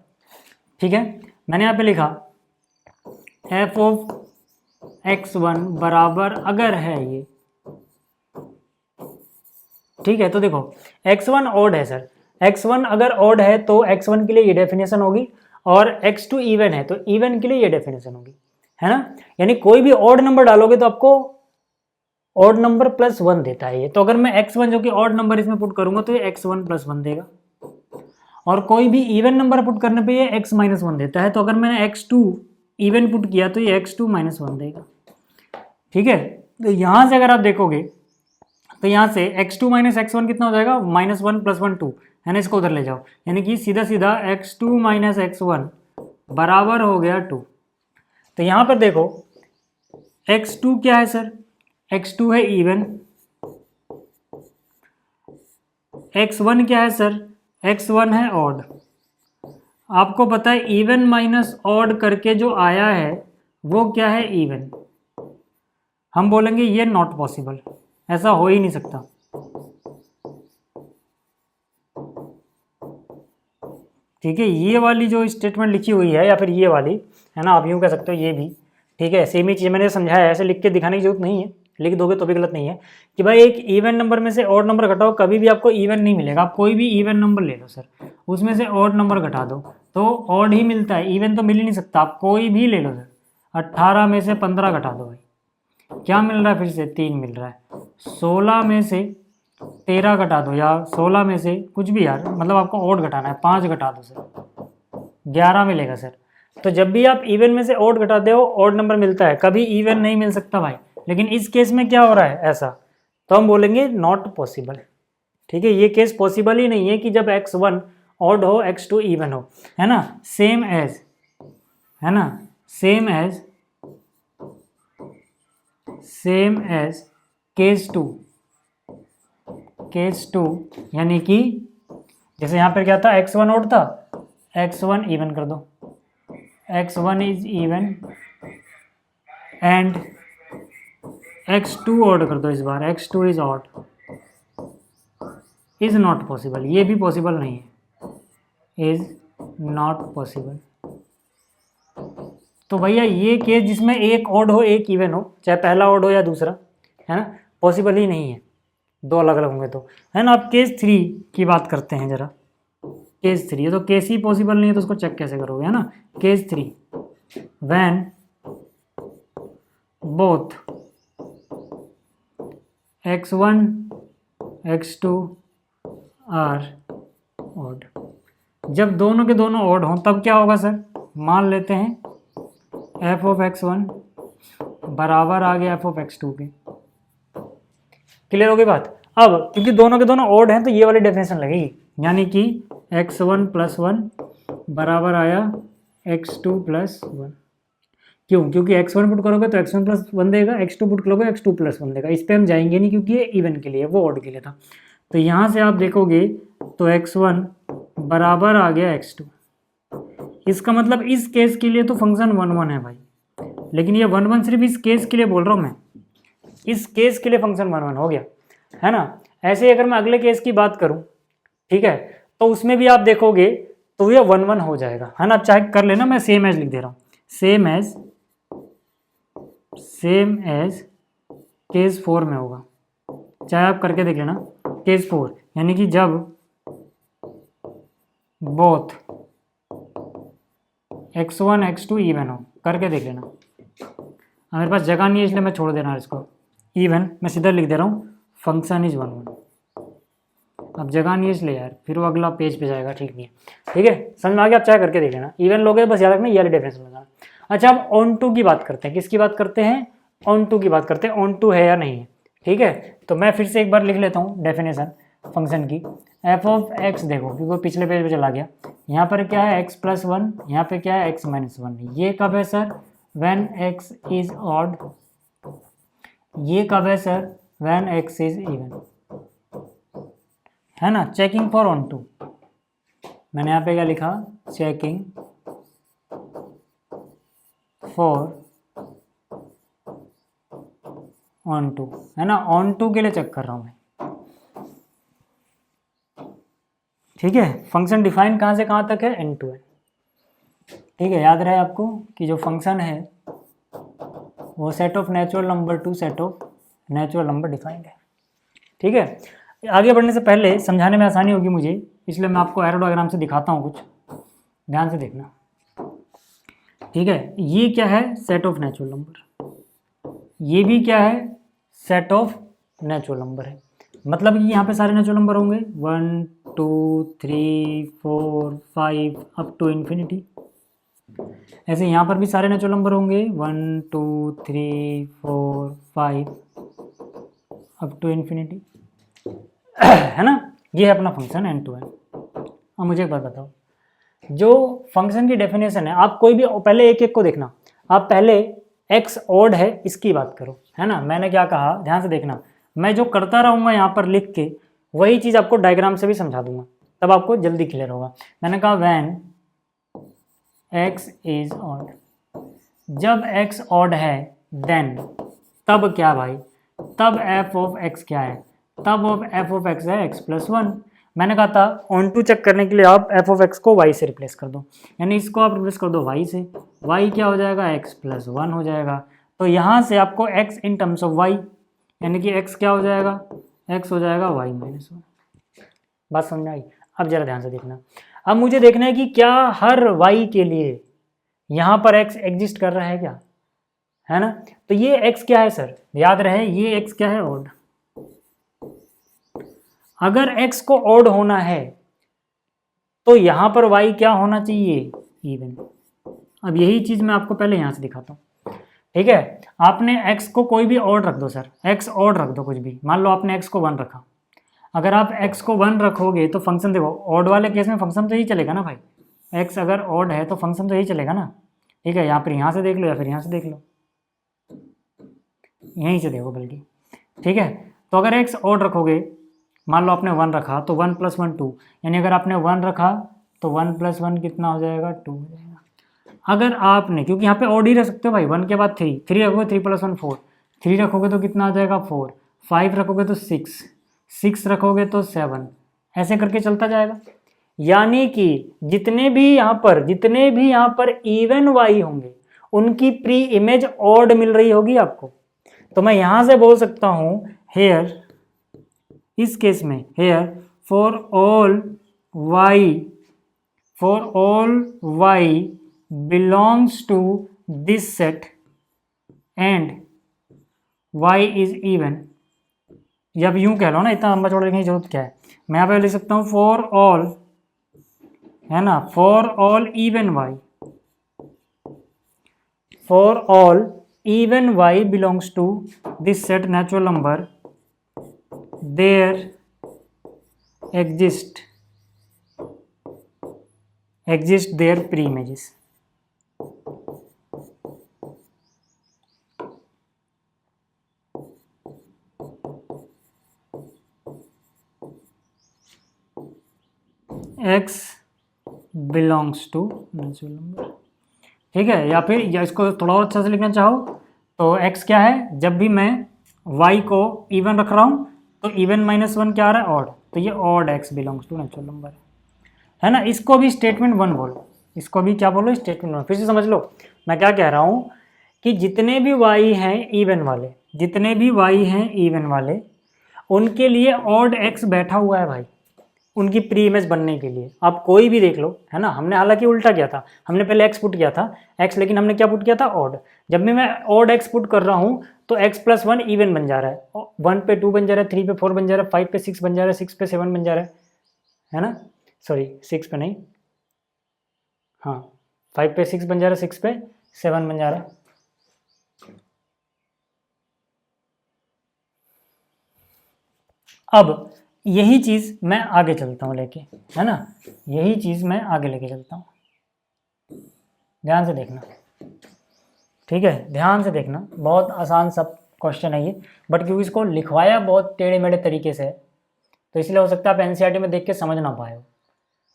ठीक है, मैंने यहाँ पे लिखा f ऑफ x1 बराबर अगर है ये, ठीक है, तो देखो x1 ऑड है सर, x1 अगर ऑड है तो x1 के लिए ये डेफिनेशन होगी, और x2 इवन है तो इवन के लिए ये डेफिनेशन होगी, है ना। यानी कोई भी ऑड नंबर डालोगे तो आपको ऑड नंबर प्लस वन देता है ये। तो अगर मैं x1 जो कि ऑड नंबर इसमें पुट करूंगा तो ये x1 प्लस वन देगा, और कोई भी इवन नंबर पुट करने पे ये x माइनस वन देता है। तो अगर मैंने x2 इवन पुट किया तो ये x2 माइनस वन देगा। ठीक है, तो यहां से अगर आप देखोगे तो यहाँ से x2 माइनस x1 कितना हो जाएगा, minus one plus one two, है ना, इसको उधर ले जाओ, यानी कि सीधा सीधा x2 माइनस x1 बराबर हो गया 2। तो यहाँ पर देखो x2 क्या है सर, x2 है इवन, x1 क्या है सर, x1 है ऑड। आपको पता है इवन माइनस ऑड करके जो आया है वो क्या है, इवन। हम बोलेंगे ये नॉट पॉसिबल, ऐसा हो ही नहीं सकता। ठीक है, ये वाली जो स्टेटमेंट लिखी हुई है या फिर ये वाली, है ना, आप यूँ कह सकते हो ये भी, ठीक है, सेम ही चीज़ मैंने समझाया है, ऐसे लिख के दिखाने की जरूरत नहीं है, लिख दोगे तो भी गलत नहीं है कि भाई एक इवन नंबर में से ऑड नंबर घटाओ, कभी भी आपको इवन नहीं मिलेगा। आप कोई भी इवन नंबर ले लो सर, उसमें से ऑड नंबर घटा दो तो ऑड ही मिलता है, इवन तो मिल ही नहीं सकता। आप कोई भी ले लो सर, 18 में से 15 घटा दो भाई, क्या मिल रहा है, फिर से 3 मिल रहा है। 16 में से 13 घटा दो, या 16 में से कुछ भी यार, मतलब आपको ऑड घटाना है, 5 घटा दो सर, 11 मिलेगा सर। तो जब भी आप इवन में से ऑड घटाते हो ऑड नंबर मिलता है, कभी इवन नहीं मिल सकता भाई। लेकिन इस केस में क्या हो रहा है ऐसा, तो हम बोलेंगे नॉट पॉसिबल। ठीक है, ये केस पॉसिबल ही नहीं है कि जब x1 ऑड हो x2 इवन हो, है ना, सेम एज, है ना, सेम एज केस टू, यानी कि जैसे यहाँ पर क्या था, x1 ऑड था, x1 इवन कर दो, x1 is even and x2 odd कर दो, इस बार x2 is odd, is not possible, ये भी पॉसिबल नहीं है, इज नॉट पॉसिबल। तो भैया ये केस जिसमें एक ऑड हो एक इवन हो, चाहे पहला ऑड हो या दूसरा, है ना, पॉसिबल ही नहीं है, दो अलग अलग होंगे तो, है ना। अब केस 3 की बात करते हैं जरा, केस 3, तो केस ही पॉसिबल नहीं है तो उसको चेक कैसे करोगे, है ना। Case 3, when both x1 x2 are odd, जब दोनों के दोनों ऑड हों तब क्या होगा सर, मान लेते हैं f ऑफ x1 बराबर आ गया f ऑफ x2 के। क्लियर हो गई बात। अब क्योंकि दोनों के दोनों ऑड हैं तो ये वाली डेफिनेशन लगेगी, यानी कि x1 प्लस 1 बराबर आया x2 प्लस 1। क्यों, क्योंकि x1 पुट करोगे तो x1 प्लस 1 देगा, x2 पुट करोगे x2 प्लस 1 देगा। इस पर हम जाएंगे नहीं क्योंकि ये इवन के लिए, वो ऑड के लिए था। तो यहाँ से आप देखोगे तो x1 बराबर आ गया x2। इसका मतलब इस केस के लिए तो फंक्शन 1 1 है भाई, लेकिन ये 1 1 सिर्फ इस केस के लिए बोल रहा हूँ मैं, इस केस के लिए फंक्शन 1 1 हो गया, है ना। ऐसे अगर मैं अगले केस की बात करूँ, ठीक है, तो उसमें भी आप देखोगे तो ये 1 1 हो जाएगा, है ना। चाहे कर लेना, मैं सेम एज लिख दे रहा हूँ, सेम एज केस 4 में होगा, चाहे आप करके देख लेना। केस 4 यानी कि जब बोथ x1 x2 इवन हो, करके देख लेना। मेरे पास जगह नहीं है इसलिए मैं छोड़ दे रहा हूँ इसको। इवन मैं सीधा लिख दे रहा हूँ फंक्शन इज 1 1। अब जगह नहीं है इसलिए यार, फिर वो अगला पेज पे जाएगा, ठीक नहीं है। ठीक है, समझ में आ गया? आप चाहे करके देख लेना। इवन लोगे बस याद रखना ये वाली डेफिनेशन लगाना। अच्छा, अब ऑन टू की बात करते हैं। किसकी बात करते हैं? ऑन टू की बात करते हैं। ऑन टू है या नहीं है? ठीक है, तो मैं फिर से एक बार लिख लेता हूँ डेफिनेशन फंक्शन की। एफ ऑफ एक्स, देखो क्योंकि वो पिछले पेज पे चला गया। यहाँ पर क्या है? एक्स प्लस वन, यहाँ पे क्या है? X minus one. ये कब है sir? When x is odd. ये कब है sir? When x is even, है ना? Checking for onto. मैंने यहाँ पे क्या लिखा? चेकिंग फॉर ऑन टू, है ना? ऑन टू के लिए चेक कर रहा हूँ मैं। ठीक है, फंक्शन डिफाइन कहाँ से कहाँ तक है? N to N. ठीक है, याद रहे आपको कि जो फंक्शन है वो set of natural number two set of natural number defined है। ठीक है, आगे बढ़ने से पहले समझाने में आसानी होगी मुझे, इसलिए मैं आपको एरो डायग्राम से दिखाता हूँ कुछ, ध्यान से देखना। ठीक है, ये क्या है? Set of natural number. ये भी क्या है? सेट ऑफ नेचुरल नंबर है। मतलब कि यहाँ पे सारे नेचुरल नंबर होंगे 1 2 3 4 5 अप टू इन्फिनिटी। ऐसे यहाँ पर भी सारे नेचुरल नंबर होंगे 1 2 3 4 5 अप टू इन्फिनिटी, है ना? ये है अपना फंक्शन एन टू एन। अब मुझे एक बात बताओ, जो फंक्शन की डेफिनेशन है, आप कोई भी पहले एक एक को देखना। आप पहले एक्स ऑड है इसकी बात करो, है ना? मैंने क्या कहा, ध्यान से देखना। मैं जो करता रहूँगा यहाँ पर लिख के, वही चीज़ आपको डायग्राम से भी समझा दूंगा, तब आपको जल्दी क्लियर होगा। मैंने कहा व्हेन एक्स इज ऑड, जब एक्स ऑड है देन, तब क्या भाई? तब एफ ऑफ एक्स क्या है? तब एफ ऑफ एक्स है एक्स प्लस वन। मैंने कहा था ऑन टू चेक करने के लिए आप एफ ऑफ एक्स को वाई से रिप्लेस कर दो, यानी इसको आप रिप्लेस कर दो वाई से। वाई क्या हो जाएगा? एक्स प्लस वन हो जाएगा। तो यहाँ से आपको x in terms of y, यानी कि एक्स क्या हो जाएगा? एक्स हो जाएगा वाई माइनस वन। बात समझ आई? अब जरा ध्यान से देखना। अब मुझे देखना है कि क्या हर वाई के लिए यहाँ पर एक्स एग्जिस्ट कर रहा है क्या, है ना? तो ये एक्स क्या है सर? याद रहे ये एक्स क्या है? ऑड। अगर x को ऑड होना है तो यहां पर y क्या होना चाहिए? इवन। अब यही चीज मैं आपको पहले यहां से दिखाता हूं। ठीक है, आपने x को कोई भी ऑड रख दो सर, x ऑड रख दो कुछ भी। मान लो आपने x को 1 रखा। अगर आप x को 1 रखोगे तो फंक्शन देखो, ऑड वाले केस में फंक्शन तो यही चलेगा ना भाई। x अगर ऑड है तो फंक्शन तो यही चलेगा ना। ठीक है, यहाँ से देख लो या फिर यहाँ से देख लो, यहीं से देखो बल्कि। ठीक है, तो अगर x ऑड रखोगे, मान लो आपने 1 रखा तो 1 + 1 2, यानी अगर आपने 1 रखा तो 1 + 1 कितना हो जाएगा? 2 हो जाएगा। अगर आपने, क्योंकि यहाँ पे ऑड ही रख सकते हो भाई, 1 के बाद 3 रखोगे, 3 + 1 4, 3 रखोगे तो कितना आ जाएगा? 4, 5 रखोगे तो 6, 6 रखोगे तो 7, ऐसे करके चलता जाएगा। यानी कि जितने भी यहाँ पर इवन वाई होंगे उनकी प्री इमेज ऑड मिल रही होगी आपको। तो मैं यहाँ से बोल सकता हूँ हेयर, इस केस में here for all y belongs to this set and y is even. जब यूं कह लो ना, इतना लंबा चौड़ा लिखने की जरूरत क्या है? मैं यहाँ पे लिख सकता हूँ फॉर ऑल, है ना, for all even y, for all even y belongs to this set natural number, there exist their pre-images। x belongs to natural number. ठीक है, या फिर या इसको थोड़ा और अच्छा से लिखना चाहो तो x क्या है? जब भी मैं y को इवन रख रहा हूँ तो इवन -1 क्या आ रहा है? ऑड। तो ये odd x belongs to natural number है ना। इसको भी स्टेटमेंट 1 बोलो, इसको भी क्या बोलो? स्टेटमेंट 1। फिर से समझ लो मैं क्या कह रहा हूँ कि जितने भी y हैं इवन वाले, जितने भी y हैं इवन वाले, उनके लिए ऑड एक्स बैठा हुआ है भाई, उनकी प्री इमेज बनने के लिए। आप कोई भी देख लो, है ना, हमने हालांकि उल्टा किया था, हमने पहले एक्स पुट किया था एक्स, लेकिन हमने क्या पुट किया था, ऑड। जब भी मैं ऑड एक्स पुट कर रहा हूँ तो एक्स प्लस वन इवन बन जा रहा है, 1 पे 2 बन जा रहा है, 3 पे 4 बन जा रहा है, 5 पे 6 बन जा रहा है, 6 पे 7 बन जा रहा है ना, सॉरी 6 पे नहीं, हाँ 5 पे 6 बन जा रहा है, 6 पे 7 बन जा रहा है। अब यही चीज़ मैं आगे चलता हूँ लेके, है ना, यही चीज़ मैं आगे लेके चलता हूँ, ध्यान से देखना, ठीक है, ध्यान से देखना। बहुत आसान सब क्वेश्चन है ये, बट क्योंकि इसको लिखवाया बहुत टेढ़े मेढ़े तरीके से है, तो इसलिए हो सकता है आप एनसीईआरटी में देख के समझ ना पाए हो,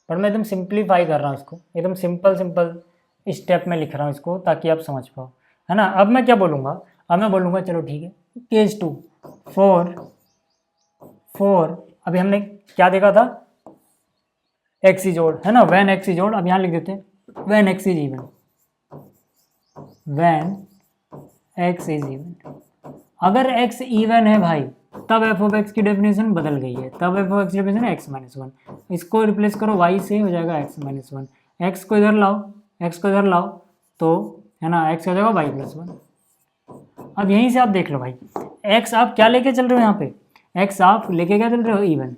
पर मैं एकदम सिंप्लीफाई कर रहा हूँ इसको, एकदम सिंपल स्टेप में लिख रहा हूँ इसको ताकि आप समझ पाओ, है ना। अब मैं क्या बोलूँगा, अब मैं बोलूँगा चलो ठीक है, केस 2 4 अभी हमने क्या देखा था, एक्स इज ओड, है ना, व्हेन एक्स इज ओड। अब यहाँ लिख देते हैं when x is even, when x is even. अगर एक्स इवन है भाई तब एफ ऑफ एक्स की डेफिनेशन बदल गई है, तब एफ ऑफ एक्स की डेफिनेशन एक्स माइनस वन, इसको रिप्लेस करो वाई से, हो जाएगा एक्स माइनस वन, एक्स को इधर लाओ, एक्स को इधर लाओ तो, है ना, एक्स हो जाएगा वाई प्लस वन। अब यहीं से आप देख लो भाई, एक्स आप क्या लेके चल रहे हो यहाँ पे, एक्स आप लेके क्या चल रहे हो, इवन।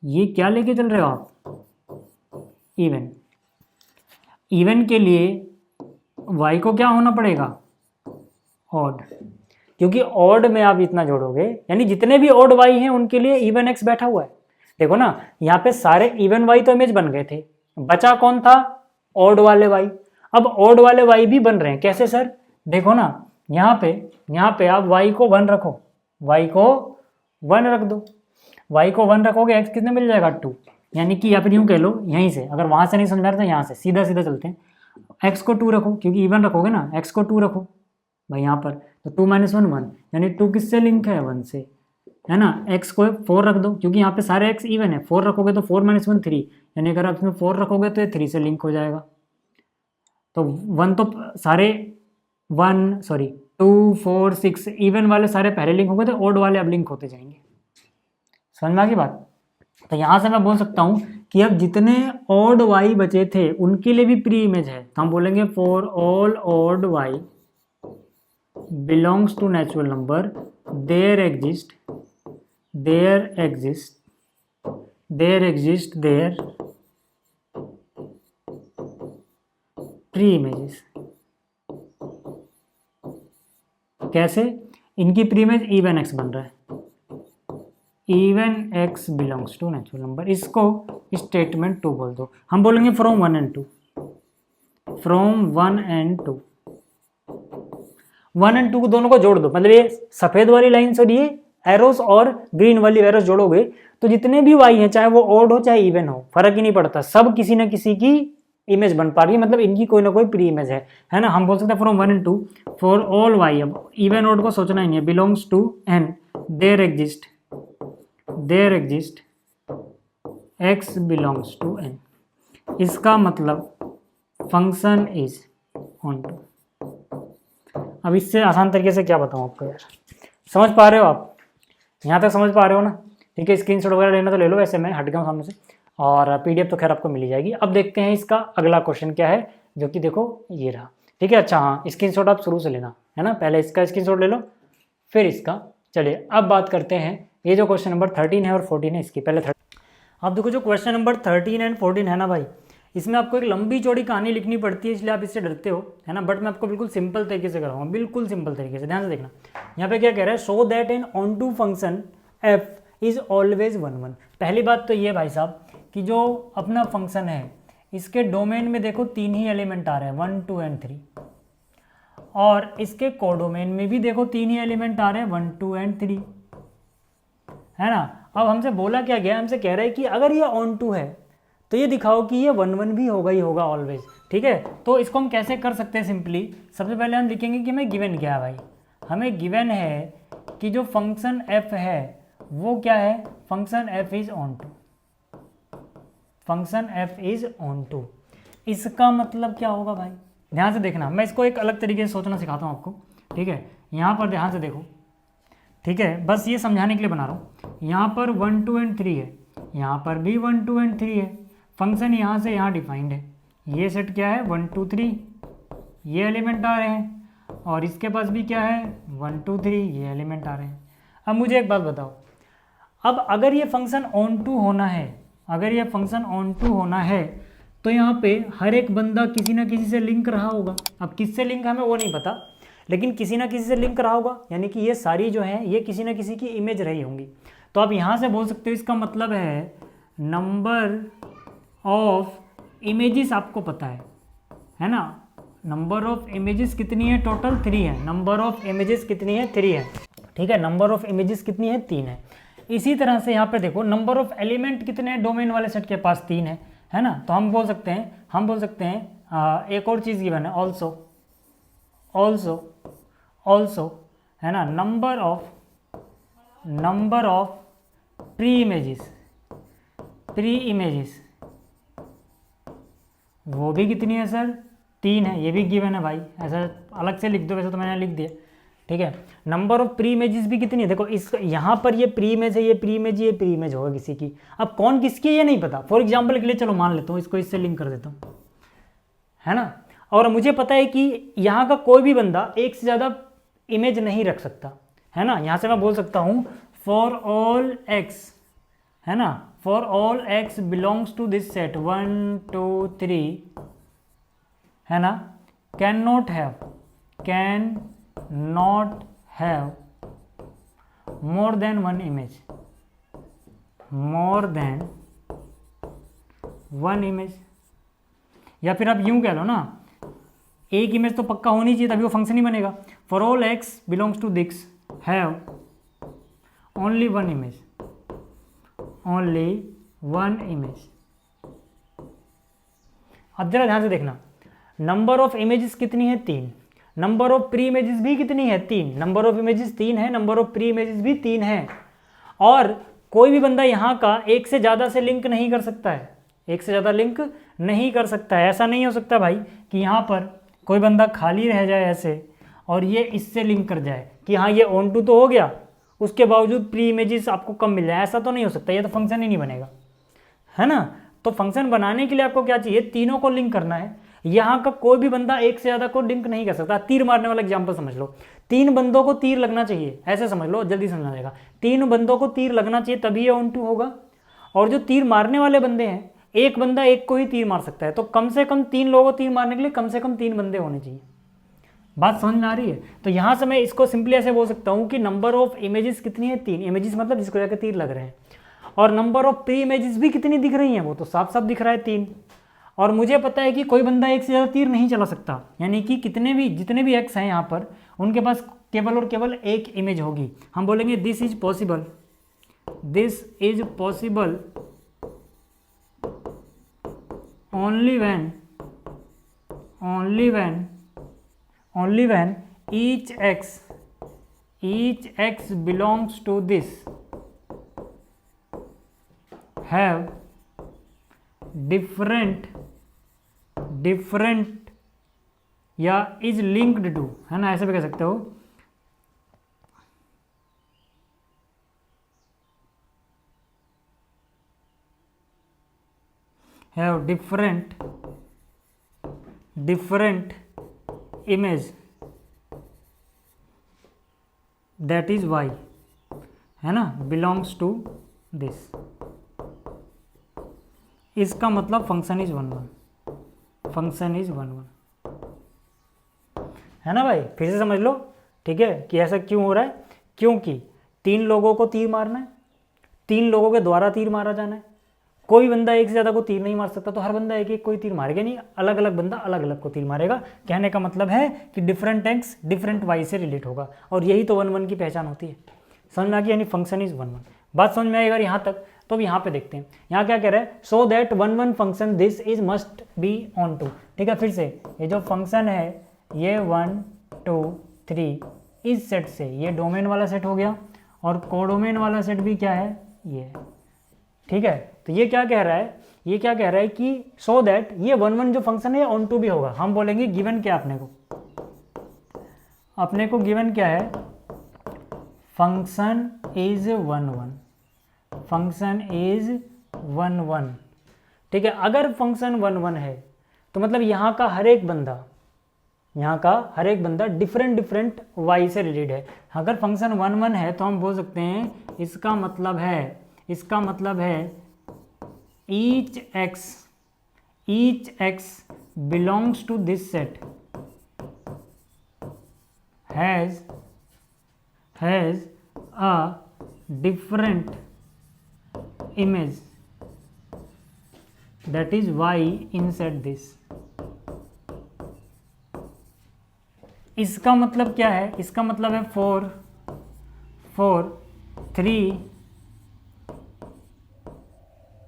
ये क्या लेके चल रहे हो आप, इवन। इवन के लिए y को क्या होना पड़ेगा, ऑड, क्योंकि ऑड में आप इतना जोड़ोगे, यानी जितने भी ऑड y हैं उनके लिए इवन x बैठा हुआ है। देखो ना, यहाँ पे सारे इवन y तो इमेज बन गए थे, बचा कौन था, ऑड वाले y। अब ऑड वाले y भी बन रहे हैं, कैसे सर, देखो ना, यहाँ पे आप y को 1 रखो, y को 1 रख दो, y को 1 रखोगे x कितने मिल जाएगा 2, यानी कि या फिर यूँ कह लो यहीं से, अगर वहाँ से नहीं समझ में आ रहा तो यहाँ से सीधा सीधा चलते हैं, x को 2 रखो, क्योंकि इवन रखोगे ना, x को 2 रखो भाई यहाँ पर, तो 2 माइनस 1 1, यानी 2 किससे लिंक है, 1 से, है ना। x को 4 रख दो, क्योंकि यहाँ पे सारे x इवन है, 4 रखोगे तो 4 माइनस 1 3, यानी अगर आप इसमें 4 रखोगे तो ये 3 से लिंक हो जाएगा, तो 1 तो सारे 2 4 6 इवन वाले सारे पहले लिंक हो गए, तो ऑड वाले अब लिंक होते जाएंगे, समझ में आ गई बात। तो यहाँ से मैं बोल सकता हूँ कि अब जितने ऑड y बचे थे उनके लिए भी प्री इमेज है, तो हम बोलेंगे for all odd y belongs to natural number there exist preimages. कैसे, इनकी प्री इमेज इवन x बन रहा है, even x belongs to natural number, इसको स्टेटमेंट 2 बोल दो। हम बोलेंगे from 1 and 2, from 1 and 2, 1 and 2 को दोनों को जोड़ दो, मतलब ये सफेद वाली लाइन और ये एरोस और ग्रीन वाली एरोस जोड़ोगे तो जितने भी y हैं, चाहे वो ऑड हो चाहे इवन हो, फर्क ही नहीं पड़ता, सब किसी ना किसी की इमेज बन पा रही है, मतलब इनकी कोई ना कोई प्री इमेज है ना। हम बोल सकते हैं from 1 and 2 for all y, अब इवन ऑड को सोचना ही नहीं है, belongs to n there exist x belongs to n, इसका मतलब फंक्शन इज ऑन टू। अब इससे आसान तरीके से क्या बताऊँ आपको यार, समझ पा रहे हो आप, यहाँ तक समझ पा रहे हो ना, ठीक है। स्क्रीनशॉट वगैरह लेना तो ले लो, वैसे मैं हट गया हूँ सामने से, और पीडीएफ तो खैर आपको मिल ही जाएगी। अब देखते हैं इसका अगला क्वेश्चन क्या है, जो कि देखो ये रहा, ठीक है। अच्छा हाँ, स्क्रीनशॉट आप शुरू से लेना, है ना, पहले इसका स्क्रीनशॉट ले लो फिर इसका। चलिए अब बात करते हैं, ये जो क्वेश्चन नंबर 13 है और 14 है, इसकी पहले आप देखो जो क्वेश्चन नंबर 13 एंड 14 है ना भाई, इसमें आपको एक लंबी चौड़ी कहानी लिखनी पड़ती है, इसलिए आप इससे डरते हो, है ना, बट मैं आपको बिल्कुल सिंपल तरीके से कराऊंगा, बिल्कुल सिंपल तरीके से, ध्यान से देखना। यहाँ पे क्या कह रहा है, show that an onto function f is always 1 1। पहली बात तो ये भाई साहब कि जो अपना फंक्शन है इसके डोमेन में देखो 3 ही एलिमेंट आ रहे हैं, 1 2 and 3, और इसके कोडोमेन में भी देखो 3 ही एलिमेंट आ रहे हैं, 1 2 and 3, है ना। अब हमसे बोला क्या गया, हमसे कह रहा है कि अगर ये ऑन टू है तो ये दिखाओ कि ये 1 1 भी होगा ही होगा ऑलवेज, ठीक है। तो इसको हम कैसे कर सकते हैं, सिंपली सबसे पहले हम लिखेंगे कि हमें गिवन क्या है भाई, हमें गिवन है कि जो फंक्शन f है वो क्या है, function f is onto, function f is onto. इसका मतलब क्या होगा भाई, ध्यान से देखना, मैं इसको एक अलग तरीके से सोचना सिखाता हूँ आपको, ठीक है। यहाँ पर ध्यान से देखो, ठीक है, बस ये समझाने के लिए बना रहा हूँ। यहाँ पर 1 2 एंड 3 है, यहाँ पर भी 1 2 एंड 3 है। फंक्शन यहाँ से यहाँ डिफाइंड है। ये सेट क्या है 1 2 3, ये एलिमेंट आ रहे हैं, और इसके पास भी क्या है 1 2 3, ये एलिमेंट आ रहे हैं। अब मुझे एक बात बताओ, अब अगर ये फंक्शन ऑन टू होना है, अगर ये फंक्शन ऑन टू होना है तो यहाँ पे हर एक बंदा किसी ना किसी से लिंक रहा होगा। अब किससे लिंक हमें वो नहीं पता, लेकिन किसी ना किसी से लिंक रहा होगा, यानी कि ये सारी जो है ये किसी ना किसी की इमेज रही होंगी। तो आप यहाँ से बोल सकते हो इसका मतलब है नंबर ऑफ इमेजेस आपको पता है ना। नंबर ऑफ इमेजेस कितनी है टोटल 3 है। नंबर ऑफ इमेजेस कितनी है 3 है, ठीक है। नंबर ऑफ इमेजेस कितनी है 3 है। इसी तरह से यहाँ पे देखो नंबर ऑफ एलिमेंट कितने हैं डोमेन वाले सेट के पास 3 है ना। तो हम बोल सकते हैं एक और चीज़ गिवन है ऑल्सो है ना। नंबर ऑफ प्री इमेजेस वो भी कितनी है सर 3 है। ये भी गिवन है भाई, ऐसा अलग से लिख दो, वैसे तो मैंने लिख दिया, ठीक है। नंबर ऑफ प्री इमेजेस भी कितनी है, देखो इस यहाँ पर ये प्री इमेज है, ये प्री इमेज होगा किसी की। अब कौन किसकी है ये नहीं पता। फॉर एग्जांपल के लिए चलो मान लेता हूँ इसको, इससे लिंक कर देता हूँ, है ना। और मुझे पता है कि यहाँ का कोई भी बंदा एक से ज़्यादा इमेज नहीं रख सकता, है ना। यहाँ से मैं बोल सकता हूँ फॉर ऑल एक्स, है ना, for all x belongs to this set 1 2 3, है ना, can not have more than one image. या फिर आप यूं कह लो ना, एक इमेज तो पक्का होनी चाहिए तभी वो फंक्शन ही बनेगा। For all x belongs to this have only one image. अब जरा ध्यान से देखना, नंबर ऑफ इमेजेस कितनी है 3, नंबर ऑफ प्री इमेजेस भी कितनी है 3, नंबर ऑफ इमेजेस 3 है, नंबर ऑफ प्री इमेजेस भी 3 है। और कोई भी बंदा यहाँ का एक से ज़्यादा से लिंक नहीं कर सकता है, एक से ज़्यादा लिंक नहीं कर सकता है। ऐसा नहीं हो सकता भाई कि यहाँ पर कोई बंदा खाली रह जाए ऐसे और ये इससे लिंक कर जाए कि हाँ ये ऑन टू तो हो गया, उसके बावजूद प्री इमेजेस आपको कम मिल जाए, ऐसा तो नहीं हो सकता। ये तो फंक्शन ही नहीं बनेगा, है ना। तो फंक्शन बनाने के लिए आपको क्या चाहिए, तीनों को लिंक करना है। यहाँ का कोई भी बंदा एक से ज़्यादा को लिंक नहीं कर सकता। तीर मारने वाला एग्जाम्पल समझ लो, 3 बंदों को तीर लगना चाहिए, ऐसे समझ लो, जल्दी समझ आएगा। 3 बंदों को तीर लगना चाहिए तभी ये ऑन टू होगा। और जो तीर मारने वाले बंदे हैं, एक बंदा एक को ही तीर मार सकता है, तो कम से कम 3 लोगों को तीर मारने के लिए कम से कम 3 बंदे होने चाहिए। बात समझ में आ रही है। तो यहाँ से मैं इसको सिंपली ऐसे बोल सकता हूँ कि नंबर ऑफ इमेजेस कितनी है 3, इमेजेस मतलब जिसको जाकर तीर लग रहे हैं। और नंबर ऑफ प्री इमेजेस भी कितनी दिख रही हैं, वो तो साफ साफ दिख रहा है 3। और मुझे पता है कि कोई बंदा एक से ज़्यादा तीर नहीं चला सकता, यानी कि जितने भी एक्स हैं यहाँ पर उनके पास केवल और केवल एक इमेज होगी। हम बोलेंगे this is possible only when each x belongs to this have different या is linked to, है ना, ऐसे भी कह सकते हो। have different image, that is y, है ना, belongs to this। इसका मतलब फंक्शन इज 1 1, है ना भाई। फिर से समझ लो, ठीक है, कि ऐसा क्यों हो रहा है, क्योंकि 3 लोगों को तीर मारना है, 3 लोगों के द्वारा तीर मारा जाना है। कोई बंदा एक से ज़्यादा को तीर नहीं मार सकता, तो हर बंदा एक कोई तीर मारेगा नहीं, अलग अलग बंदा अलग अलग को तीर मारेगा। कहने का मतलब है कि डिफरेंट एक्स डिफरेंट वाई से रिलेट होगा, और यही तो 1 1 की पहचान होती है। समझ में आ गई, यानी फंक्शन इज 1 1। बात समझ में आएगा यहाँ तक। तो अब यहाँ पे देखते हैं, यहाँ क्या कह रहा है, so that 1 1 function this is must be onto. ठीक है, फिर से ये जो फंक्शन है ये 1 2 3 इस सेट से, ये डोमेन वाला सेट हो गया, और कोडोमेन वाला सेट भी क्या है, ये। ठीक है, तो ये क्या कह रहा है, ये क्या कह रहा है कि सो दैट ये 1 1 जो फंक्शन है ऑन टू भी होगा। हम बोलेंगे गिवन क्या, अपने को गिवन क्या है, फंक्शन इज 1 1, फंक्शन इज 1 1, ठीक है। अगर फंक्शन 1 1 है तो मतलब यहाँ का हर एक बंदा डिफरेंट y से रिलेटेड है। अगर फंक्शन 1 1 है तो हम बोल सकते हैं इसका मतलब है each x belongs to this set has a different image that is y inside this। इसका मतलब क्या है? इसका मतलब है 4 3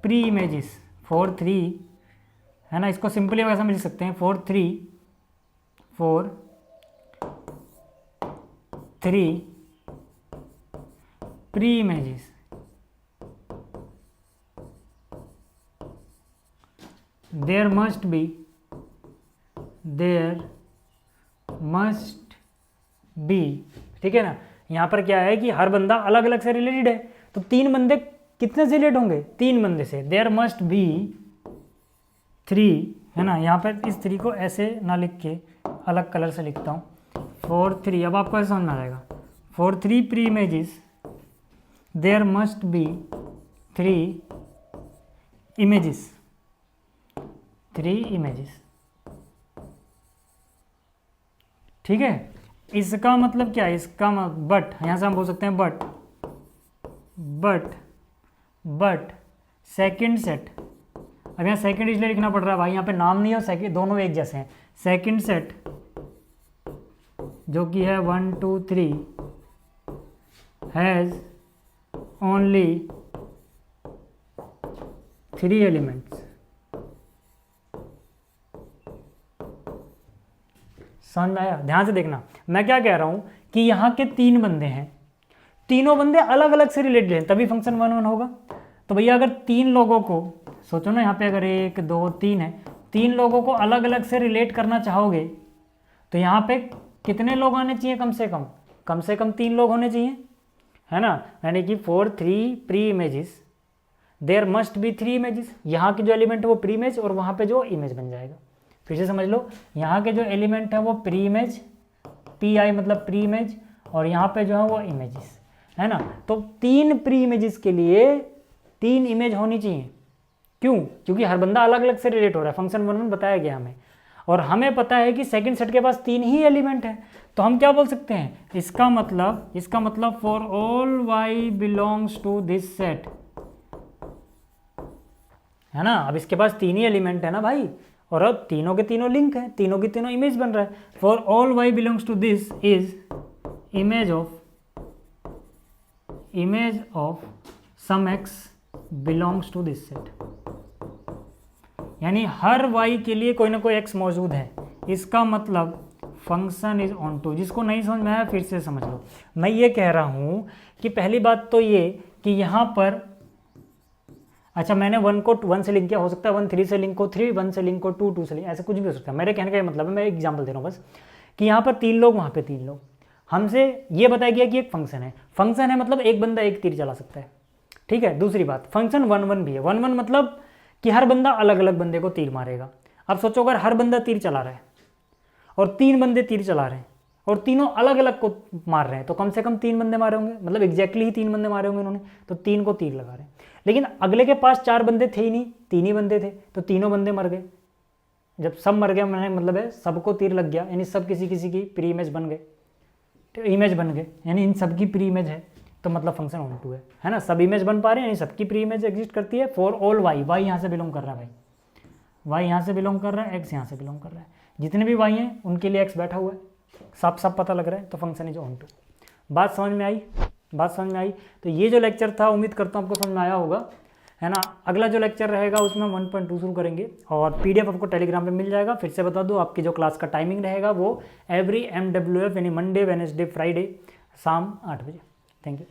प्री इमेजेस, 4 3 है ना। इसको सिंपली वैसा मिल सकते हैं 4 3 pre images there must be, ठीक है ना। यहाँ पर क्या है कि हर बंदा अलग अलग से रिलेटेड है, तो 3 बंदे कितने से रिलेट होंगे? 3 बंदे से। there must be 3, है ना। यहाँ पर इस 3 को ऐसे ना लिख के अलग कलर से लिखता हूँ, 4 3। अब आपको ऐसा समझ में आ जाएगा, 4 3 pre images, there must be 3 images, 3 images, ठीक है। इसका मतलब क्या है? इसका बट, यहाँ से हम बोल सकते हैं बट सेकंड सेट। अब यहाँ सेकंड इसलिए लिखना पड़ रहा है भाई, यहाँ पे नाम नहीं है और सेकंड दोनों एक जैसे हैं। सेकंड सेट जो कि है 1 2 3 हैज़ ओनली 3 एलिमेंट्स। समझ में आया? ध्यान से देखना, मैं क्या कह रहा हूं कि यहाँ के 3 बंदे हैं, तीनों बंदे अलग अलग से रिलेटेड हैं, तभी फंक्शन 1 1 होगा। तो भैया अगर 3 लोगों को, सोचो ना, यहाँ पे अगर 1 2 3 है, 3 लोगों को अलग अलग से रिलेट करना चाहोगे तो यहाँ पे कितने लोग आने चाहिए? कम से कम 3 लोग होने चाहिए, है ना। यानी कि 4 3 preimages, there must be 3 images. यहाँ की जो एलिमेंट है वो प्री इमेज और वहाँ पे जो इमेज बन जाएगा। फिर से समझ लो, यहाँ के जो एलिमेंट है वो प्री इमेज, PI मतलब प्री इमेज, और यहाँ पे जो है वो इमेजेस, है ना। तो 3 प्री इमेजेस के लिए 3 इमेज होनी चाहिए। क्यों? क्योंकि हर बंदा अलग अलग से रिलेट हो रहा है, फंक्शन 1 1 बताया गया हमें, और हमें पता है कि सेकंड सेट के पास 3 ही एलिमेंट है। तो हम क्या बोल सकते हैं? इसका मतलब for all y belongs to this set, है ना। अब इसके पास 3 ही एलिमेंट है ना भाई, और अब तीनों के तीनों लिंक है, तीनों की तीनों इमेज बन रहा है। For all y belongs to this is image of some x belongs to this set. यानी हर y के लिए कोई ना कोई x मौजूद है। इसका मतलब फंक्शन इज ऑन टू। जिसको नहीं समझ में आया फिर से समझ लो। मैं ये कह रहा हूं कि पहली बात तो ये कि यहाँ पर, अच्छा मैंने 1 को 1 से लिंक किया, हो सकता है 1 3 से लिंक को 3, 1 से लिंक को 2 2 से लिंक, ऐसे कुछ भी हो सकता है। मेरे कहने का मतलब है, मैं एग्जांपल दे रहा हूँ बस, कि यहाँ पर 3 लोग, वहाँ पे 3 लोग। हमसे ये बताया गया कि एक फंक्शन है मतलब एक बंदा एक तीर चला सकता है, ठीक है। दूसरी बात, फंक्शन 1 1 भी है। 1 1 मतलब कि हर बंदा अलग अलग बंदे को तीर मारेगा। अब सोचो अगर हर बंदा तीर चला रहा है और 3 बंदे तीर चला रहे हैं और तीनों अलग अलग को मार रहे हैं, तो कम से कम 3 बंदे मारे होंगे, मतलब एग्जैक्टली ही 3 बंदे मारे होंगे उन्होंने, तो 3 को तीर लगा रहे हैं। लेकिन अगले के पास 4 बंदे थे ही नहीं, 3 ही बंदे थे, तो तीनों बंदे मर गए। जब सब मर गए मैंने मतलब है सबको तीर लग गया, यानी सब किसी की प्री इमेज बन गए, यानी इन सब की प्री इमेज है, तो मतलब फंक्शन ऑन टू है ना। सब इमेज बन पा रहे हैं, यानी सबकी प्री इमेज एग्जिस्ट करती है। फॉर ऑल y यहाँ से बिलोंग कर रहा है भाई, y यहाँ से बिलोंग कर रहा है, x यहाँ से बिलोंग कर रहा है, जितने भी y हैं उनके लिए x बैठा हुआ है, सब पता लग रहा है, तो फंक्शन इज ऑन टू। बात समझ में आई? तो ये जो लेक्चर था उम्मीद करता हूँ आपको समझ में आया होगा, है ना। अगला जो लेक्चर रहेगा उसमें 1.2 शुरू करेंगे और PDF आपको टेलीग्राम पे मिल जाएगा। फिर से बता दूँ, आपकी जो क्लास का टाइमिंग रहेगा वो एवरी MWF यानी मंडे वेडनेसडे फ्राइडे शाम 8 बजे। Thank you.